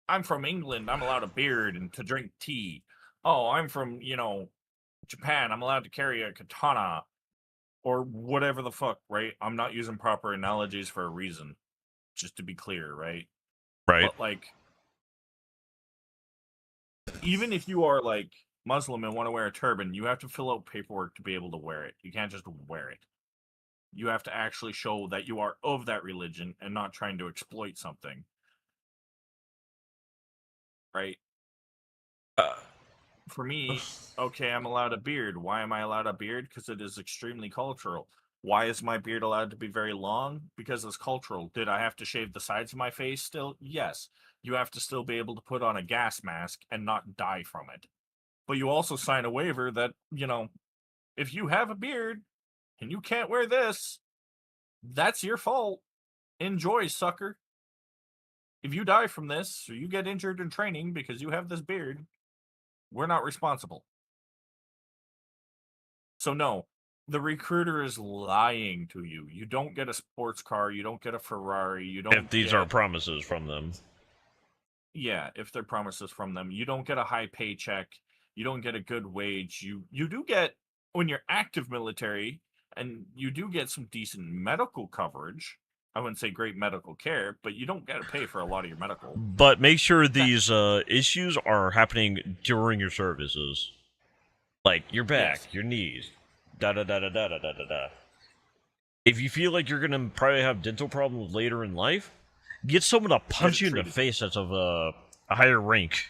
I'm from England. I'm allowed a beard and to drink tea. Oh, I'm from Japan. I'm allowed to carry a katana or whatever the fuck. Right? I'm not using proper analogies for a reason. Just to be clear, right? Right. But like, even if you are like Muslim and want to wear a turban, you have to fill out paperwork to be able to wear it. You can't just wear it. You have to actually show that you are of that religion and not trying to exploit something. Right? For me, okay, I'm allowed a beard. Why am I allowed a beard? Because it is extremely cultural. Why is my beard allowed to be very long? Because it's cultural. Did I have to shave the sides of my face still? Yes. You have to still be able to put on a gas mask and not die from it. But you also sign a waiver that, if you have a beard and you can't wear this, that's your fault. Enjoy, sucker. If you die from this or you get injured in training because you have this beard, we're not responsible. So no, the recruiter is lying to you. You don't get a sports car. You don't get a Ferrari. You don't. If these are promises from them. Yeah, if they're promises from them, you don't get a high paycheck. You don't get a good wage. You do get, when you're active military, and you do get some decent medical coverage. I wouldn't say great medical care, but you don't get to pay for a lot of your medical. But make sure these issues are happening during your services. Like your back, Yes. your knees, da-da-da-da-da-da-da-da. If you feel like you're going to probably have dental problems later in life, get someone to punch you in the face that's of a higher rank.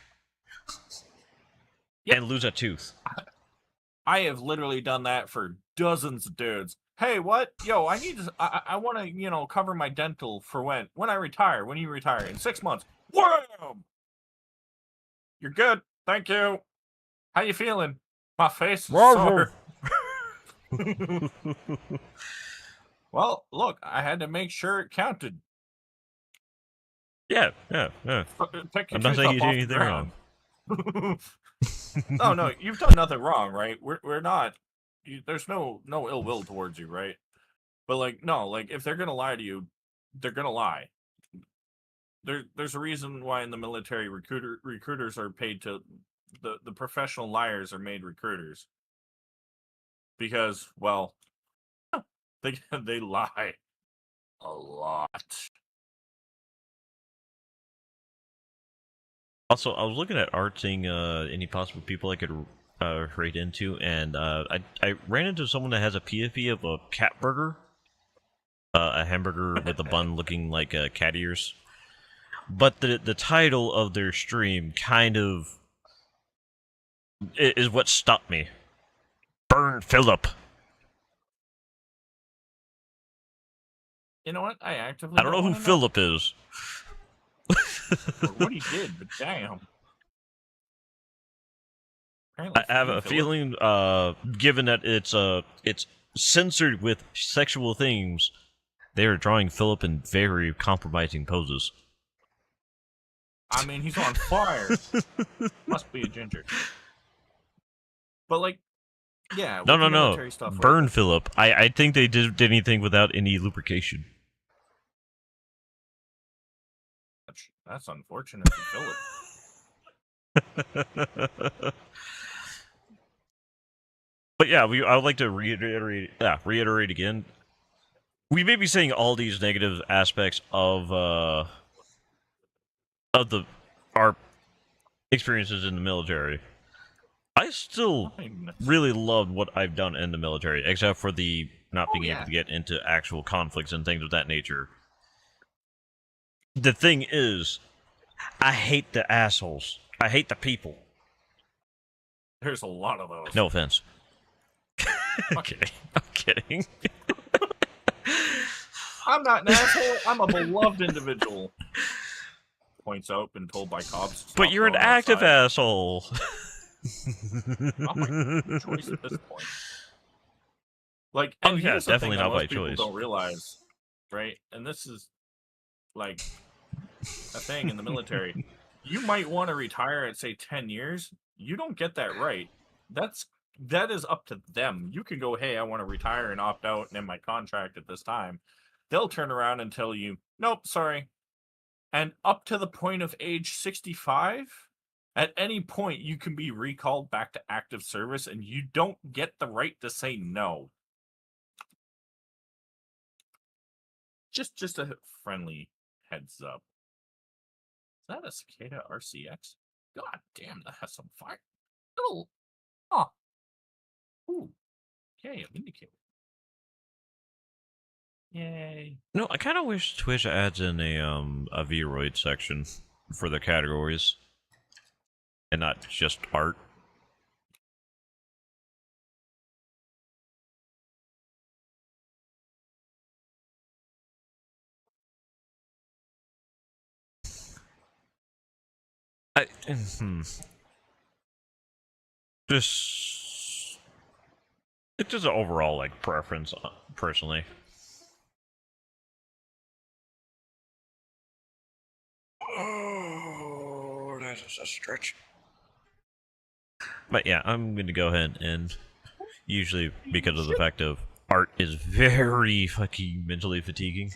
Yep. And lose a tooth. I have literally done that for dozens of dudes. Hey, what? Yo, I need to. I want to, cover my dental for when I retire. When you retire in 6 months. Wham! You're good. Thank you. How you feeling? My face is sore. Well, look, I had to make sure it counted. Yeah. Pick your I'm not tooth saying up you did off the anything wrong. ground. No, you've done nothing wrong, right? We're not. There's no ill will towards you, right? But like if they're gonna lie to you, they're gonna lie. There's a reason why in the military recruiters are paid to the professional liars are made recruiters, because they lie a lot. Also, I was looking at art, seeing any possible people I could rate into, and I ran into someone that has a PFE of a cat burger, a hamburger with a bun looking like cat ears. But the title of their stream kind of is what stopped me. Burn Philip. You know what? I don't know who Philip is. Or what he did, but damn. I have a feeling, given that it's censored with sexual themes, they are drawing Philip in very compromising poses. I mean, he's on fire. Must be a ginger. But yeah. No. Stuff, Burn Philip. I think they did anything without any lubrication. That's unfortunate for Philip. But yeah, I would like to reiterate again. We may be saying all these negative aspects of our experiences in the military. I still really loved what I've done in the military, except for the not being able to get into actual conflicts and things of that nature. The thing is, I hate the assholes. I hate the people. There's a lot of those. No offense. I'm kidding. I'm not an asshole. I'm a beloved individual. Points out, been told by cops. But you're an active asshole. Not by choice at this point. Oh yeah, definitely not by choice. Don't realize, right? And this is a thing in the military. You might want to retire at, say, 10 years. You don't get that right. That is up to them. You can go, hey, I want to retire and opt out and end my contract at this time. They'll turn around and tell you, nope, sorry. And up to the point of age 65, at any point you can be recalled back to active service, and you don't get the right to say no. Just a friendly heads up. Is that a Cicada RCX? God damn, that has some fire. Little, oh, ooh, okay, a indicator. Yay! No, I kind of wish Twitch adds in a Vroid section for the categories, and not just art. Just it's just an overall like preference, personally. Oh, that is a stretch. But yeah, I'm gonna go ahead and usually because of the fact of art is very fucking mentally fatiguing.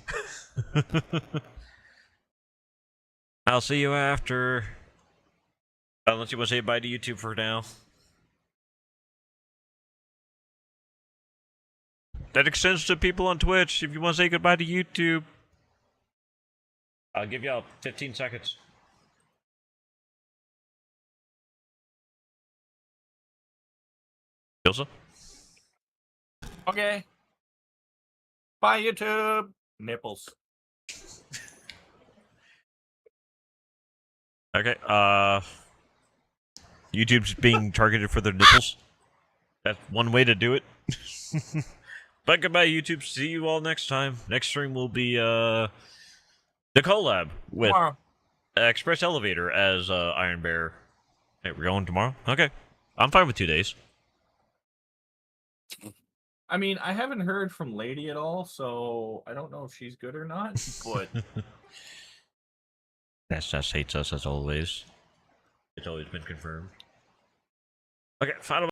I'll see you after. Unless you want to say bye to YouTube for now. That extends to people on Twitch. If you want to say goodbye to YouTube, I'll give y'all 15 seconds. Ilsa? Okay. Bye, YouTube. Nipples. Okay, YouTube's being targeted for their nipples. That's one way to do it. But goodbye, YouTube. See you all next time. Next stream will be, the collab with Tomorrow. Express Elevator as, Iron Bear. Hey, we're going tomorrow? Okay. I'm fine with 2 days. I mean, I haven't heard from Lady at all, so I don't know if she's good or not, but... SS hates us as always. It's always been confirmed. Okay, final